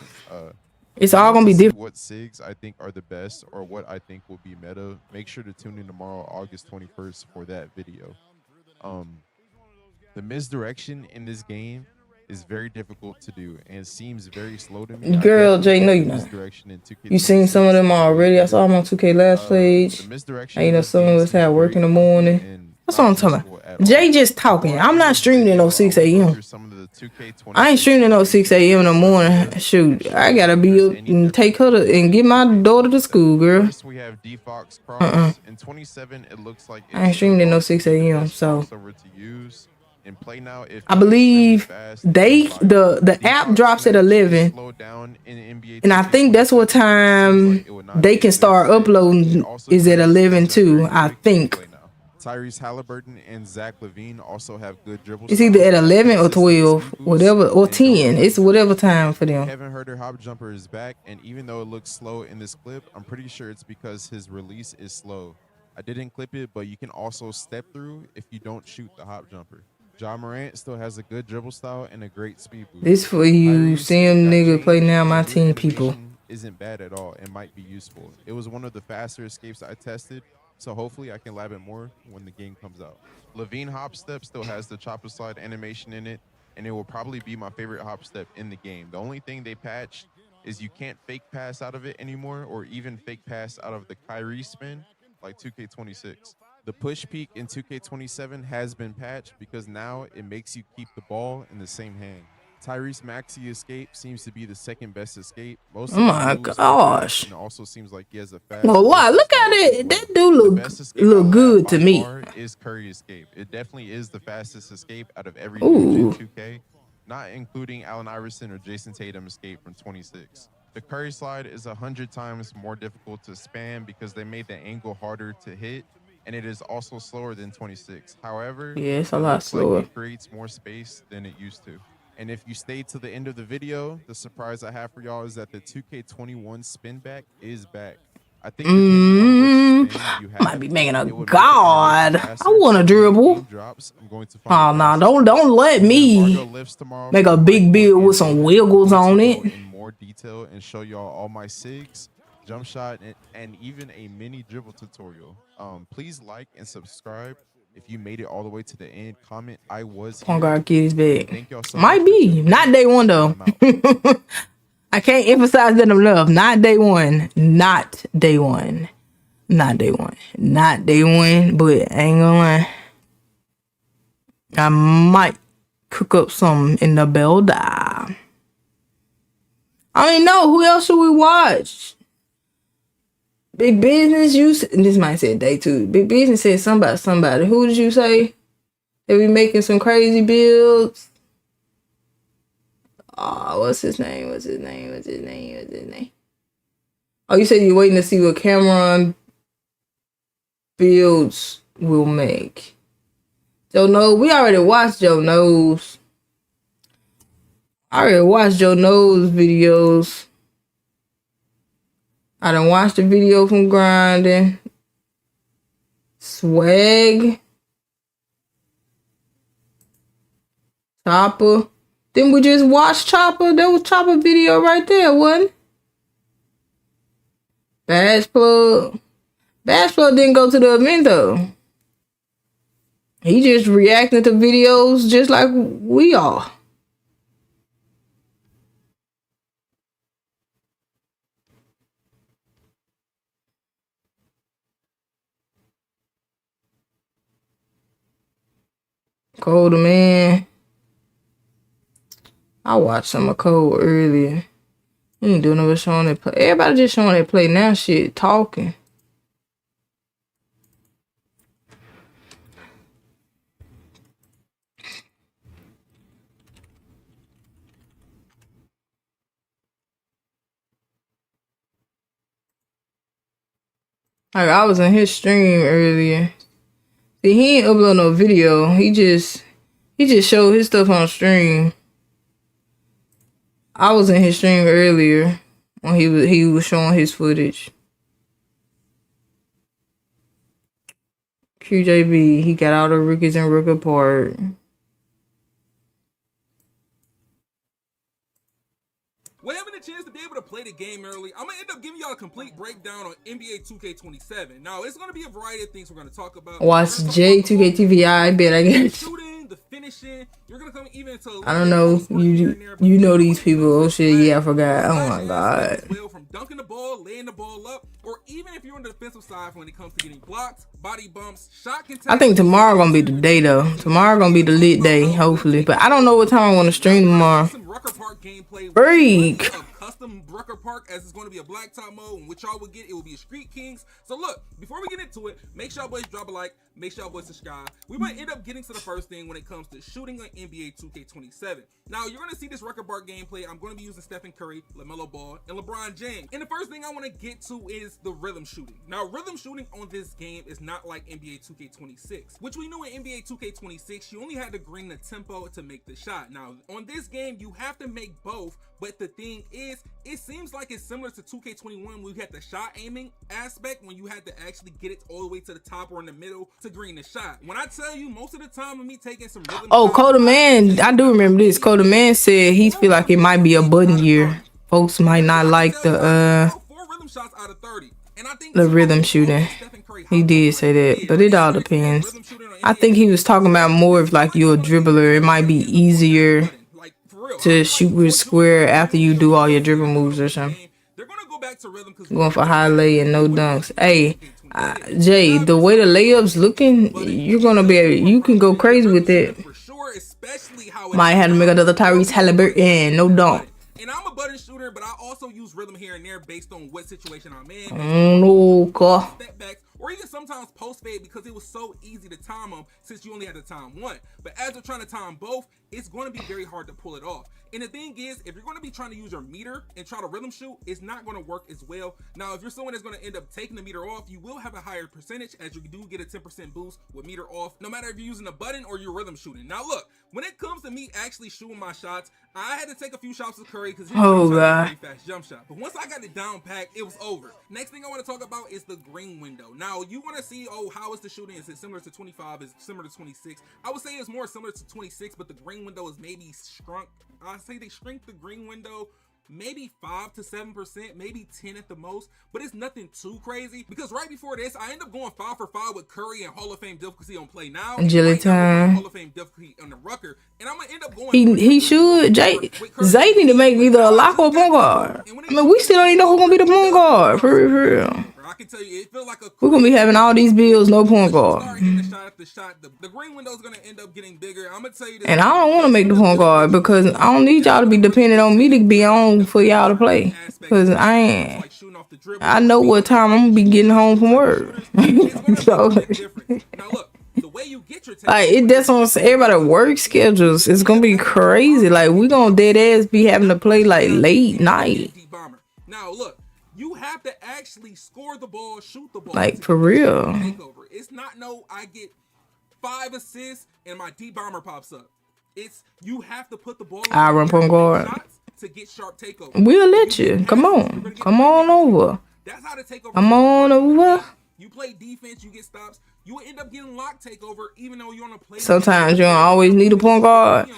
it's all gonna be different. What SIGs I think are the best or what I think will be meta. Make sure to tune in tomorrow, August 21st, for that video. The misdirection in this game is very difficult to do and seems very slow to me. Girl, Jay, no, you not. You seen some of them already. I saw them on 2K last page. And you know, some of us had work in the morning. That's what I'm talking about. Jay just talking. I'm not streaming at no 6 a.m. I ain't streaming at no 6 a.m. in the morning. Shoot, I gotta be up and take her to and get my daughter to school, girl. In 27, it looks like I ain't streaming at no 6 a.m. So I believe the app drops at 11, and I think that's what time they can start uploading is at 11 too. I think. Tyrese Halliburton and Zach LaVine also have good dribble. It's either at 11 or 12, whatever, or 10. It's whatever time for them. Kevin Huerter hop jumper is back, and even though it looks slow in this clip, I'm pretty sure it's because his release is slow. I didn't clip it, but you can also step through if you don't shoot the hop jumper. Ja Morant still has a good dribble style and a great speed boost. This for you, Sim nigga play now, my team people. Isn't bad at all and might be useful. It was one of the faster escapes I tested. So hopefully I can lab it more when the game comes out. Levine hop step still has the chopper slide animation in it, and it will probably be my favorite hop step in the game. The only thing they patched is you can't fake pass out of it anymore, or even fake pass out of the Kyrie spin like 2K26. The push peek in 2K27 has been patched because now it makes you keep the ball in the same hand. Tyrese Maxey escape seems to be the second best escape. Most oh my gosh! And also seems like he has a fast. Well, wow! Look at it. That dude look good to me. Is Curry escape? It definitely is the fastest escape out of every dude in 2K, not including Allen Iverson or Jason Tatum escape from 26. The Curry slide is 100 times more difficult to spam because they made the angle harder to hit, and it is also slower than 26. However, yeah, it's a lot slower. It creates more space than it used to. And if you stay to the end of the video, the surprise I have for y'all is that the 2K21 spin back is back. I think might be making a god. I want to dribble. Oh no, don't let me make a big build with some wiggles on it. In more detail and show y'all all my SIGs, jump shot, and even a mini dribble tutorial. Please like and subscribe. If you made it all the way to the end, comment I was here. Point guard kid is big. Might be. Not day one though. I can't emphasize that enough. Not day one. Not day one. Not day one. Not day one. But I ain't gonna lie. I might cook up some in the build. I don't know. Who else should we watch? Big Business, this might say day two. Big Business said something about somebody. Who did you say? They be making some crazy builds. Oh, what's his name? Oh, you said you're waiting to see what Cameron builds will make. Joe Knows, we already watched Joe Knows. I already watched Joe Knows videos. I done watched the video from Grinding. Swag. Chopper. Didn't we just watch Chopper? That was Chopper video right there, wasn't it? Bash Plug. Bash Plug didn't go to the event though. He just reacting to videos just like we are. Code, man. I watched some of Code earlier. He ain't doing no showing that play. Everybody just showing that play now. Shit, talking. Like I was in his stream earlier. See, he ain't upload no video. He just showed his stuff on stream. I was in his stream earlier when he was showing his footage. QJB, he got all the rookies and rook apart. We're having a chance to be able to play the game early. I'm gonna end up giving y'all a complete breakdown on NBA 2K27. Now, it's gonna be a variety of things we're gonna talk about. Watch J2K TV. I bet I guess. Shooting, the finishing. You're gonna come even into. I don't know. You know these people. Oh shit, yeah, I forgot. Oh my god. Well, from dunking the ball, laying the ball up, or even if you're on the defensive side when it comes to getting blocked, body bumps, shot contest. I think tomorrow gonna be the day though. Tomorrow gonna be the lit day, hopefully. But I don't know what time I want to stream tomorrow. Freak. Custom Rucker Park, as it's going to be a blacktop mode, and which y'all will get, it will be a Street Kings. So look, before we get into it, make sure y'all boys drop a like, make sure y'all boys subscribe. We might end up getting to the first thing when it comes to shooting on NBA 2K27. Now, you're going to see this Rucker Park gameplay. I'm going to be using Stephen Curry, LaMelo Ball, and LeBron James. And the first thing I want to get to is the rhythm shooting. Now, rhythm shooting on this game is not like NBA 2K26, which we knew in NBA 2K26, you only had to green the tempo to make the shot. Now, on this game, you have to make both, but the thing is, it seems like it's similar to 2K21 when you had the shot aiming aspect, when you had to actually get it all the way to the top or in the middle to green the shot. When I tell you, most of the time with me taking some rhythm. Oh, Coda Man, I do remember this. Coda Man said he feel like it might be a button year. Folks might not like the rhythm shooting. He did say that, but it all depends. I think he was talking about more of like you're a dribbler. It might be easier to shoot with square after you do all your dribble moves or something. Going for high lay and no dunks. Hey, Jay, the way the layups looking, you're gonna be able, you can go crazy with it. Might have to make another Tyrese Halliburton, no dunk. And I'm a button shooter, but I also use rhythm here and there based on what situation I'm in. Step back, or even sometimes post fade, because it was so easy to time them since you only had to time one. But as we're trying to time both, it's going to be very hard to pull it off. And the thing is, if you're going to be trying to use your meter and try to rhythm shoot, it's not going to work as well. Now, if you're someone that's going to end up taking the meter off, you will have a higher percentage, as you do get a 10% boost with meter off, no matter if you're using a button or you're rhythm shooting. Now, look, when it comes to me actually shooting my shots, I had to take a few shots with Curry because he was a pretty fast jump shot. But once I got it down packed, it was over. Next thing I want to talk about is the green window. Now, you want to see, oh, how is the shooting? Is it similar to 25? Is it similar to 26? I would say it's more similar to 26, but the green window is maybe shrunk. I say they shrink the green window maybe 5 to 7%, maybe 10 at the most, but it's nothing too crazy, because right before this I end up going 5 for 5 with Curry and Hall of Fame difficulty on play now, agility time, Hall of Fame difficulty on the Rucker, and I'm gonna end up going he should Zay need to make either a lock or a point guard. I mean, we still don't even know who's gonna be the point guard for real. I can tell you, it feels like we're gonna be having all these bills, no point guard. The green window is gonna end up getting bigger. I'm gonna tell you this, and I don't want to make the point guard because I don't need y'all to be dependent on me to be on for y'all to play. Because I know what time I'm gonna be getting home from work. So, like, that's on everybody work schedules. It's gonna be crazy. Like, we gonna dead ass be having to play like late night. Now look, you have to actually score the ball, shoot the ball. Like, for real. It's not no I get 5 assists and my D bomber pops up. It's you have to put the ball I run point guard to get sharp takeover. We'll let you. Come on. Come on over. That's how the takeover. Come on over. You play defense, you get stops. You will end up getting lock takeover even though you're on a play. Sometimes you don't always need a point guard.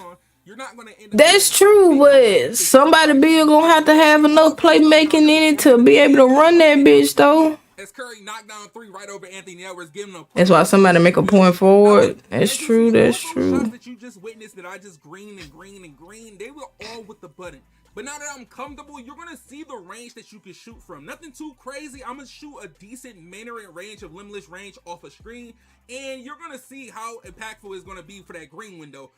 You're not gonna end up. That's true, but somebody be gonna have to have enough playmaking in it to be able to run that bitch though. As Curry knocked down 3 right over Anthony Edwards, giving him. That's why somebody make a point forward. That's true. That's true. Shots that you just witnessed that I just green, they were all with the button. But now that I'm comfortable, you're gonna see the range that you can shoot from. Nothing too crazy. I'm gonna shoot a decent Mandarin range of limitless range off a screen, and you're gonna see how impactful it's gonna be for that green window.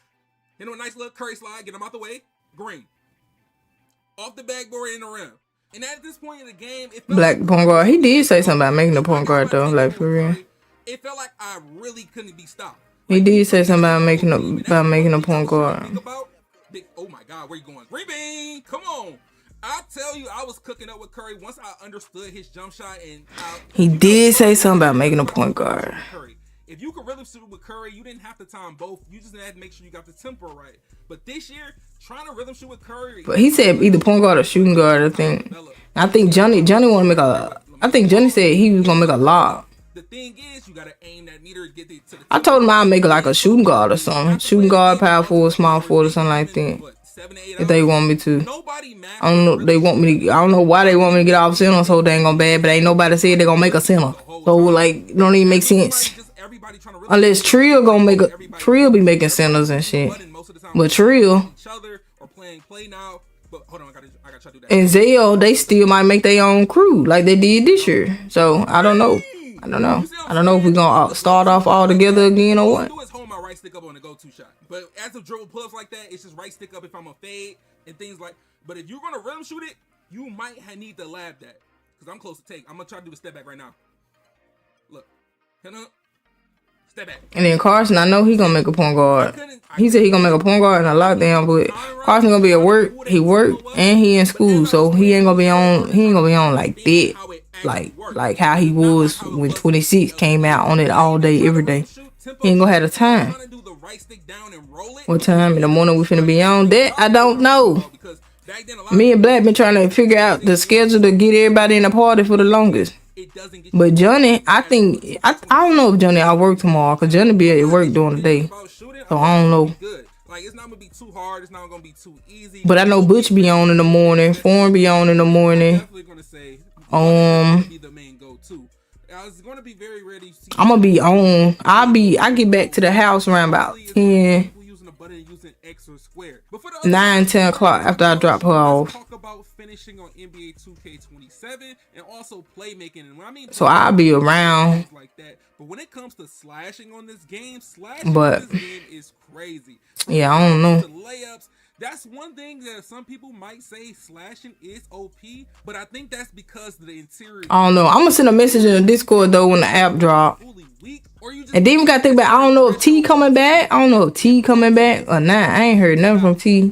You know, a nice little Curry slide, get him out the way, green. Off the backboard in the rim. And at this point in the game, it felt Black point guard. He did say something about making the point guard though, like for real. It felt like I really couldn't be stopped. He did say something about making a point guard. Oh my God, where you going? Green bean, come on. I tell you, I was cooking up with Curry once I understood his jump shot, and he did say something about making a point guard. If you could rhythm shoot with Curry, you didn't have to time both. You just had to make sure you got the tempo right. But this year, trying to rhythm shoot with Curry. But he said either point guard or shooting guard. I think Johnny want to make a. I think Johnny said he was gonna make a lob. The thing is, you gotta aim that meter to get it to the. I told him I'd make like a shooting guard or something. Shooting guard, power forward, small forward, or something like that. If they want me to. I don't know. They want me to. I don't know why they want me to get off center so dang on bad. But ain't nobody said they gonna make a center. So like, it don't even make sense. Unless Trill gonna make a Trill be making centers and shit. But Trill and Zell, they still might make their own crew like they did this year. So I don't know. I don't know if we're gonna start off all together again or what. Hold my right stick up on the go-to shot. But as a dribble pull-ups like that, it's just right stick up if I'm a fade and things like. But if you're gonna rhythm shoot it, you might need to lab that because I'm close to take. I'm gonna try to do the step back right now. Look, step back. And then Carson, I know he gonna make a point guard. He said he gonna make a point guard in a lockdown, but Carson gonna be at work. He work and he in school, so he ain't gonna be on. He ain't gonna be on like that. Like how he was when 26 came out on it all day, every day. He ain't gonna have the time. What time in the morning we finna be on? That I don't know. Me and Black been trying to figure out the schedule to get everybody in the party for the longest. But Johnny, I think I don't know if Johnny I work tomorrow because Johnny be at work during the day. So I don't know. Like it's not gonna be too hard. It's not gonna be too easy. But I know Butch be on in the morning. Foreign be on in the morning. Be the main go-to. I was gonna be very ready. I'm gonna be on. I get back to the house around about 10, 9, 10 o'clock after I drop her off. Talk about finishing on NBA 2K27 and also playmaking. And when I mean, so I'll be around like that. But when it comes to slashing on this game, on this game is crazy. Yeah, I don't know. Layups. That's one thing that some people might say slashing is OP, but I think that's because the interior. I don't know. I'm gonna send a message in the Discord though when the app drop. And then we gotta think about. I don't know if T coming back. I don't know if T coming back or not. I ain't heard nothing from T.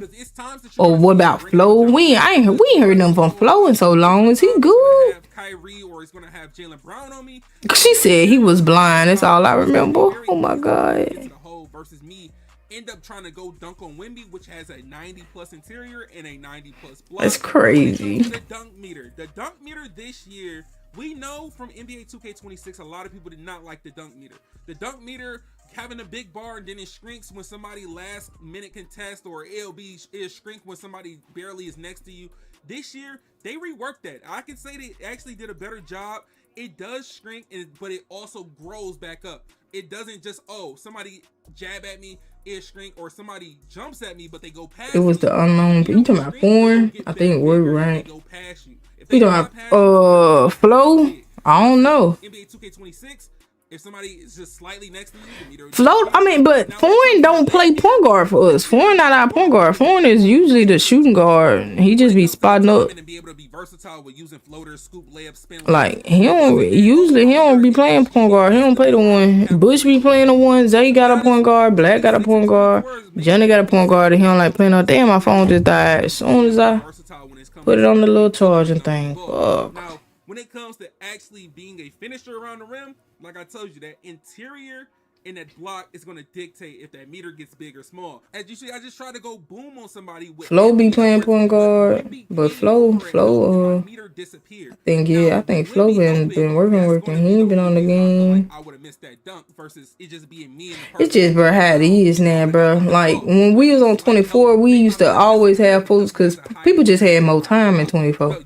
Or what about Flo? We ain't heard nothing from Flo in so long. Is he good? She said he was blind. That's all I remember. Oh my god. End up trying to go dunk on Wemby, which has a 90 plus interior and a 90 plus block. That's crazy. The dunk meter this year, we know from NBA 2K26, a lot of people did not like the dunk meter. The dunk meter having a big bar and then it shrinks when somebody last minute contest, or it shrink when somebody barely is next to you. This year, they reworked that. I can say they actually did a better job. It does shrink, but it also grows back up. It doesn't just, somebody jab at me, it shrink, or somebody jumps at me, but they go past. It was the unknown. You talking about foreign? I think we're right. You talking about Flo? I don't know. NBA 2K26. If somebody is just slightly next to you, Float. I mean, but Foreign don't play point guard for us. Foreign not our point guard. Foreign is usually the shooting guard. He just be spotting up. Like he don't be playing point guard. He don't play the one. Bush be playing the one. Zay got a point guard. Black got a point guard. Johnny got a point guard. And he don't like playing no. Damn, my phone just died as soon as I put it on the little charging thing. Fuck. Now, when it comes to actually being a finisher around the rim, like I told you, that interior and that block is going to dictate if that meter gets big or small. As you see, I just try to go boom on somebody with Flo be playing point guard, but Flo I think Flo been working. He ain't been on the game. I would have missed that dunk versus it just being me. It's just bro how it is now, bro. Like when we was on 24, we used to always have folks because people just had more time in 24.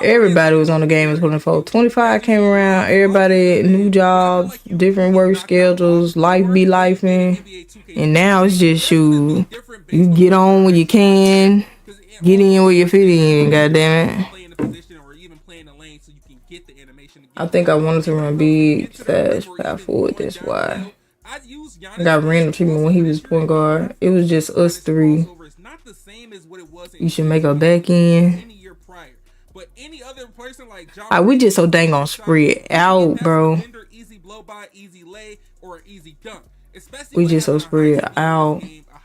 Everybody was on the game in 24. 25 came around. Everybody new jobs, different work schedules, life be lifing. And now it's just you get on when you can, get in where you fit in, goddamn it. I think I wanted to run big, fast, power forward, that's why. I got random treatment when he was point guard. It was just us three. You should make a back end. But any other person like we just so dang on spread out, bro. Easy blow by, easy lay, or easy dunk. We just so spread out.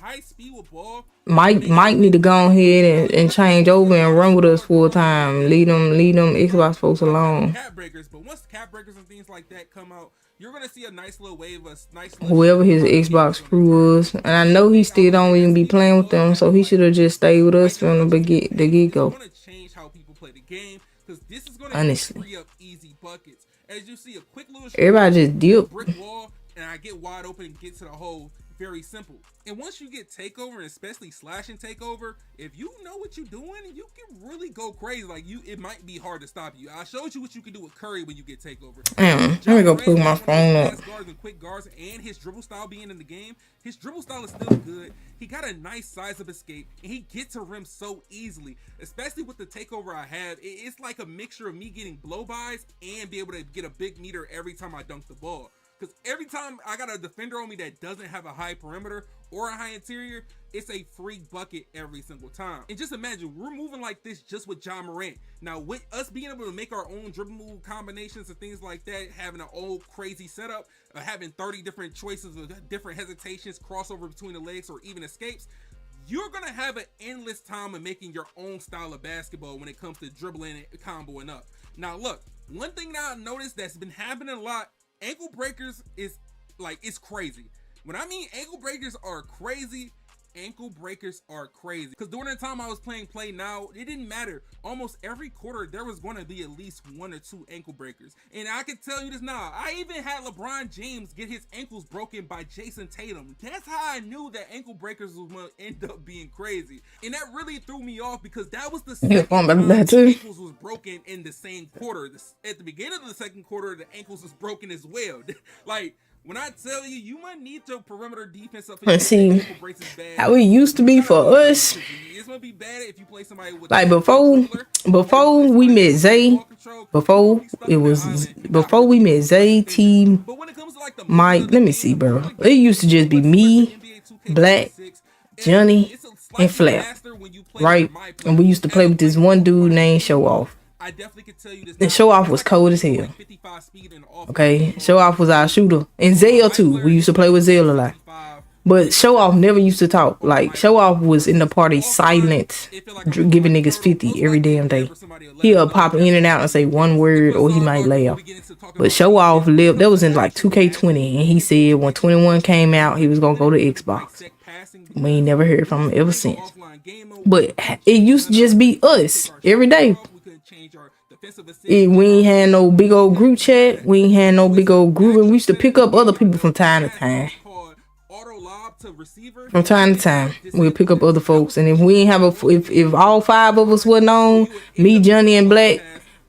high speed with ball. Mike need to go ahead and change over and run with us full time. Lead them Xbox folks alone. Cap breakers, but once cap breakers and things like that come out, you're gonna see a nice little wave of whoever his Xbox crew was, and I know he still don't even be playing with them, so he should have just stayed with us from the get go. Gonna change how people play the game, because this is gonna honestly free up easy buckets. As you see, a quick little everybody just dip. Brick wall, and I get wide open and get to the hole. Very simple. And once you get takeover, and especially slash and takeover, if you know what you're doing, you can really go crazy. Like it might be hard to stop you. I showed you what you can do with Curry when you get takeover. Let me go put my phone up. Guards and quick guards, and his dribble style being in the game, his dribble style is still good. He got a nice size of escape, and he gets to rim so easily. Especially with the takeover I have, it's like a mixture of me getting blow-bys and be able to get a big meter every time I dunk the ball. Because every time I got a defender on me that doesn't have a high perimeter or a high interior, it's a free bucket every single time. And just imagine, we're moving like this just with Ja Morant. Now, with us being able to make our own dribble move combinations and things like that, having an old crazy setup, having 30 different choices of different hesitations, crossover between the legs, or even escapes, you're going to have an endless time of making your own style of basketball when it comes to dribbling and comboing up. Now, look, one thing that I've noticed that's been happening a lot, ankle breakers is like, it's crazy. When I mean ankle breakers are crazy, because during the time I was playing Play Now, it didn't matter. Almost every quarter there was going to be at least 1 or 2 ankle breakers, and I can tell you this now, I even had LeBron James get his ankles broken by Jason Tatum. That's how I knew that ankle breakers was going to end up being crazy, and that really threw me off, because that was the second time ankles was broken in the same quarter. At the beginning of the second quarter, the ankles was broken as well. Like, when I tell you, you might need your perimeter defense up. Let's see how it used to be for us. It's gonna be bad if you play somebody with like before we met Zay. Before we met Zay, Team, Mike. Let me see, bro. It used to just be me, Black, Johnny, and Flap, right? And we used to play with this one dude named Show Off. I definitely could tell you this. And Show Off was cold as hell. Okay, Show Off was our shooter, and Zale too. We used to play with Zale a lot, but Show Off never used to talk. Like, Show Off was in the party silent, giving niggas 50 every damn day. He'll pop in and out and say one word, or he might laugh. But Show Off lived. That was in like 2K20, and he said when 21 came out, he was gonna go to Xbox. We ain't never heard from him ever since. But it used to just be us every day. We ain't had no big old group chat. We ain't had no big old group, and we used to pick up other people from time to time. From time to time, we'll pick up other folks, and if we ain't have if all 5 of us wasn't on, me, Johnny, and Black,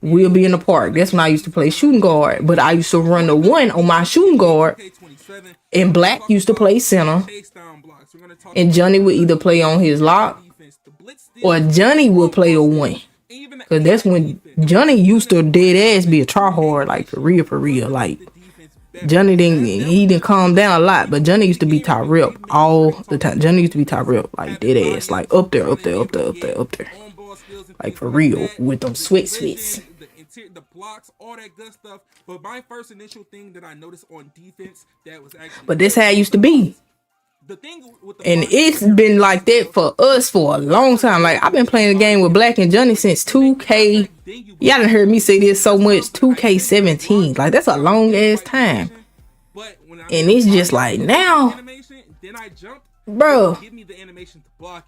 we'll be in the park. That's when I used to play shooting guard, but I used to run the 1 on my shooting guard, and Black used to play center, and Johnny would either play on his lock, or Johnny would play the 1. Cause that's when Johnny used to dead ass be a tryhard, like for real. Like, Johnny didn't calm down a lot, but Johnny used to be top rep all the time. Johnny used to be top rep, like dead ass, like up there. Like for real, with them sweats. The blocks, all that good stuff. But my first initial thing that I noticed on defense that was actually, but that's how it used to be. And it's been like that for us for a long time. Like, I've been playing the game with Black and Johnny since 2K. Y'all done heard me say this so much. 2K17. Like, that's a long ass time. And it's just like now, bro.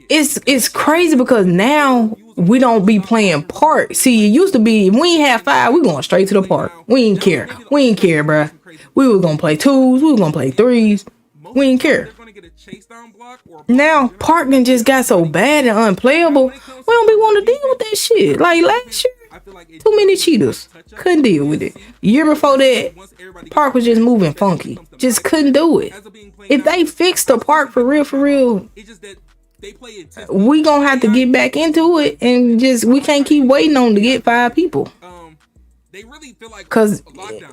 It's crazy because now we don't be playing park. See, it used to be if we ain't have 5, we going straight to the park. We ain't care. Bro. We were gonna play 2s. We were gonna play 3s. We ain't care. Now parking just got so bad and unplayable. We don't be want to deal with that shit. Like last year, too many cheaters. Couldn't deal with it. Year before that, park was just moving funky. Just couldn't do it. If they fixed the park for real, we gonna have to get back into it, and just we can't keep waiting on to get 5 people. Cause at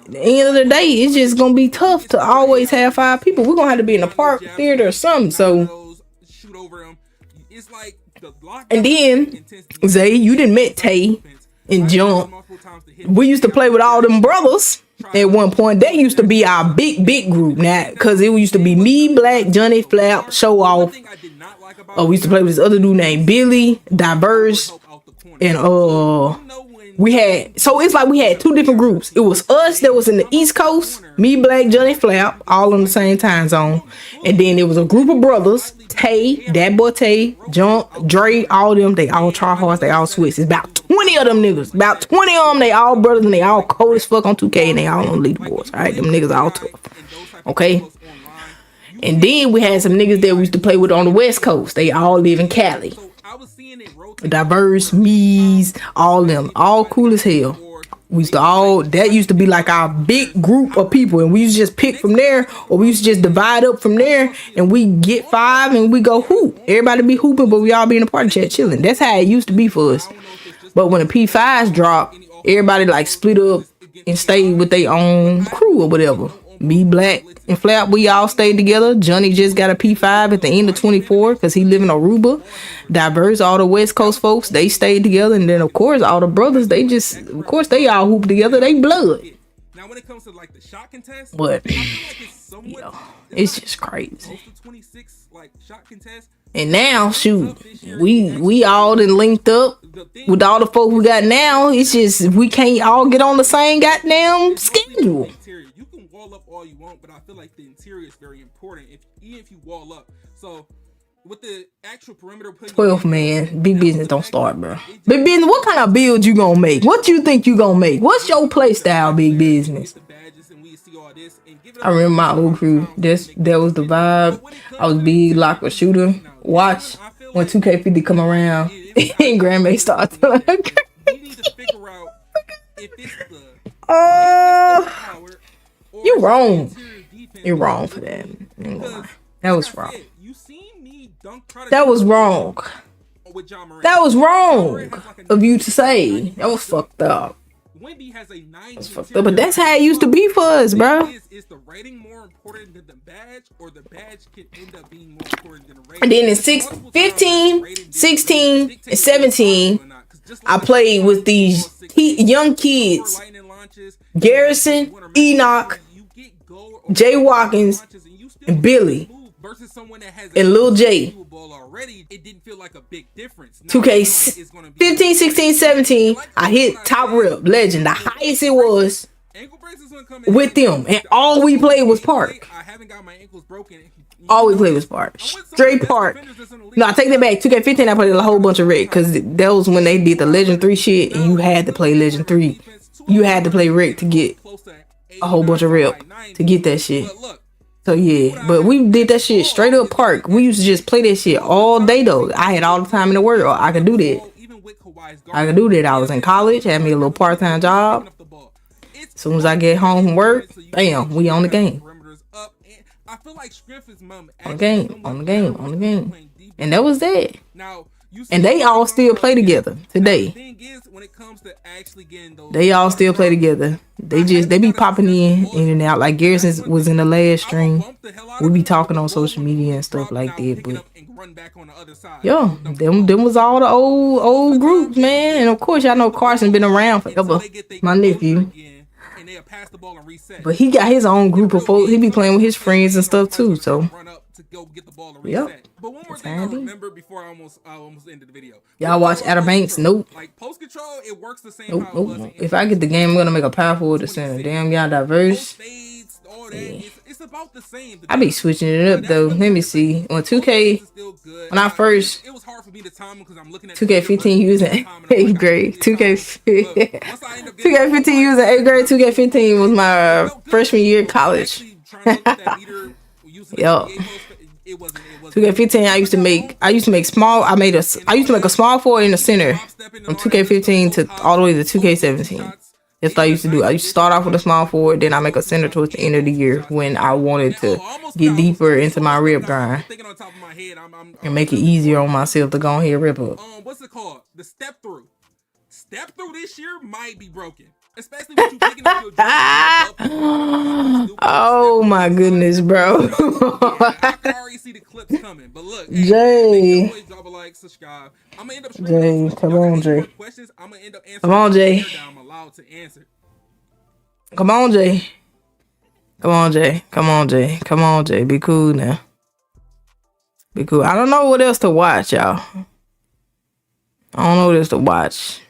the end of the day, it's just gonna be tough to always have 5 people. We're gonna have to be in the park, theater, or something. So, and then Zay, you didn't met Tay and Jump. We used to play with all them brothers. at one point. That used to be our big group now, because it used to be me, Black, Johnny, Flap, Show Off. We used to play with this other dude named Billy, Diverse, and we had, so it's like we had two different groups. It was us that was in the East Coast, me, Black, Johnny, Flap, all on the same time zone. And then there was a group of brothers, Tay, that boy Tay, Junk, Dre, all them, they all try hard, they all Swiss. It's about 20 of them niggas. About 20 of them, they all brothers and they all cold as fuck on 2K and they all on leaderboards. Alright, them niggas all tough. Okay? And then we had some niggas that we used to play with on the West Coast. They all live in Cali. Diverse, me's, all them, all cool as hell. We used to all, that used to be like our big group of people, and we used to just pick from there, or we used to just divide up from there, and we get 5 and we go hoop. Everybody be hooping, but we all be in the party chat chilling. That's how it used to be for us. But when the P5s dropped, everybody like split up and stayed with their own crew or whatever. Me, Black, and Flap, we all stayed together. Johnny just got a P5 at the end of 24 because he live in Aruba. Diverse, all the West Coast folks, they stayed together. And then, of course, all the brothers, they just, of course, they all hoop together. They blood. Now, when it comes to like the shot contest, but, I feel like you know, it's just crazy. 26, like, shot contest. And now, shoot, we all done linked up with all the folks we got now. It's just, we can't all get on the same goddamn schedule. You can wall up all you want, but I feel like the interior is very important, even if you wall up. So with the actual perimeter, 12 man, big business don't start, bro. Big business, what kind of build you gonna make? What you think you gonna make? What's your play style, big business? I remember my old crew. That was the vibe. I was big, lock or shooter. Watch when 2K50 come around and Grandma starts. You wrong. You're wrong for that. That was wrong. That was wrong. That was wrong of you to say. That was fucked up. That's fucked up. But that's how it used to be for us, bro. Is the rating more important than the badge, or the badge can end up being more important than the rating? And then in 15, 16, and 17, I played with these young kids. Garrison, Enoch, Jay Watkins, and Billy, and Lil J. 2K 15, 16, 17, I hit top rep, legend. The highest it was with them. And all we played was Park. All we played was Park. Straight Park. No, I take that back. 2K15, I played a whole bunch of Rick, because that was when they did the Legend 3 shit, and you had to play Legend 3. You had to play Rick to get a whole bunch of rep to get that shit. So yeah, but we did that shit straight up Park. We used to just play that shit all day though. I had all the time in the world. I could do that. I could do that. I was in college, had me a little part-time job. As soon as I get home from work, bam, we on the game. On the game. And that was that. And they all still play together today. They all still play together. They be popping in and out. Like Garrison was in the last stream. We be talking on social media and stuff like that. But yo, them was all the old groups, man. And of course, y'all know Carson been around forever. My nephew. But he got his own group of folks. He be playing with his friends and stuff too. So yep. But one more thing I remember before I almost ended the video. Y'all watch Outer Banks? Nope. Like post control, it works the same. Nope. If I get the game, I'm gonna make a power forward to center. Damn, y'all diverse. Yeah. It's about the same. I be switching it up though. Let me see. On 2K, when I first, it was hard for me to time because I'm looking at 2K15 using 8th grade. 2K15 using 8th grade. 2K15 was my freshman year of college. Yup. 2K15, I used to make small. I used to make a small forward in the center from 2K15 to all the way to 2K17. That's what I used to do. I used to start off with a small forward, then I make a center towards the end of the year when I wanted to get deeper into my rip grind and make it easier on myself to go ahead and rip up. What's it called? The step through. Step through this year might be broken. Especially when you taking it to oh my goodness, bro. I can already see the clips coming. But look, Jay. Drop a like, subscribe. I'm gonna end up Jay, come on, Jay. I'm gonna end up answering come on, Jay. I'm allowed to answer. Come on, Jay. Come on, Jay. Come on, Jay. Come on, Jay. Be cool now. Be cool. I don't know what else to watch, y'all. I don't know what else to watch.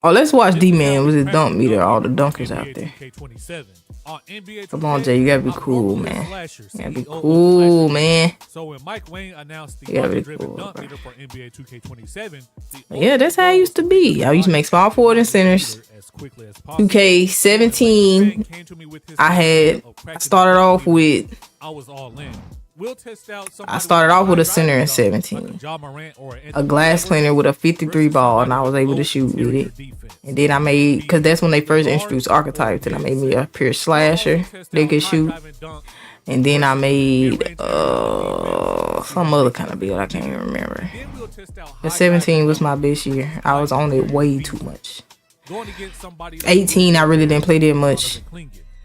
Oh, let's watch D-Man with his dunk meter. All the dunkers out there. Come on, Jay. You gotta be cool, man. You gotta be cool, man. So when Mike Wayne announced the cool, dunk meter for NBA 2K27, yeah, that's how it used to be. I used to make small forward and centers. 2K17. I started off with. I started off with a center in 17, a glass cleaner with a 53 ball, and I was able to shoot with it. And then I made, because that's when they first introduced archetypes, and I made me a pure slasher they could shoot. And then I made some other kind of build I can't even remember. The 17 was my best year. I was on it way too much. 18 I really didn't play that much,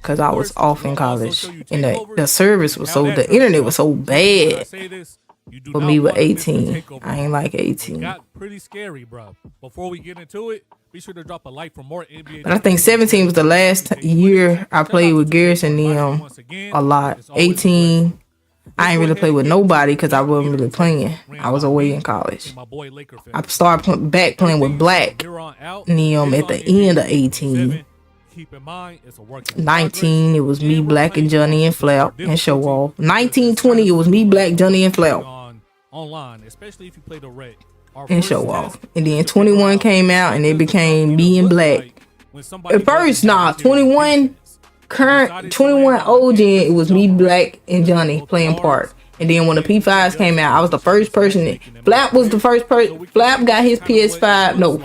because I was off in college, and the service was the internet was so bad for me with 18. I ain't like 18. Got pretty scary, bro. Before we get into it, be sure to drop a like for more NBA. But I think 17 was the last year I played with Garrison and them a lot. 18, I ain't really play with nobody because I wasn't really playing. I was away in college. I started back playing with Black and them at the end of 18. 19, it was me, Black, and Johnny and Flap and Show Off. 19, 20, it was me, Black, Johnny, and Flap and Show Off. And then 21 came out and it became me and Black. At first, 21 old gen, it was me, Black, and Johnny playing part. And then when the P5s came out, I was the first person. Flap was the first person. Flap got his PS5. No.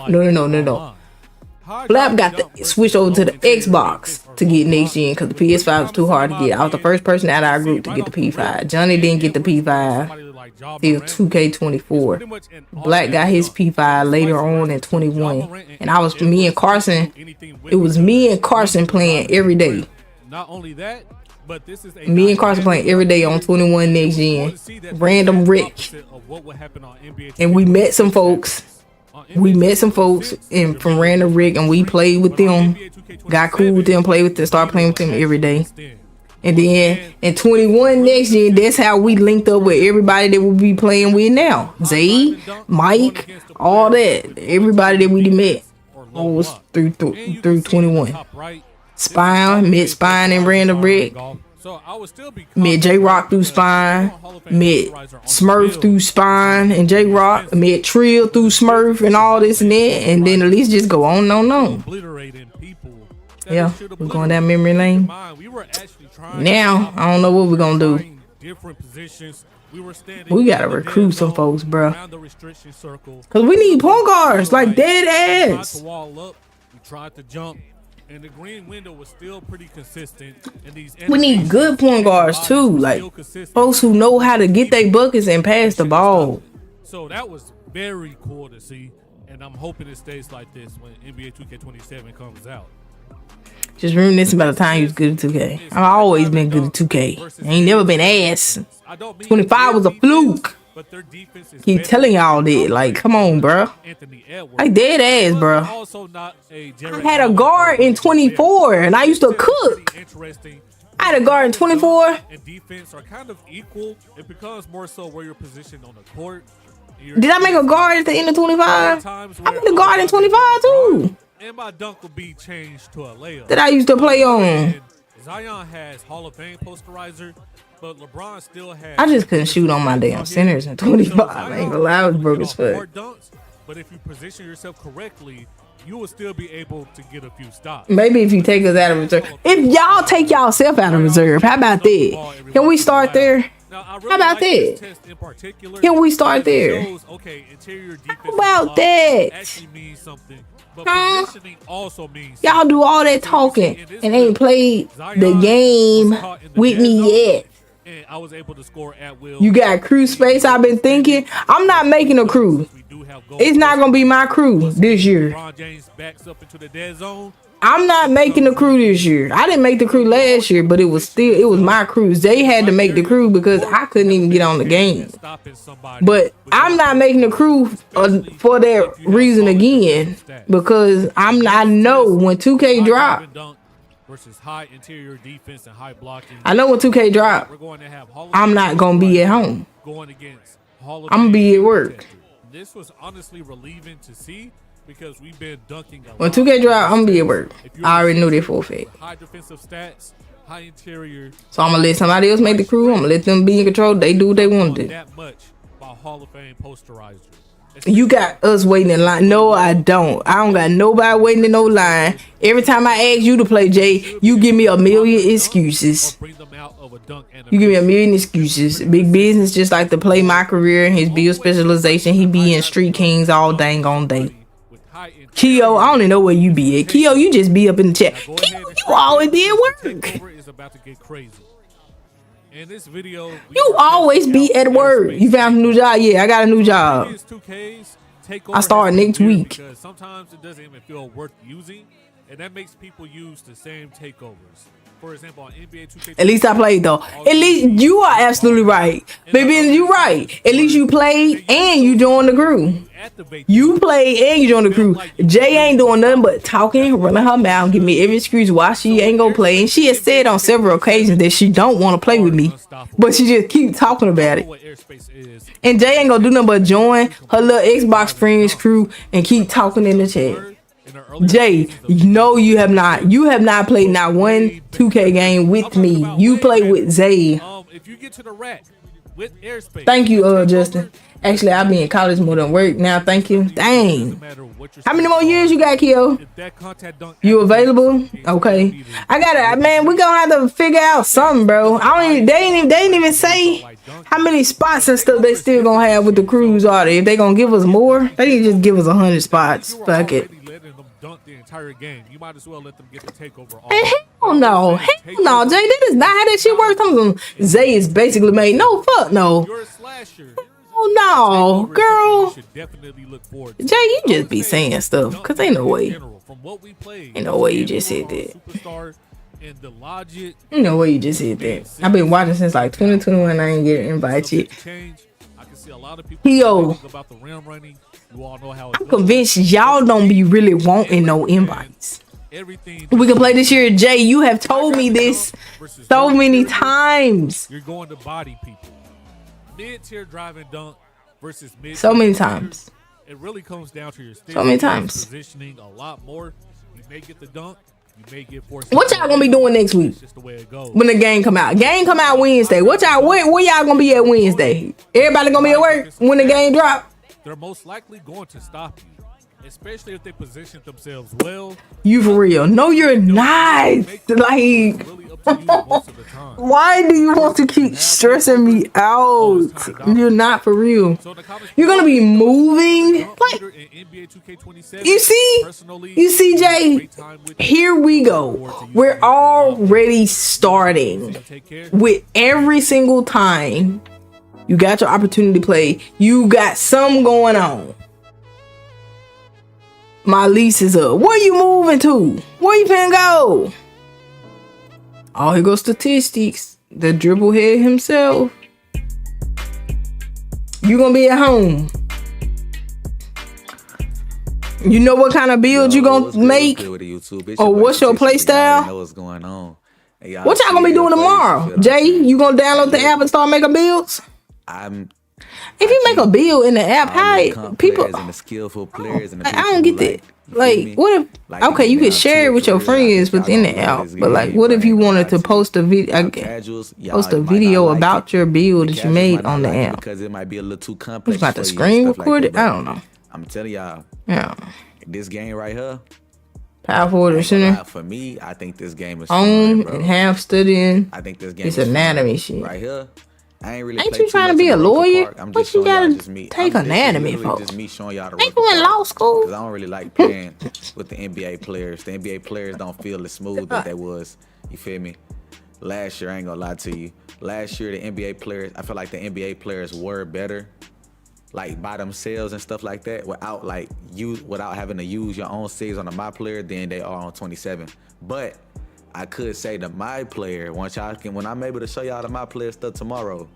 Flap got the switch over to the Xbox to get next gen because the PS5 was too hard to get. I was the first person out of our group to get the P5. Johnny didn't get the P5 till 2K24. Black got his P5 later on in 21. And it was me and Carson playing every day. Not only that, but this is me and Carson playing every day on 21 next gen. Random Rick. And we met some folks. And from Random Rick, and we played with them, got cool with them, started playing with them every day. And then in 21 next year, that's how we linked up with everybody that we be playing with now. Zay, Mike, all that. Everybody that we met was through 21. Met Spine and Random Rick. Met J-Rock through Spine, met Smurf through Spine and J-Rock, met Trill through Smurf and all this and that, and then the list just go on and on. Yeah, we're going down memory lane. Now, I don't know what we're going to do. We got to recruit some folks, bro. Because we need point guards, like dead ass. And the green window was still pretty consistent. We need good point guards too, like folks who know how to get their buckets and pass the ball. So that was very cool to see, and I'm hoping it stays like this when NBA 2K27 comes out. Just reminiscing about the time he was good at 2K. I've always been good at 2K. I ain't never been ass. 25 was a fluke. Keep telling y'all that, like, come on, bro. Like dead ass, bro. I had a guard in 24, and I used to cook. I had a guard in 24. And defense are kind of equal. It becomes more so where you're positioned on the court. Did I make a guard at the end of 25? I made a guard in 25 too. And my dunk will be changed to a layup. That I used to play on. Zion has Hall of Fame posterizer. But LeBron still has. I just couldn't shoot on my damn centers in 25. I ain't gonna lie, I was broke as fuck. But if you position yourself correctly, you will still be able to get a few stops. Maybe if you take us out of reserve. If y'all take y'allself out of reserve, how about that? Can we start there? How about that? Can we start there? How about that? Huh? Y'all do all that talking and ain't played the game with me yet. And I was able to score at will. You got crew space. I've been thinking I'm not making a crew. It's not gonna be my crew this year. LeBron James backs up into the dead zone. I'm not making the crew this year. I didn't make the crew last year, but it was my crew. They had to make the crew because I couldn't even get on the game. But I'm not making the crew for that reason again, because I know when 2K drop. I know when 2K drop, I'm not gonna be at home. I'm gonna be at work. This was honestly relieving to see because we've been dunking a when lot. 2K drop, I'm gonna be at work. I already knew that for a fact. High defensive stats, high interior. So I'm gonna let somebody else make the crew. I'm gonna let them be in control. They do what they want to do. That much by Hall of Fame posterizer. You got us waiting in line. No, I don't. I don't got nobody waiting in no line. Every time I ask you to play, Jay, you give me a million excuses. You give me a million excuses. Big business just like to play my career and his build specialization. He be in Street Kings all dang on day. Keo, I don't even know where you be at. Keo, you just be up in the chat. Keo, you always be at work. In this video, you always be at work. You found a new job? Yeah, I got a new job. I start next week. Because sometimes it doesn't even feel worth using, and that makes people use the same takeovers. For example, on NBA 2K. At least I played though. At least you are absolutely right, baby. You right. At least you played and you joined the crew. You played and you joined the crew. Jay ain't doing nothing but talking, running her mouth, give me every excuse why she ain't gonna play. And she has said on several occasions that she don't want to play with me, but she just keep talking about it. And Jay ain't gonna do nothing but join her little Xbox friends crew and keep talking in the chat. Jay, no, you have not. You have not played not one 2K game with me. You play with Zay. If you get to the rack with airspace. Thank you, Justin. Actually, I'll be in college more than work now. Thank you. Dang. How many more years you got, Keo? You available? Okay. I gotta, man, we gonna have to figure out something, bro. They ain't even say how many spots and stuff they still gonna have with the crews are they. If they gonna give us more, they can just give us 100 spots. Fuck it. Game. You might as well let them get the takeover off. Hell no. Hell no, Jay. That is not how that shit works. Zay is basically made. No, fuck no. You're a slasher. Oh no, girl. Jay, you just be saying stuff, cause ain't no way. Ain't no way you just said that. Ain't no way you just said that. I've been watching since like 2021. I ain't getting invited yet. Yo, I'm convinced y'all don't be really wanting no invites. We can play this year. Jay, you have told me this so many times. You're going to body people. Mid-tier driving dunk versus mid. So many times. It really comes down to your so many times. Positioning a lot more. You may get the dunk. You may get forced. What y'all gonna be doing next week? Just the way it goes. When the game come out. Game come out Wednesday. What y'all where y'all gonna be at Wednesday? Everybody gonna be at work when the game drop? They're most likely going to stop you, especially if they position themselves well. You for real? No, you're not. Like, why do you want to keep stressing me out? You're not for real. You're gonna be moving. Like, you see, Jay. Here we go. We're already starting with every single time. You got your opportunity to play. You got something going on. My lease is up. Where you moving to? Where you finna go? Oh, here goes statistics. The dribble head himself. You gonna be at home. You know what kind of build you gonna make? Or what's your play style? What's going on? Hey, what y'all gonna be doing tomorrow? Jay, you gonna download the app and start making builds? If you make a build in the app, how people and the skillful players and the I don't get that. Like, what if? Okay, you can share it with your friends within the app, but like, what if you wanted to post a video? Post a video about your build that you made on the app because it might be a little too complex. It's about the screen recorded. I don't know. I'm telling y'all. Yeah. This game right here. Power forward or center. For me, I think this game is home and half studying. I think this game it's anatomy shit right here. I ain't really. Ain't you trying to be a lawyer? What you gotta take anatomy for? Just me showing y'all the. Ain't you in law school? Because I don't really like playing with the NBA players. The NBA players don't feel as smooth that they was. You feel me? Last year, I ain't gonna lie to you. Last year, the NBA players, I feel like the NBA players were better. like by themselves and stuff like that without having to use your own saves on a my player, then they are on 27. But I could say the my player when I'm able to show y'all the my player stuff tomorrow.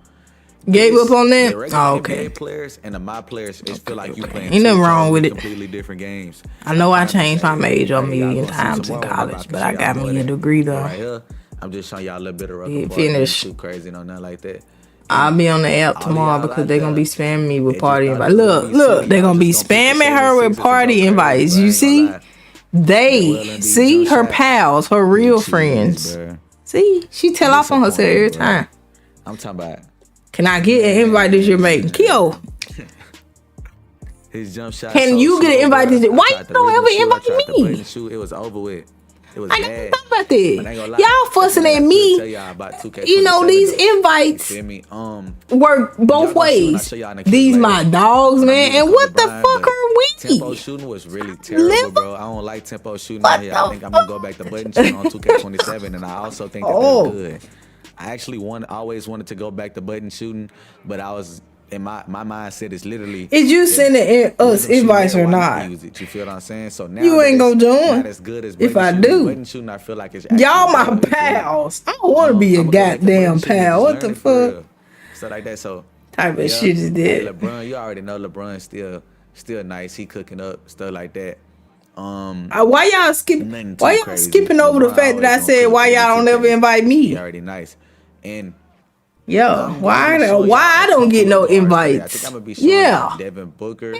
Gave up on that? Oh, okay. NBA players and the my players, it feel like you playing ain't nothing wrong with it. Completely different games. I know I changed my major a million times in college, but I got me a degree though. Right here, I'm just showing y'all a little bit of yeah, finish. Too crazy, nothing like that. I'll be on the app tomorrow because they're gonna be spamming me with party invites. Look, they're gonna be spamming her with party invites. You see? They see her pals, her real friends. See, she tell off on herself every time. I'm talking about. Can I get an invite this you're making? Kyo. His jump shot. Can you get an invite this year? Why you don't ever invite me? It was over with. It was I bad. talk about that. Y'all fussing at me. You know, these invites work both ways. These my dogs, man. And what the fuck are we? Tempo shooting was really terrible, bro. I don't like tempo shooting out here. I think I'm gonna go back to button shooting on 2K27, and I also think that they're good. I actually always wanted to go back to button shooting, but I was in my mindset is literally. Is you sending us invites or not? You feel what I'm saying? So now you ain't gonna join. Not as good as if I do. Button shooting, I feel like it's y'all my pals. I don't want to be a goddamn pal. What the fuck? So like that. So type of shit is that? LeBron, you already know LeBron still nice. He cooking up stuff like that. Why y'all skipping? Why y'all skipping over the fact that I said why y'all don't ever invite me? He already nice. And why I don't get no invites? I think I'm gonna be showing Devin Booker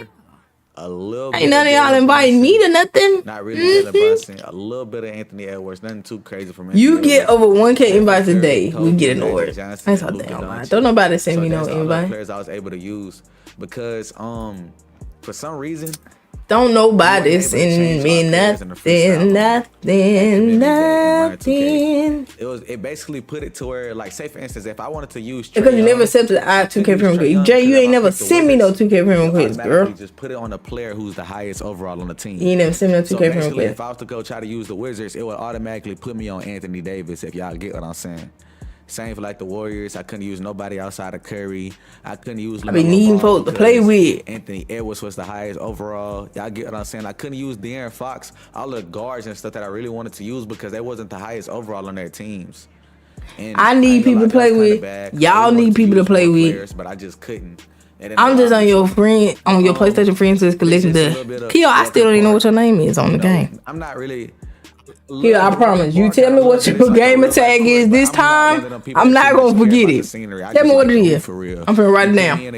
a little bit. Ain't none of y'all inviting me to nothing. Not really. Brunson, a little bit of Anthony Edwards. Nothing too crazy from Anthony You get over 1K invites a day. We get annoyed. That's how damn right. Don't nobody send me no invite. Players I was able to use because for some reason. Don't nobody send me nothing. It basically put it to where, like, say for instance, if I wanted to use because you never accepted the 2K friend request. Jay, you ain't never sent me no 2K friend request, girl. Just put it on the player who's the highest overall on the team. You ain't never sent me no 2K friend request. If I was to go try to use the Wizards, it would automatically put me on Anthony Davis. If y'all get what I'm saying. Same for like the Warriors. I couldn't use nobody outside of Curry. I couldn't use. I be needing folks to play with. Anthony Edwards was the highest overall. Y'all get what I'm saying? I couldn't use De'Aaron Fox, all the guards and stuff that I really wanted to use because they wasn't the highest overall on their teams. And I need people to play with. Y'all need people to play with. But I just couldn't. I'm just on your PlayStation friends list collecting the. Kyo, I still don't even know what your name is on the game. I'm not really. Here, I promise. You tell me what your gamer tag is this time. I'm not gonna forget it. Tell me what it is. I'm finna write it down. And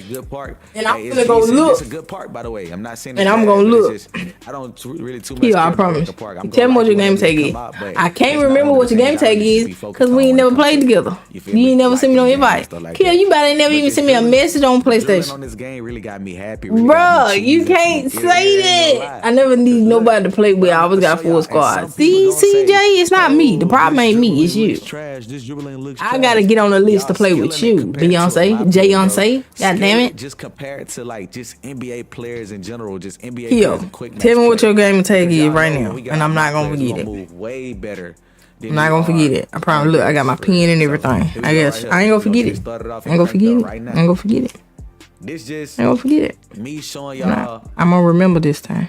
I'm finna go look. It's a good park, by the way. I'm not saying. And I'm gonna look. I don't really too much. Here, I promise. Tell me what your game tag is. I can't remember what your game tag is because we ain't never played together. You ain't never sent me no invite. Kill, you better ain't never even send me a message on PlayStation. On this game really got me happy. Bruh, you can't say that. I never need nobody to play with. I always got full squad. See, CJ, it's not me. The problem ain't me. It's you. I gotta get on the list to play with you, Beyonce, Jay-Yonce. God damn it. Just compare it to like just NBA players in general, just NBA players. Tell me what your game tag is right now, and I'm not gonna forget it. Way better. I'm not gonna forget it. I promise. Look, I got my pen and everything. I guess I ain't gonna forget it. I ain't gonna forget it. I ain't gonna forget it. This just I ain't gonna forget it. Me showing y'all. I'm gonna remember this time.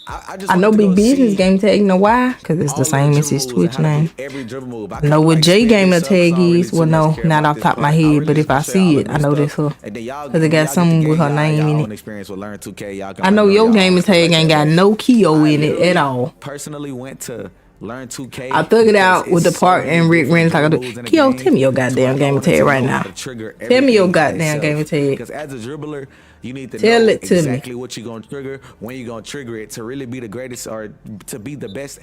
I know Big Business game tag. You know why? Because it's the same as his Twitch name. I know what J gamer tag is. Well, no, not off the top of my head. But if I see it, I know that's her. Because it got something with her name in it. I know your gamer tag ain't got no Kyo in it at all. Personally went to learn 2K. I thug it out with the part and Rick Randy talking to Kyo, tell me your goddamn gamer tag right now. Tell me your goddamn gamer tag. Because as a dribbler, you need to tell know it to exactly me. what you're going to trigger, when you're going to trigger it to really be the greatest or to be the best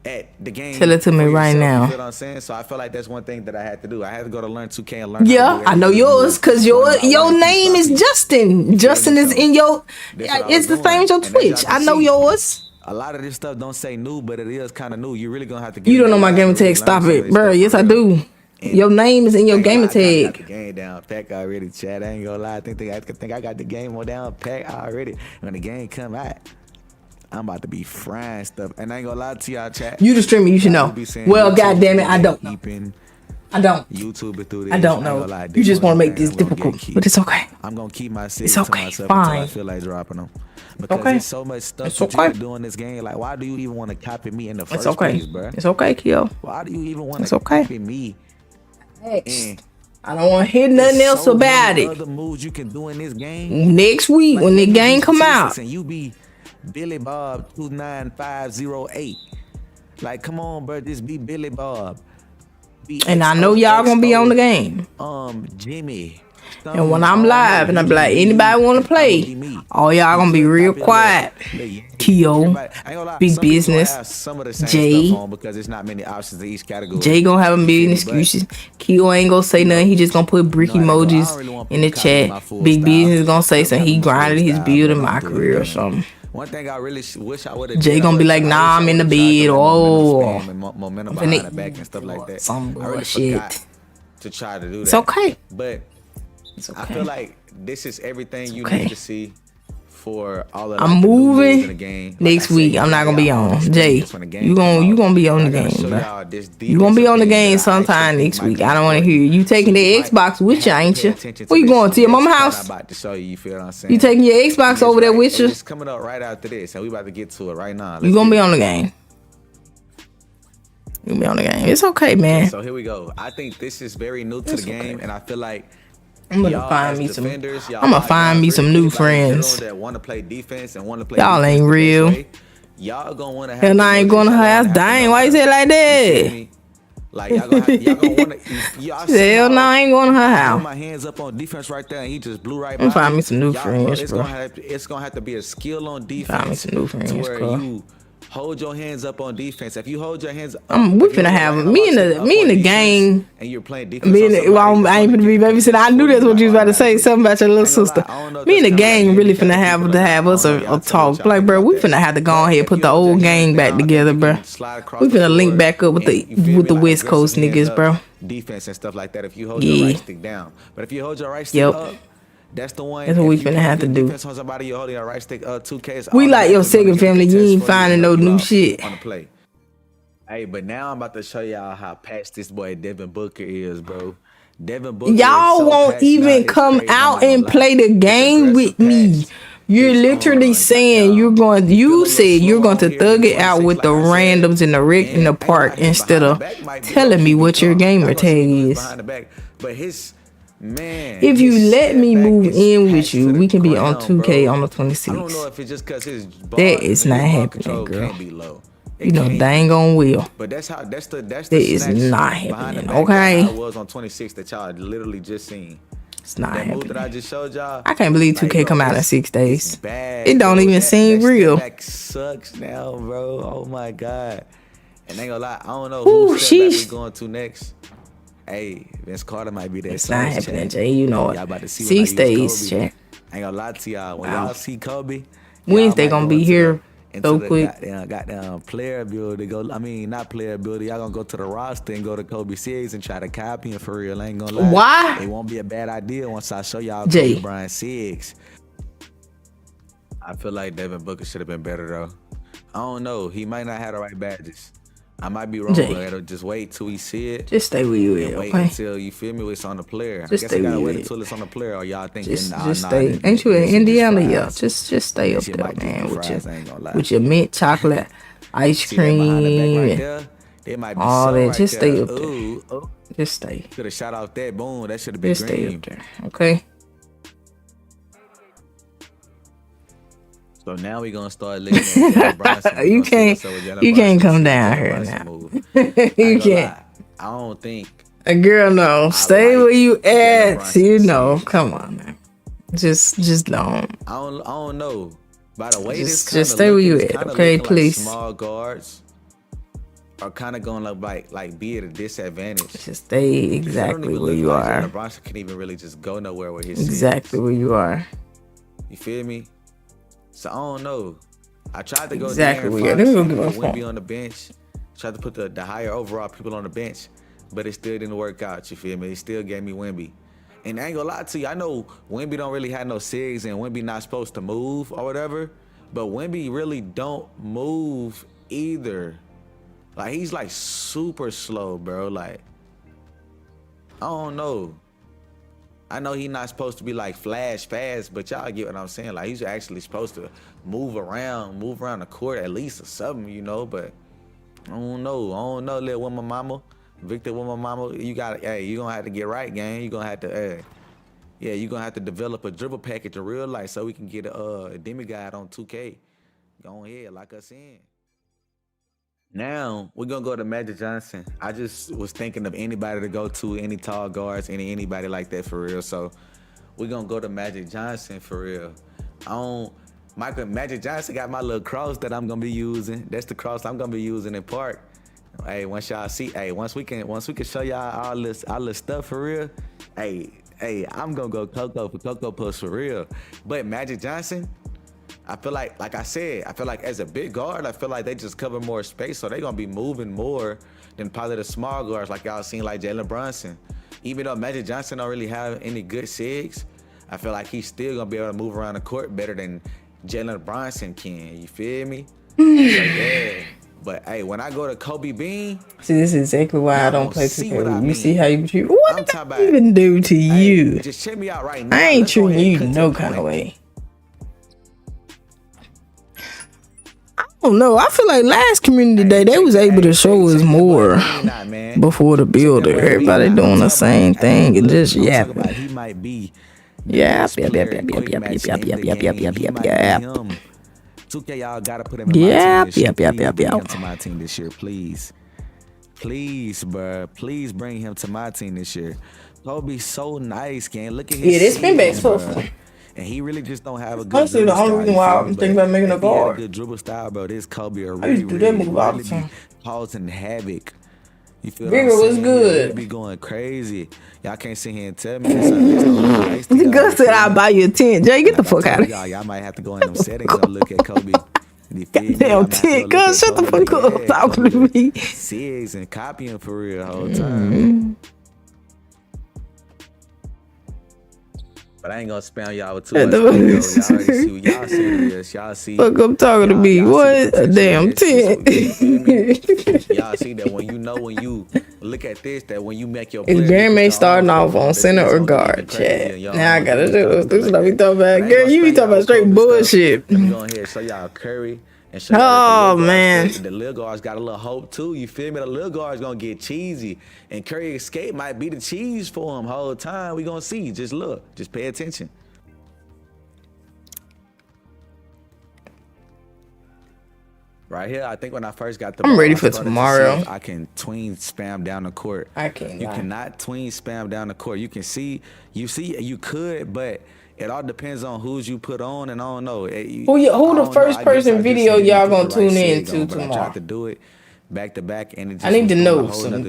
at the game. Tell it to me right now. You know what I'm saying? So I feel like that's one thing that I had to do. I had to go to learn 2K and learn. Yeah, I know yours because your name is Justin. Justin is in your. It's the same as your Twitch. I know yours. A lot of this stuff don't say new, but it is kind of new. You're really gonna have to get. You don't know my gamer tag. Stop it, bro. Yes, I do. Your name is in your gamer tag. I got the game down pack already, Chad. I ain't gonna lie. I think I got the game on down pack already. When the game come out, I'm about to be frying stuff. And I ain't gonna lie to y'all, Chad. You the streamer, you should know. Well, goddamn it, I don't. I don't. YouTube it through this. I don't know. You just want to make this difficult, but it's okay. I'm gonna keep my It's okay. to myself Fine. until I feel like dropping them. Because Okay. there's so much stuff It's that okay. you can do in this game. Like, why do you even want to copy me in the first It's okay. place, bro? It's okay, Kyo. Why do you even want It's to okay. copy me? And I don't want to hear nothing else so about many it. other moves you can do in this game. Next week Like, when the you game be come statistics out. and you be Billy Bob 29508. Like, come on, bro, just be Billy Bob. Be And I know y'all gonna be on the game. Jimmy. And when I'm live and I be like, anybody want to play? All y'all gonna be real quiet. Keo, Big Business, Jay. Because there's not many options in each category. Jay gonna have a million excuses. Keo ain't gonna say nothing. He just gonna put brick emojis in the chat. Big Business gonna say something. He grinded his build in my career or something. One thing I really wish I would have. Jay gonna be like, nah, I'm in the bed. Oh, momentum behind the back and stuff like that. Some I really bullshit. forgot to try to do that. It's okay. But It's okay. I feel like this is everything you okay. need to see for all of I'm the new moves moving in the game. Like next I week. said, I'm not gonna be on. Jay, you come gonna be on the I gotta game, show bro. y'all this You gonna be on the defensive game thing that I sometime actually next think week. might I don't want to be hear you. You taking the Xbox with you, ain't you? Where you going to your mama house? I'm about to show you. You feel what I'm saying? You taking your Xbox over there with you? It's coming up right after this, and we about to get to it right now. You gonna be on the game. You gonna be on the game. It's okay, man. So here we go. I think this is very new to the game, and I feel like I'm gonna y'all find as me some. defenders, y'all I'm gonna like find me some new anybody in general friends. that want to play defense and want to play Y'all defense ain't the best real. way. Y'all gonna want to have. Hell, I ain't going to her house. Dang, why you say it like that? Like y'all gonna want to. Hell, no, I ain't going to her Put house. my hands up on defense right there, and he just blew right I'm by find me. me some new Y'all, friends, it's bro. gonna have to be a skill on defense. Find me some new friends, to where bro. you hold your hands up on defense. If you hold your hands up, We finna have me and the gang. and you're playing defense. Me and the, well, I ain't finna be babysitting. I knew that's what you was about to say. Something about your little sister. Me and the gang really finna have us a talk. Like, bro, we finna have to go ahead and put the old gang back together, bro. We finna link back up with the West Coast niggas, bro. Defense and stuff like that. If you hold your right stick down, but if you hold your right stick up. That's the one. That's what we finna have to do. On somebody, you're holding your right stick. 2K. We like your second family. You ain't finding no new shit. On the play. Hey, but now I'm about to show y'all how patched this boy Devin Booker is, bro. Devin Booker. Y'all won't even come out and play the game with me. You're literally saying you said you're going to thug it out with the randoms in the park instead of telling me what your gamer tag is. But his man, if you let me move in with you, we can be on 2K on the 26th. I don't know if it's just because his that is not happening, girl. You know, dang on will. But that's the that is not happening. Okay. I was on 26 that y'all literally just seen. It's not happening. That I just showed y'all. I can't believe 2K come out in 6 days. It don't even seem real. That sucks now, bro. Oh my god. And ain't gonna lie, I don't know who we going to next. Hey, Vince Carter might be there. It's not happening, Jay. You know it. Y'all about to see 6 days, Jay. Ain't gonna lie to y'all. When y'all see Kobe, Wednesday gonna be here so quick. Goddamn player builder. Not player builder. Y'all gonna go to the roster and go to Kobe 6 and try to copy him for real. I ain't gonna lie. Why? It won't be a bad idea once I show y'all Kobe Bryant 6. I feel like Devin Booker should have been better though. I don't know. He might not have the right badges. I might be wrong, but just wait till we see it. Just stay where you at, wait okay? Until you feel me, it's on the player. Just I guess I gotta wait until it's on the player, or y'all think just stay. Ain't you in Indiana? Yeah, just stay up there, man, with your mint chocolate ice cream and all that. Just stay up there. Just stay. Could have shot out that boom. That should have been just green. Stay up there, okay? So now we gonna start looking at you can't come down here now. You can't. I don't think. Girl, no. Stay where you at. You know. Come on, man. Just don't. I don't know. By the way, just stay where you at, okay? Please. Like small guards are kind of gonna like be at a disadvantage. Just stay exactly where you are. LeBron can even really just go nowhere with his exactly where you are. You feel me? So I don't know. I tried to go exactly there Wemby on the bench. Tried to put the higher overall people on the bench, but it still didn't work out. You feel me? They still gave me Wemby. And I ain't gonna lie to you. I know Wemby don't really have no SIGs and Wemby not supposed to move or whatever, but Wemby really don't move either. Like he's like super slow, bro. Like I don't know. I know he's not supposed to be like flash fast, but y'all get what I'm saying. Like he's actually supposed to move around the court at least or something, you know. But I don't know, little woman mama, Victor woman mama. You gonna have to get right, gang. You gonna have to, you gonna have to develop a dribble package in real life so we can get a demigod on 2K. Go ahead, lock us in. Now we're gonna go to Magic Johnson. I just was thinking of anybody to go to, any tall guards, anybody like that for real. So we're gonna go to Magic Johnson for real. Magic Johnson got my little cross that I'm gonna be using. That's the cross I'm gonna be using in park. Hey, once y'all see, once we can show y'all all this stuff for real. I'm gonna go Coco for Coco Puffs for real. But Magic Johnson, I feel like I said, as a big guard, I feel like they just cover more space, so they're gonna be moving more than probably the small guards like y'all seen like Jalen Brunson. Even though Magic Johnson don't really have any good sigs, I feel like he's still gonna be able to move around the court better than Jalen Brunson can. You feel me? So, yeah. But hey, when I go to Kobe Bean, see, this is exactly why I don't play 2K. You see how you treat. What did I even do to you? Just check me out right now. I ain't treating you no kind of way. I don't know. I feel like last community day they was able to show us more before the builder. Everybody doing the same thing and just yapping. He might be. Yep. 2K, y'all gotta put him to my team this year, please. Please, bro. Please bring him to my team this year. Kobe's so nice, gang. Look at his this spin back's tough. And he really just don't have a good honestly, the only reason why I'm thinking about making a guard. A good dribble style, bro. This Kobe I used to do that move all the time. Causing havoc. You feel Bigger was good. Be going crazy. Y'all can't sit here and tell me this. Gus said I'll buy you a 10. Jay, get the fuck out of here. Y'all might have to go in them settings and look at Kobe. Damn 10. Gus, shut the fuck up talking to me. Sigs and copying for real the whole time. But I ain't gonna spam y'all with too much. Y'all already see what y'all see this. Y'all see. Fuck up talking to me. What a damn 10. Y'all see that when you look at this, that when you make your is Jeremy starting off on center or guard? Chat. Now I gotta do this. What we talking about? Girl, you be talking about straight bullshit. Let me go ahead and show y'all Curry. Man, the little guards got a little hope too. You feel me? The little guards gonna get cheesy, and Curry escape might be the cheese for him whole time. We gonna see. Just look. Just pay attention. Right here, I think when I first got the ball, I'm ready for tomorrow. I can tween spam down the court. I can't. You cannot tween spam down the court. You can see. You could, but it all depends on who's you put on, and I don't know. Who the first person video y'all gonna tune in to tomorrow? I tried to do it back to back, and it just I need to know some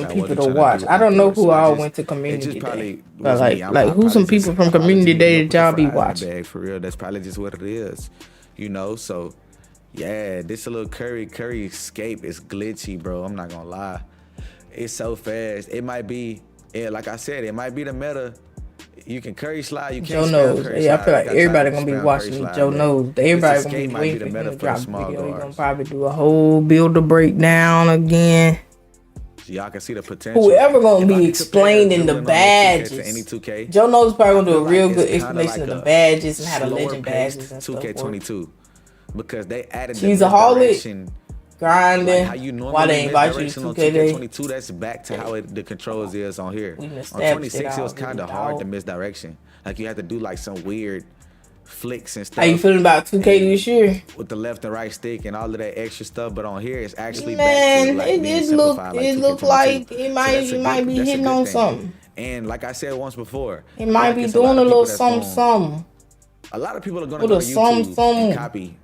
people to watch. I don't know who all went to community day, but like who some people from community day that y'all be watching? For real, that's probably just what it is, you know. So yeah, this a little Curry escape is glitchy, bro. I'm not gonna lie, it's so fast. It might be, like I said, it might be the meta. You can Curry slide. You can't. Joe knows. Yeah, I feel like everybody gonna be watching Joe knows. Everybody gonna be waiting for him to drop a video. He gonna probably do a whole builder breakdown again. So y'all can see the potential. Whoever gonna be explaining the badges. Any 2K. Joe knows probably gonna do a real good explanation of the badges and how to legend badges and stuff. 2K22, because they added. She's a holic. Grinding. Like why they invite you to 2K Day? 22, that's back to how the controls is on here. On 26, it was kind of hard to misdirection. Like you had to do like some weird flicks and stuff. How you feeling about 2K this year? With the left and right stick and all of that extra stuff, but on here it's actually back to like it look like it might be hitting on something. And like I said once before, it might be doing a little something. A lot of people are gonna go to YouTube and copy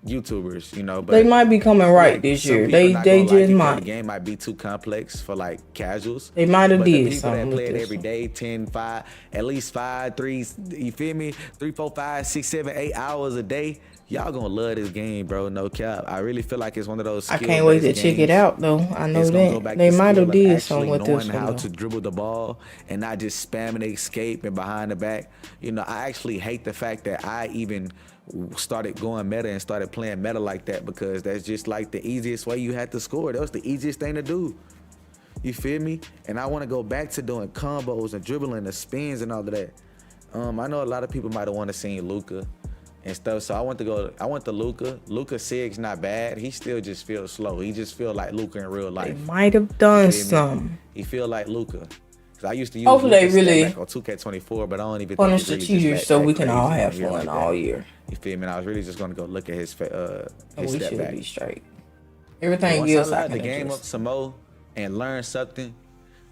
YouTubers, you know, but they might be coming right this year. They just might. The game might be too complex for like casuals. They might have did people something. That play it every day, 10, 5, at least 5, 3. You feel me? 3, 4, 5, 6, 7, 8 hours a day. Y'all gonna love this game, bro. No cap. I really feel like it's one of those. I can't wait to check it out though. I know that they might have did something with this one. How to dribble the ball and not just spamming the escape and behind the back. You know, I actually hate the fact that I even started going meta and started playing meta like that, because that's just like the easiest way you had to score. That was the easiest thing to do. You feel me? And I want to go back to doing combos and dribbling the spins and all of that. I know a lot of people might have want to see Luka and stuff, so I want the Luka. Luka Sig's not bad. He still just feels slow. He just feel like Luka in real life. They might have done some. He feel like Luka. Cause I used to use Hopefully they really back on 2K24, but I don't even punish think the really cheaters so we can all have fun like all year. You feel me? And I was really just gonna go look at his We step should back. be straight. Everything Once else I I let can the game up adjust. some more and learn something,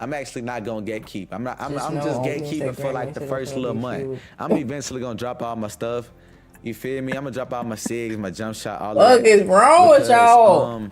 I'm actually not gonna gatekeep. I'm Just just know I'm gonna gatekeeping take for like the Grandma to first the little Philly month. field. I'm eventually gonna drop all my stuff. You feel me? I'm gonna drop all my SIGs, my jump shot, all What of that. is wrong with y'all?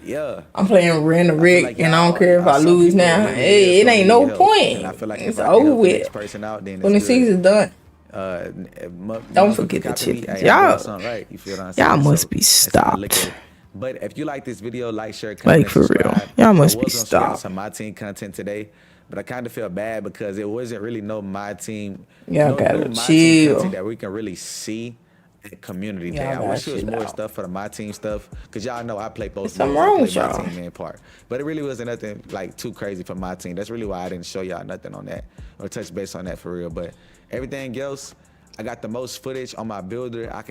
Yeah. I'm playing Random Rick, like and I don't care if I some lose people now. really Hey, is it gonna ain't need no help. point. And I feel like It's if I can help over the next with. person out, then When the it's good. season's done. Don't Motherfuckers forget the copy me. tickets. Hey, I'm doing Y'all, something right. You feel what I'm saying? y'all must So be that's how I look at stopped. it. But if you like this video, like, share, comment, Like for and real. subscribe. Y'all must I be was gonna share stopped. some My Team content today, but I kind of feel bad because it wasn't really no My Team, Y'all no gotta new My Team chill. content that we can really see at Community Day. Y'all I gotta wish it was chill more out. stuff for the My Team stuff, because y'all know I play both something modes. I wrong play with My y'all. Team and part. But it really wasn't nothing like too crazy for My Team. That's really why I didn't show y'all nothing on that or touch base on that for real. But everything else, I got the most footage on my builder. I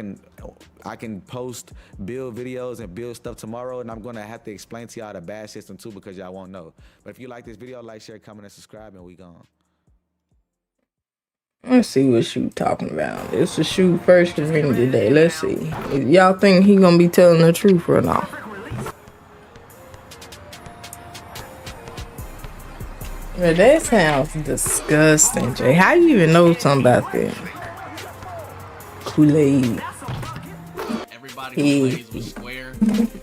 can post build videos and build stuff tomorrow, and I'm gonna have to explain to y'all the bad system too, because y'all won't know. But if you like this video, like, share, comment, and subscribe, and we gone. Let's see what shoot talking about. It's the shoot first community today. Let's see. Y'all think he gonna be telling the truth or not? Yeah, that sounds disgusting, Jay. How you even know something about that? Kool-Aid. Everybody who plays with Square,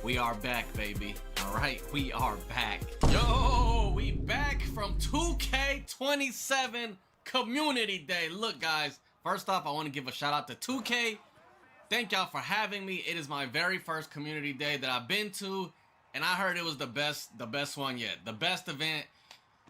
we are back, baby. All right, we are back. Yo, we back from 2K27 Community Day. Look, guys, first off, I want to give a shout out to 2K. Thank y'all for having me. It is my very first Community Day that I've been to, and I heard it was the best one yet. The best event.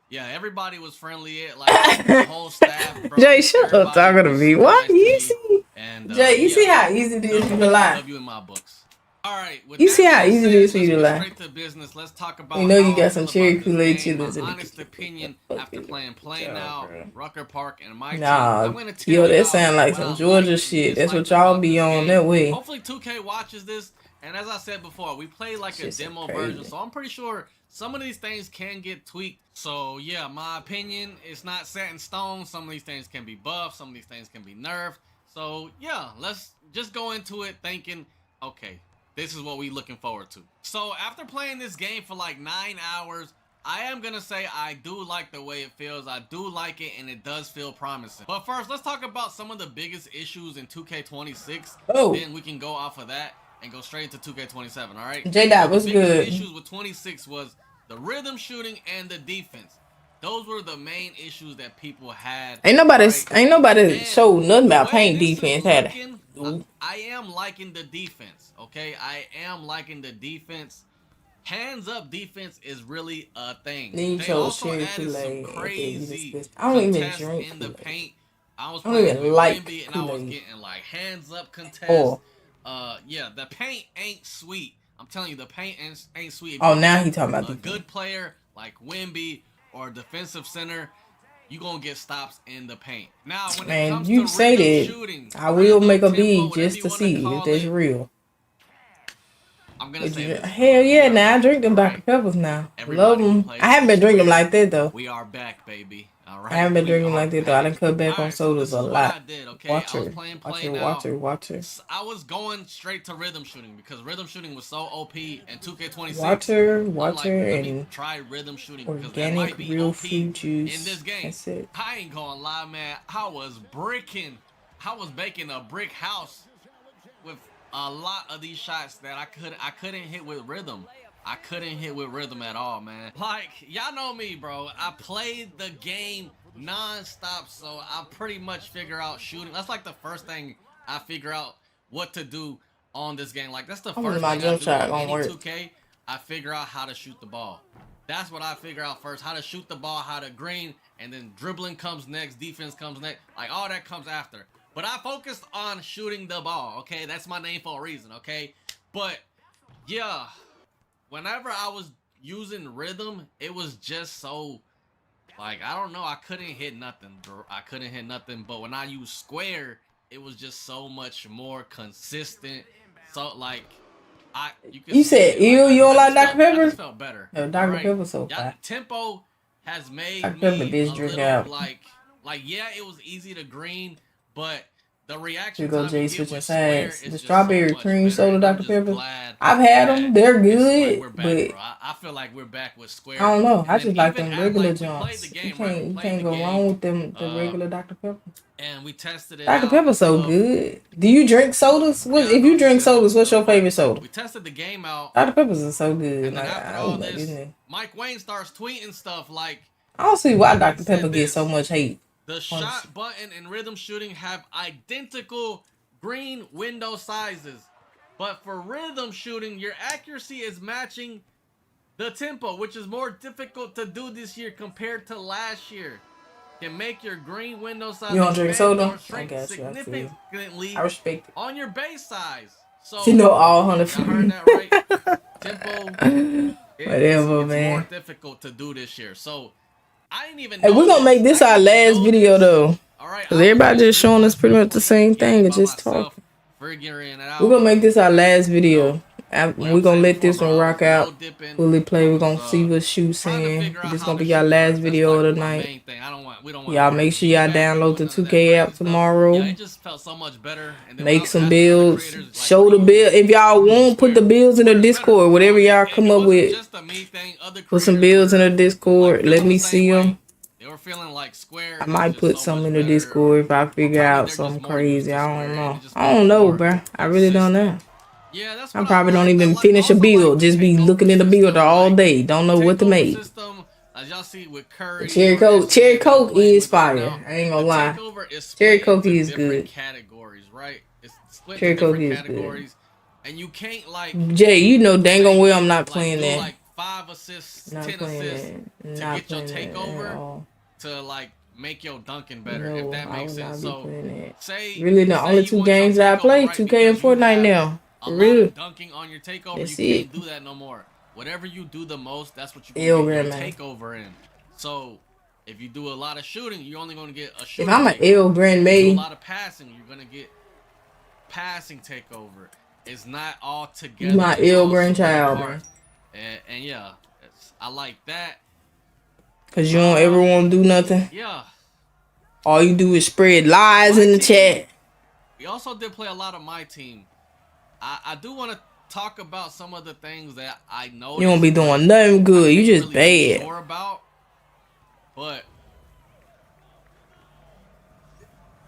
Yeah, everybody was friendly. Like the whole staff. Bro, Jay, shut up talking to me. What? You see? And, Jay, you see how easy it is for you to lie? Love you in my books. All right. You see how easy it is for you to lie? Straight to business. Let's talk about. You know you how got I some feel cherry about this Kool-Aid game, chillers in my the honest kitchen. opinion after playing Play Now, Rucker Park, and my team. Nah, I'm gonna tell yo, y'all that sound like what some I Georgia like shit. and That's what dislike y'all about be this on game. that way. Hopefully 2K watches this, and as I said before, we play like a demo version, so I'm pretty sure some of these things can get tweaked. So yeah, my opinion is not set in stone. Some of these things can be buffed, some of these things can be nerfed. So yeah, let's just go into it thinking, okay, this is what we looking forward to. So after playing this game for like 9 hours, I am gonna say I do like the way it feels. I do like it, and it does feel promising. But first, let's talk about some of the biggest issues in 2K26. Oh. Then we can go off of that and go straight into 2K27, all right? J-Dot, what's the good? biggest issues with 26 was the rhythm shooting and the defense. Those were the main issues that people had. Ain't nobody And showed nothing about the way paint this is defense, had it? looking, I am liking the defense, okay? I am liking the defense. Hands up defense is really a thing. Then you They chose also cherry added Kool-Aid. some Okay, crazy I don't even contests drink in the Kool-Aid. paint. I was I don't playing even with like Wimby, and I was Kool-Aid. getting like hands up contests. Oh. Yeah, the paint ain't sweet. I'm telling you, the paint ain't sweet. If Oh, you now get he talking about a the good player like Wimby or defensive center, you gonna get stops in the paint. Now, when it Man, comes you to say rhythm that. shooting, I will rhythm, make a tempo, bid whatever just you to wanna see if call that's it, real. I'm gonna say this. Hell yeah, now I drink them Dr. Right. Peppers now. Everybody Love who them. plays I haven't been drinking them like that though. We are back, baby. All right. I haven't been We drinking are like that though. I done back. cut back All on right, so sodas this a is what I lot. did, okay? Watch I was her. playing Watch Play her. Now. Watch her. Watch her. I was going straight to rhythm shooting because rhythm shooting was so OP and 2K26. Watch her. I'm Watch like, her. let me And try rhythm shooting because that organic might be real OP fruit juice. in this game. That's it. I ain't gonna lie, man. I was bricking. I was making a brick house with a lot of these shots that I couldn't hit with rhythm. I couldn't hit with rhythm at all, man. Like, y'all know me, bro. I played the game non-stop, so I pretty much figure out shooting. That's like the first thing I figure out what to do on this game. Like, that's the first my thing jump I do shot on gonna any work. 2K. I figure out how to shoot the ball. That's what I figure out first. How to shoot the ball, how to green, and then dribbling comes next, defense comes next. Like, all that comes after. But I focused on shooting the ball, okay? That's my name for a reason, okay? But, yeah, whenever I was, using rhythm, it was just so like I don't know. I couldn't hit nothing. But when I used square, it was just so much more consistent. So like you said ew, you don't like Dr. Pepper? I just felt better. No, Dr. Pepper so fast. Tempo has made Dr. me Pepper a this drink little out. like yeah, it was easy to green, but the reaction Here go time Jay you get switching with Square sides. is The just strawberry so much cream better, soda and I'm Dr. just Pepper. glad I've had them. They're it's good, like we're back, but bro. I feel like we're back with Square. I don't know. I And just then like even them at, regular like, we played the joints. game, You right? We can't played the go game, wrong with them. The regular Dr. Pepper. and we tested it Dr. out Pepper and so stuff. good. Do you drink sodas? What if you drink sodas? What's your favorite soda? We tested the game out, Dr. Peppers are so good. and then Like after I all don't know, this, isn't it? Mike Wayne starts tweeting stuff like, I don't see why Dr. said Pepper gets so much hate. the shot button and rhythm shooting have identical green window sizes, but for rhythm shooting, your accuracy is matching the tempo, which is more difficult to do this year compared to last year. Can make your green window size You don't drink expand soda? or shrink I got you. I feel you. significantly I respect it. on your base size. So You know all 100. y'all heard that right? Tempo. Whatever, it's man. more difficult to do this year. So I didn't even. Hey, we're gonna make this our last video though. All right, Cause everybody just showing us pretty much the same thing and just talking. We're gonna make this our last video. We're gonna let this one rock out, fully play. We're gonna see what Shoot's saying. This gonna be our last video of the night. Y'all make sure y'all download the 2K app tomorrow. It just felt so much better. Make some builds. Show the build. If y'all want, put the builds in the Discord. Whatever y'all come up with. Put some builds in the Discord. Let me see them. I might put some in the Discord if I figure out something crazy. I don't know. I don't know, bro. I really don't know. I probably don't even finish a build. Just be looking in the builder all day. Don't know what to make. As y'all see with Curry, Cherry Coke is fire. I ain't gonna lie. Cherry Coke is good. Categories, right? It's split Cherry into Coke different is categories, and you can't like Jay. You know dang on well I'm not playing that. Like 5 assists, Not 10 playing assists that. to Not get your playing that at takeover all. to like make your dunking better. No, if that I makes would sense. not be So playing that. say Really, the only two games that I play, 2K and Fortnite now. a For lot real. of dunking on your takeover, That's you can't it. do that no more. Whatever you do the most, that's what Ill you get your Grandma. takeover in. So if you do a lot of shooting, you're only going to get a If shooting. I'm an takeover. ill If Grand you do May, a lot of passing, you're going to get passing takeover. It's not all together. you my it's ill all grandchild, split man. apart. And yeah, I like that. Cause you don't ever want to do nothing. Yeah. All you do is spread lies in the chat. We also did play a lot of my team. I do want to talk about some of the things that I know You won't be doing nothing good. You just bad. Sure about, but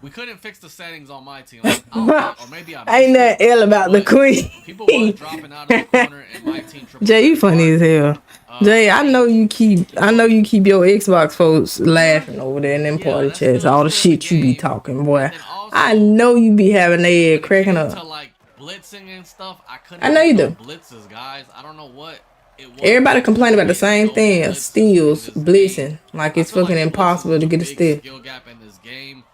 we couldn't fix the settings on my team. Like, or maybe I Ain't that ill about the queen. people was dropping out of the corner and my team triple. Jay, you funny as hell. Jay, I know you keep your Xbox folks laughing over there in them party chats. All the shit you be talking, boy. I know you be having their head cracking up. To like blitzing and stuff, I couldn't. I know you do do. blitzes, guys. I don't know what it was. Everybody complain about the same thing. Steals, blitzing. Like it's fucking impossible to get a steal. Skill gap in this game,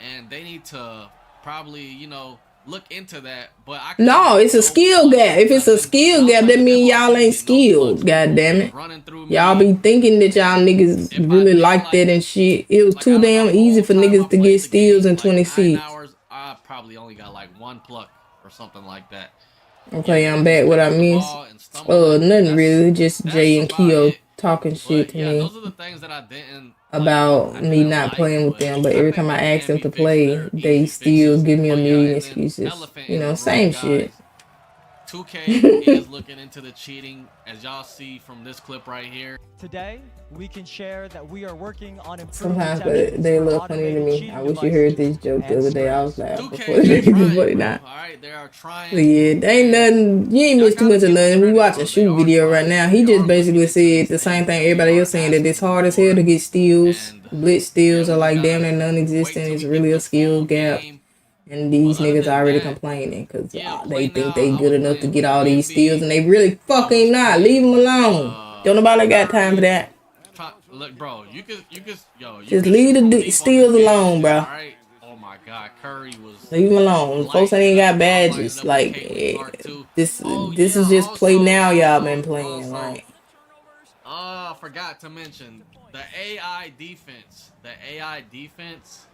and they need to probably, look into that. But No, it's a skill gap. If it's a skill gap, that mean y'all ain't skilled. God damn it. Y'all be thinking that y'all niggas really like that and shit. It was too damn easy for niggas to get steals in 26. I probably only got like 1 pluck or something like that. Okay, I'm back. What I missed? Nothing really. Just Jay and Keo talking shit to me Those are the things that I didn't about me not playing with them. But every time I ask them to play, they still give me a million excuses. Same shit. 2K is looking into the cheating, as y'all see from this clip right here. Today, we can share that we are working on improving Sometimes they look funny to me. I wish you heard this joke the other day. I was laughing before the funny now. But yeah, they ain't nothing. You ain't missed too much of nothing. We watching a shoot video right now. He just basically said the same thing everybody else saying, that it's hard as hell to get steals. Blitz steals are like damn near non-existent. It's really a skill gap. And these niggas already complaining because they think they good enough to get all these steals, and they really fucking not. Leave them alone. Don't nobody got time for that. Look, bro, Just leave the steals alone, bro. Right? Oh my God, Curry was. Leave them alone. Folks ain't got badges. Like this is just play now. Y'all been playing. Like I forgot to mention the AI defense. The AI defense.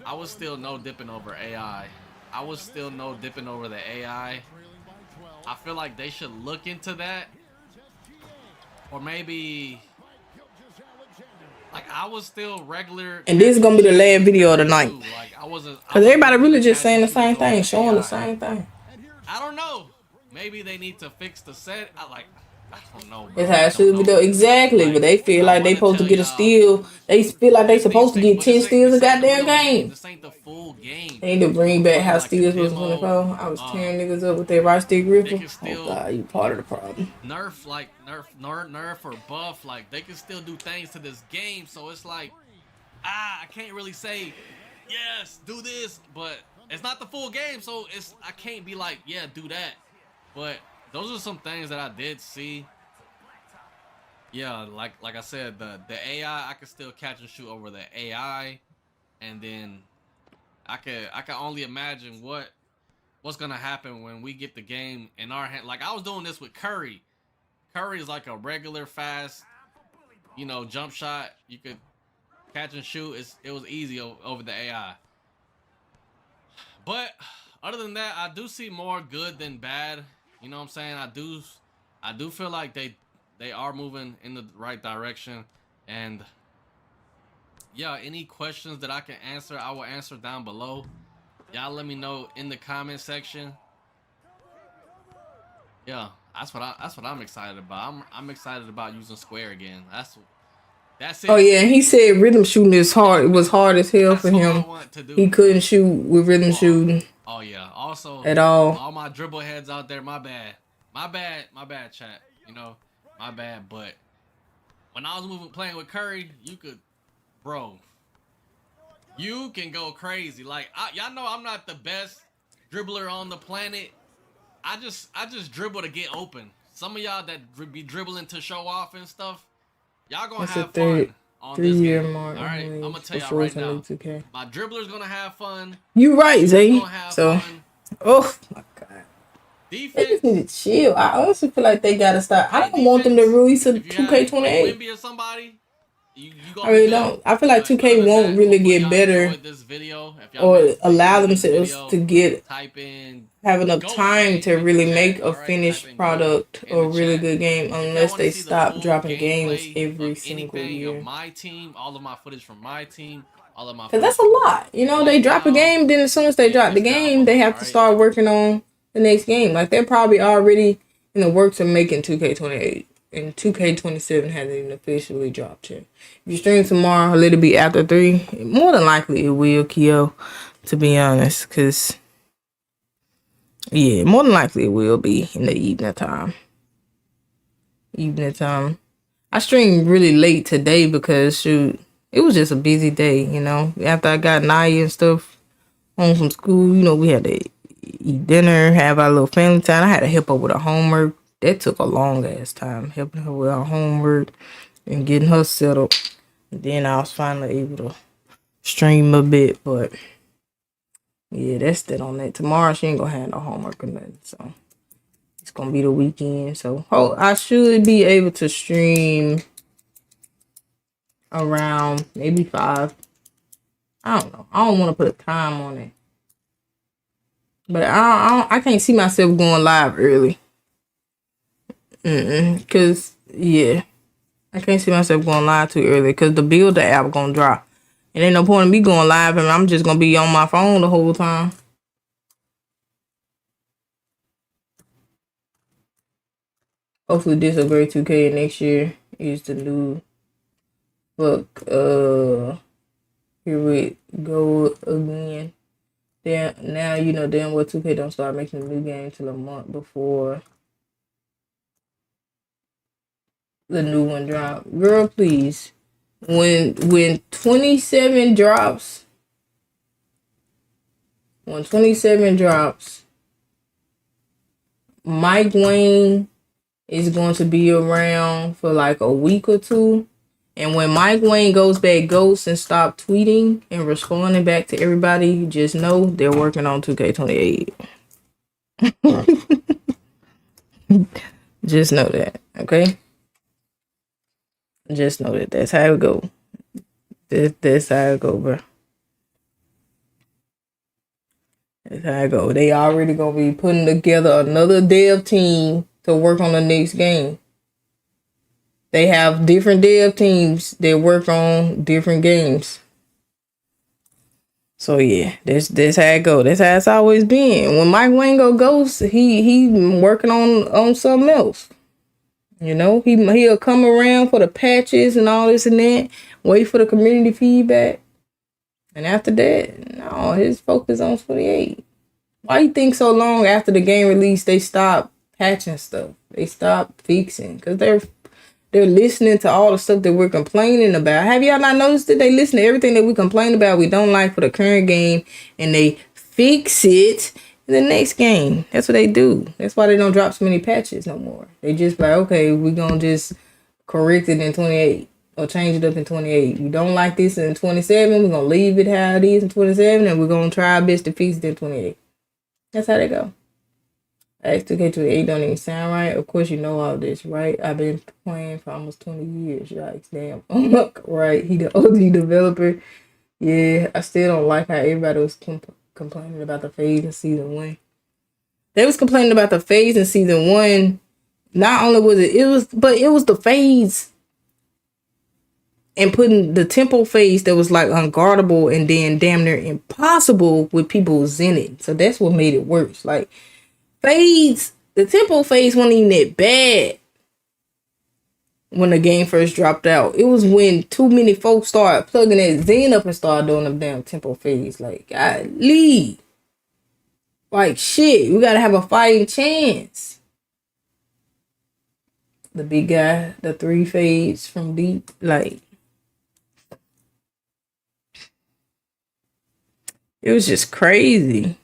I was still no dipping over AI. I was still no dipping over the AI. I feel like they should look into that. Or maybe like I was still regular. And this is gonna be the last video of the night. Like I wasn't, cause everybody really just saying the same thing, showing the same thing. I don't know. Maybe they need to fix the set. I don't know. That's how it should be done. Exactly, but they feel like they supposed to get a steal. They feel like they supposed to get 10 steals a goddamn game. This ain't the full game. They need to bring back how steals was 24. I was tearing niggas up with their right stick gripper. Oh god, you part of the problem. Nerf or buff, like they can still do things to this game. So it's like, I can't really say yes, do this, but it's not the full game. So I can't be like, yeah, do that. But those are some things that I did see. Yeah, like I said, the AI, I could still catch and shoot over the AI, and then I can only imagine what's gonna happen when we get the game in our hand. Like I was doing this with Curry. Curry is like a regular fast, jump shot. You could catch and shoot. It was easy over the AI. But other than that, I do see more good than bad. You know what I'm saying? I do feel like they are moving in the right direction. And yeah, any questions that I can answer, I will answer down below. Y'all let me know in the comment section. Yeah, that's what I'm excited about. I'm excited about using Square again. That's it. Oh yeah, he said rhythm shooting is hard. It was hard as hell for him. He couldn't shoot with rhythm shooting. Oh yeah. Also, at all my dribble heads out there, my bad, chat. My bad. But when I was playing with Curry, you can go crazy. Like y'all know I'm not the best dribbler on the planet. I just dribble to get open. Some of y'all that be dribbling to show off and stuff, y'all gonna have fun on this game. All right, I'm gonna tell y'all right now. My dribbler's gonna have fun. You right, Zay. So, oh my god. Defense. They just need to chill. I honestly feel like they gotta stop. I don't want them to release a 2K28. Wemby or somebody, I really don't. I feel like 2K won't really get better or allow themselves to have enough time to really make a finished product or a really good game unless they stop dropping games every single year. My team, all of my footage from my team, all of my. Cause that's a lot. They drop a game, then as soon as they drop the game, they have to start working on the next game. Like they're probably already in the works of making 2K28. And 2K27 hasn't even officially dropped yet. If you stream tomorrow, let it be after 3. More than likely it will, Kyo, to be honest. Because, yeah, more than likely it will be in the evening time. I streamed really late today because, shoot, it was just a busy day, After I got Naya and stuff home from school, we had to eat dinner, have our little family time. I had to help her with her homework. That took a long ass time, helping her with her homework and getting her settled. And then I was finally able to stream a bit, but yeah, that's that on that. Tomorrow she ain't gonna have no homework or nothing, so it's gonna be the weekend. So I should be able to stream around maybe 5. I don't know. I don't want to put a time on it, but I can't see myself going live early. Cause yeah, I can't see myself going live too early. Cause the builder app gonna drop, and ain't no point in me going live, and I'm just gonna be on my phone the whole time. Hopefully, this will grade 2K next year is the new book. Here we go again. Then now damn well 2K don't start making a new game till a month before the new one drop. Girl, please. When 27 drops, Mike Wayne is going to be around for like a week or 2. And when Mike Wayne goes back ghost and stop tweeting and responding back to everybody, just know they're working on 2K28. Just know that, okay? Just know that that's how it go. That's how it go, bro. That's how it go. They already gonna be putting together another dev team to work on the next game. They have different dev teams that work on different games. So yeah, that's how it go. That's how it's always been. When Mike Wango goes, he working on something else. You know, he'll come around for the patches and all this and that. Wait for the community feedback, and after that, no, his focus on 28. Why you think so long after the game release they stopped patching stuff? They stopped fixing because they're listening to all the stuff that we're complaining about. Have y'all not noticed that they listen to everything that we complain about we don't like for the current game and they fix it in the next game? That's what they do. That's why they don't drop so many patches no more. They just like, okay, we're going to just correct it in 28 or change it up in 28. You don't like this in 27, we're going to leave it how it is in 27 and we're going to try our best to fix it in 28. That's how they go. X2K28 don't even sound right. Of course, you know all this, right? I've been playing for almost 20 years. Yikes, damn. Right, he the OG developer. Yeah, I still don't like how everybody was complaining about the phase in season 1. They was complaining about the phase in season 1. Not only was it was the phase and putting the tempo phase that was like unguardable and then damn near impossible with people in it. So that's what made it worse. Like, phase, the tempo phase wasn't even that bad when the game first dropped out. It was when too many folks started plugging that Zen up and started doing them damn tempo phase. Like, golly. Like, shit, we gotta have a fighting chance. The big guy, the 3 phase from deep, like, it was just crazy.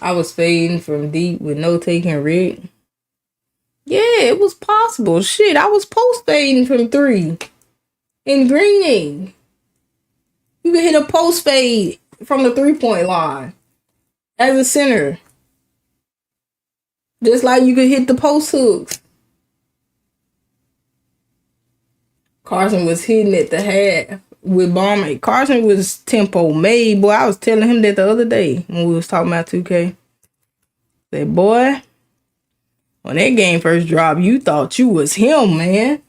I was fading from deep with no taking rig. Yeah, it was possible. Shit, I was post fading from 3 in greening. You can hit a post fade from the 3-point line as a center. Just like you could hit the post hooks. Carson was hitting at the half with Barmaid. Carson was tempo made, boy. I was telling him that the other day when we was talking about 2K. Said, boy, when that game first dropped, you thought you was him, man.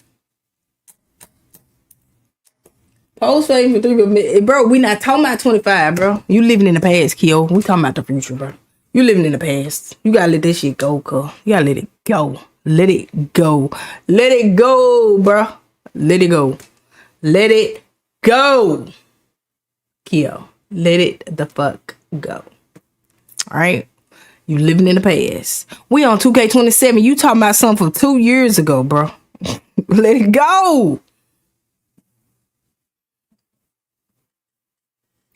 Post fade for 3, bro. We not talking about 25, bro. You living in the past, Kyo. We talking about the future, bro. You living in the past. You gotta let this shit go, cuz. You gotta let it go. Let it go. Let it go, bro. Let it go. Let it go. Kyo. Let it the fuck go. Alright? You living in the past. We on 2K27. You talking about something from 2 years ago, bro. Let it go.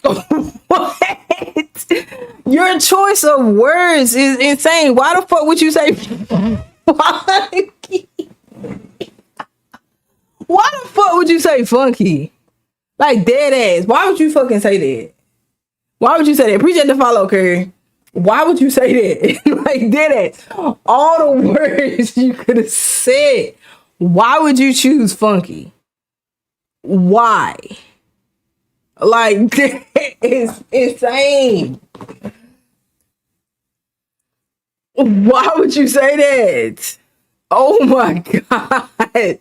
What? Your choice of words is insane. Why the fuck would you say funky? Why the fuck would you say funky? Like, dead ass. Why would you fucking say that? Why would you say that? Appreciate the follow, Curry. Why would you say that? Like, dead ass. All the words you could have said. Why would you choose funky? Why? Like, it's insane. Why would you say that? Oh my God.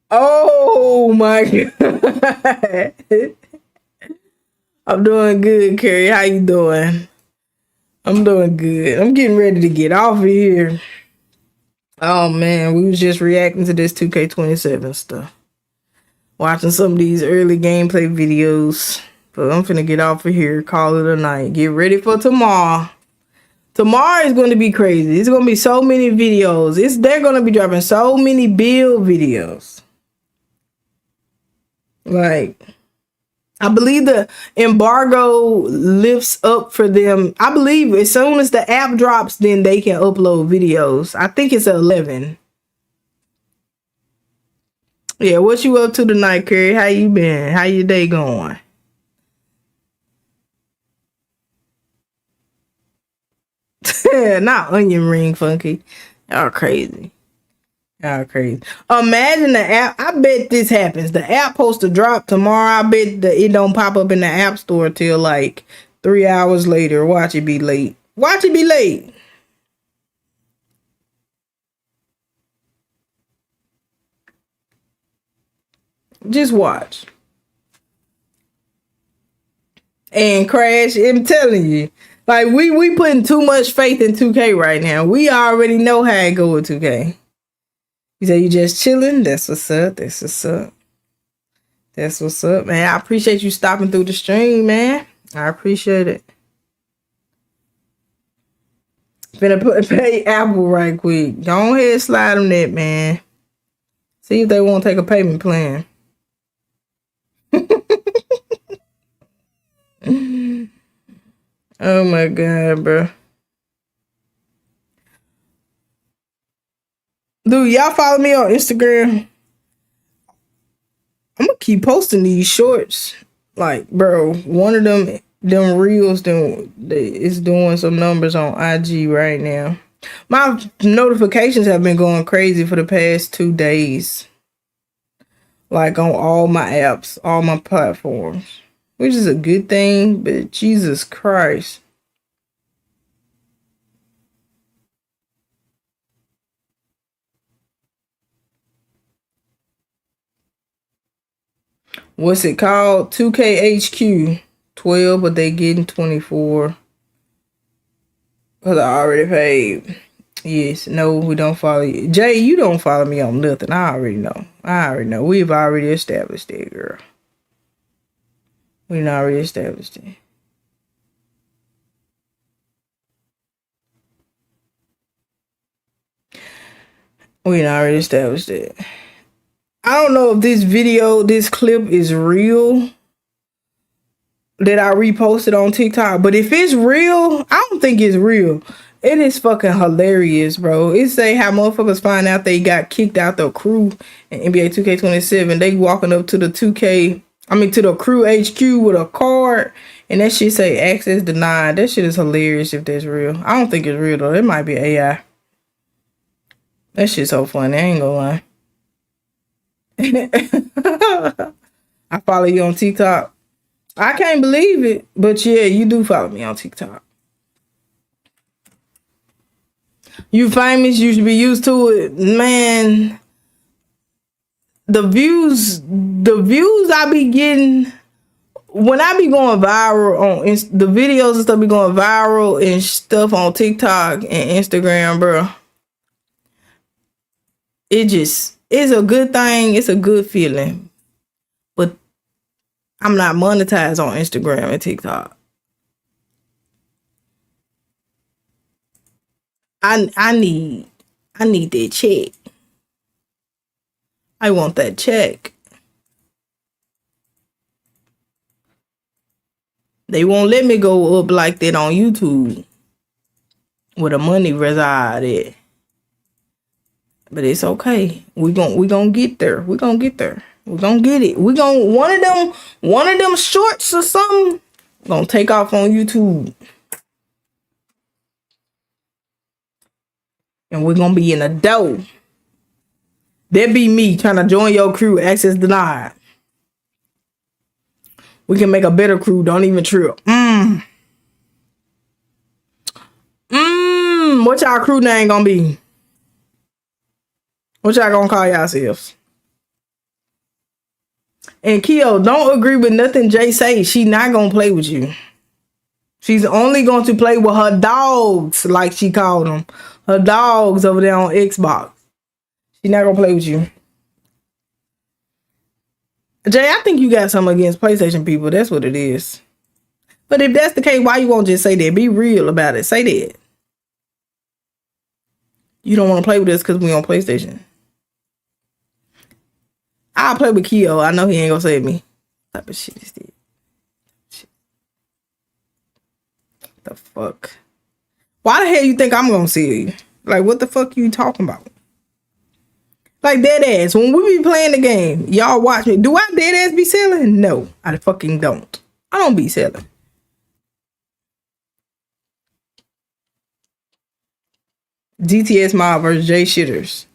Oh my God. I'm doing good, Carrie. How you doing? I'm doing good. I'm getting ready to get off of here. Oh man, we was just reacting to this 2K27 stuff. Watching some of these early gameplay videos. But I'm finna get off of here, call it a night. Get ready for tomorrow. Tomorrow is going to be crazy. It's going to be so many videos. They're going to be dropping so many build videos. Like, I believe the embargo lifts up for them. I believe as soon as the app drops, then they can upload videos. I think it's 11. Yeah, what you up to tonight, Curry? How you been? How your day going? Not onion ring funky. Y'all crazy. Y'all crazy. Imagine the app. I bet this happens. The app supposed to drop tomorrow. I bet it don't pop up in the app store till like 3 hours later. Watch it be late. Watch it be late. Just watch. And crash. I'm telling you. Like we putting too much faith in 2K right now. We already know how it go with 2K. You say you just chilling? That's what's up. That's what's up. That's what's up, man. I appreciate you stopping through the stream, man. I appreciate it. Finna pay Apple right quick. Go ahead, slide them that, man. See if they won't take a payment plan. Oh my God, bro. Dude, y'all follow me on Instagram? I'm gonna keep posting these shorts. Like, bro, one of them reels is doing some numbers on IG right now. My notifications have been going crazy for the past 2 days. Like on all my apps, all my platforms. Which is a good thing, but Jesus Christ. What's it called? 2KHQ 12, but they getting 24. Because I already paid. Yes, no, we don't follow you. Jay, you don't follow me on nothing. I already know. We've already established that, girl. We've already established it. We already established it. I don't know if this clip is real that I reposted on TikTok, but if it's real, I don't think it's real. It is fucking hilarious, bro. It say how motherfuckers find out they got kicked out the crew in NBA 2K27. They walking up to the to the crew HQ with a card, and that shit say access denied. That shit is hilarious if that's real. I don't think it's real though. It might be AI. That shit's so funny. I ain't gonna lie. I follow you on TikTok. I can't believe it, but yeah, you do follow me on TikTok. You famous, you should be used to it, man. The views I be getting when I be going viral on the videos and stuff be going viral and stuff on TikTok and Instagram, bro. It's a good thing. It's a good feeling, but I'm not monetized on Instagram and TikTok. I need that check. I want that check. They won't let me go up like that on YouTube where the money reside at. But it's okay. We gonna get there. We gonna get there. We gonna get it. We gonna one of them shorts or something gonna take off on YouTube. And we're gonna be in a dough. That be me trying to join your crew, access denied. We can make a better crew, don't even trip. What y'all crew name gonna be? What y'all gonna call yourselves? And Keo, don't agree with nothing Jay say. She not gonna play with you. She's only going to play with her dogs, like she called them. Her dogs over there on Xbox. She's not gonna play with you. Jay, I think you got something against PlayStation people. That's what it is. But if that's the case, why you won't just say that? Be real about it. Say that. You don't want to play with us because we on PlayStation. I'll play with Keo. I know he ain't gonna save me. What type of shit is this? The fuck? Why the hell you think I'm gonna see you? Like, what the fuck you talking about? Like, dead ass. When we be playing the game, y'all watch me. Do I dead ass be selling? No, I fucking don't. I don't be selling. GTS mob versus J shitters.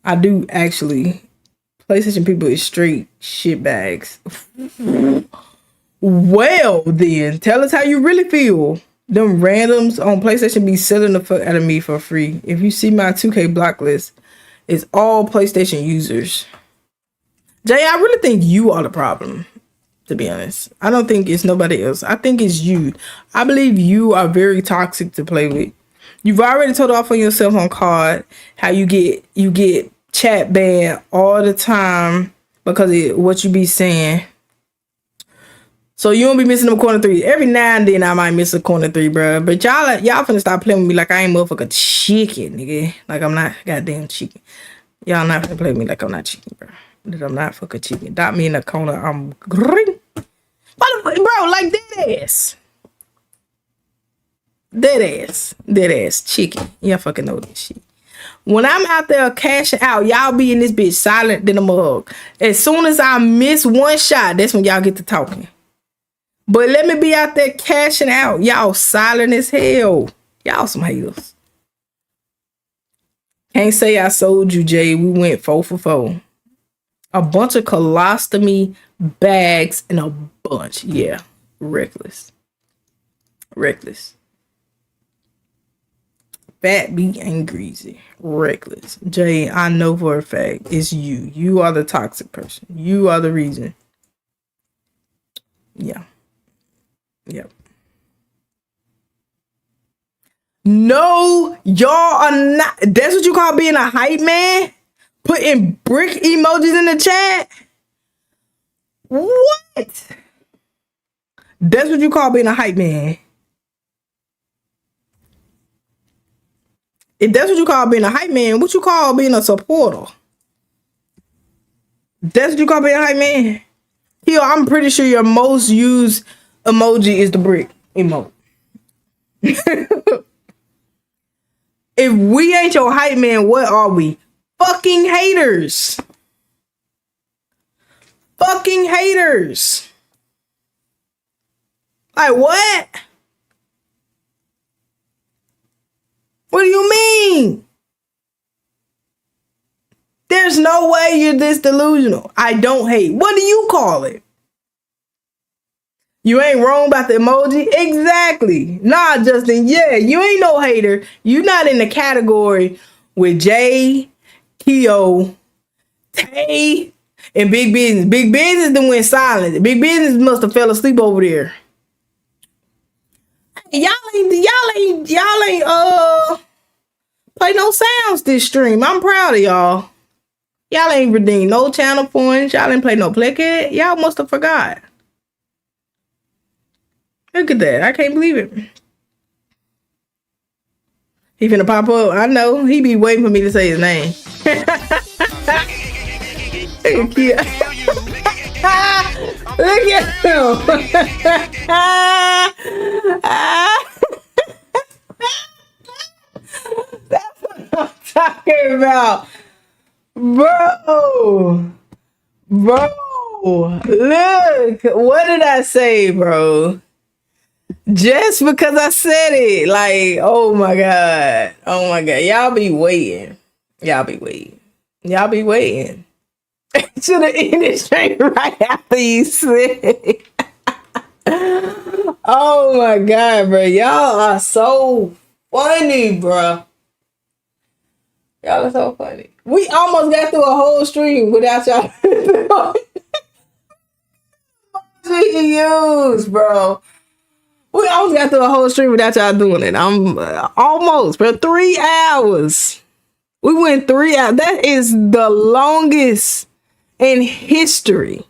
I do actually. PlayStation people is straight shitbags. Well, then, tell us how you really feel. Them randoms on PlayStation be selling the fuck out of me for free. If you see my 2K block list, it's all PlayStation users. Jay, I really think you are the problem, to be honest. I don't think it's nobody else. I think it's you. I believe you are very toxic to play with. You've already told off on yourself on COD how you get chat banned all the time because of what you be saying. So you won't be missing them corner threes. Every now and then I might miss a corner three, bro. But y'all finna stop playing with me like I ain't motherfucking chicken, nigga. Like I'm not goddamn chicken. Y'all not finna play with me like I'm not chicken, bro. That I'm not fucking chicken. Dot me in the corner. I'm green. Bro, like dead ass. Dead ass chicken. Y'all fucking know this shit. When I'm out there cashing out, y'all be in this bitch silent than a mug. As soon as I miss one shot, that's when y'all get to talking. But let me be out there cashing out. Y'all silent as hell. Y'all some haters. Can't say I sold you, Jay. We went 4 for 4. A bunch of colostomy bags and a bunch. Yeah. Reckless. Fat, beat, and greasy. Reckless. Jay, I know for a fact it's you. You are the toxic person. You are the reason. Yeah. Yep. No, y'all are not. That's what you call being a hype man? Putting brick emojis in the chat? What? That's what you call being a hype man? If that's what you call being a hype man, what you call being a supporter? That's what you call being a hype man? Yo, I'm pretty sure your most used emoji is the brick emote. If we ain't your hype man, what are we? Fucking haters. Fucking haters. Like what? What do you mean? There's no way you're this delusional. I don't hate. What do you call it? You ain't wrong about the emoji? Exactly. Nah, Justin. Yeah, you ain't no hater. You not in the category with Jay, Keo, Tay, and Big Business. Big Business done went silent. Big Business must have fell asleep over there. Y'all ain't play no sounds this stream. I'm proud of y'all. Y'all ain't redeemed no channel points. Y'all ain't play no Playkhead. Y'all must have forgot. Look at that. I can't believe it. He finna pop up. I know. He be waiting for me to say his name. Look at him. That's what I'm talking about. Bro. Look. What did I say, bro? Just because I said it. Like, oh my God. Y'all be waiting. Should have ended straight right after you said it. Oh my God, bro. Y'all are so funny, bro. Y'all are so funny. We almost got through a whole stream without y'all. Use, bro. We almost got through a whole stream without y'all doing it. I'm almost, bro. 3 hours. We went 3 hours. That is the longest in history.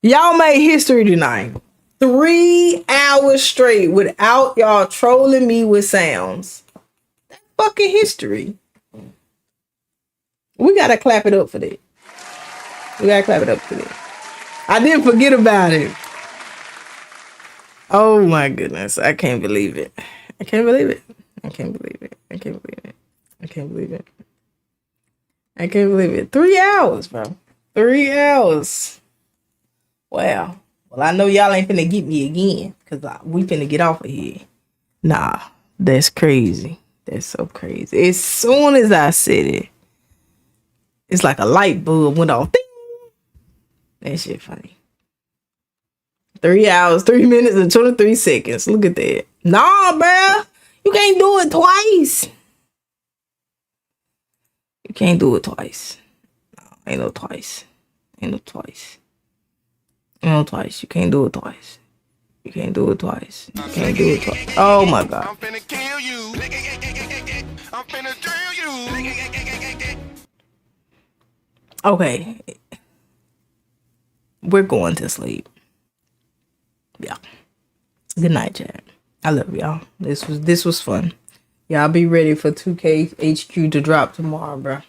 Y'all made history tonight. 3 hours straight without y'all trolling me with sounds. That's fucking history. We gotta clap it up for that. I didn't forget about it. Oh my goodness. I can't believe it. I can't believe it. 3 hours, bro. 3 hours. Wow. Well, I know y'all ain't finna get me again because we finna get off of here. Nah, that's crazy. That's so crazy. As soon as I said it, it's like a light bulb went off. Ding! That shit funny. 3 hours, 3 minutes, and 23 seconds. Look at that. Nah, bruh. You can't do it twice. You can't do it twice. No, ain't no twice. Ain't no twice. Ain't no twice. You can't do it twice. You can't do it twice. You can't do it twice. Oh my God. I'm finna kill you. I'm finna drill you. Okay. We're going to sleep. Yeah. Good night, chat. I love y'all. This was fun. Y'all be ready for 2K HQ to drop tomorrow, bro.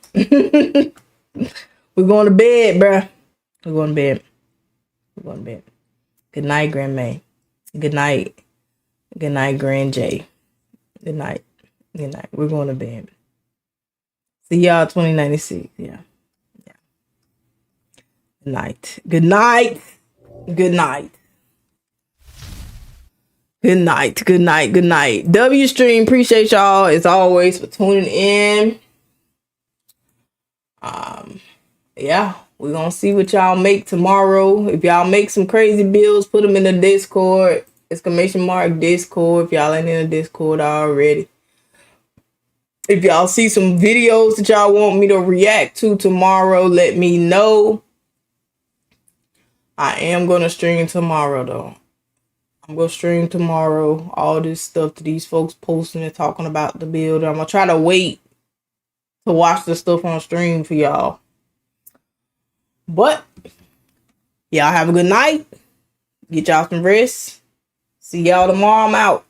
We're going to bed, bro. We're going to bed. We're going to bed. Good night, Grand May. Good night. Good night, Grand J. Good night. Good night. We're going to bed. See y'all 2096. Yeah. Good night. Good night. Good night. Good night. Good night. Good night. W Stream, appreciate y'all as always for tuning in. Yeah, we're gonna see what y'all make tomorrow. If y'all make some crazy builds, put them in the Discord. !Discord if y'all ain't in the Discord already. If y'all see some videos that y'all want me to react to tomorrow, let me know. I am gonna stream tomorrow though. I'm gonna stream tomorrow. All this stuff that these folks posting and talking about the build. I'm gonna try to wait to watch the stuff on stream for y'all. But y'all have a good night. Get y'all some rest. See y'all tomorrow. I'm out.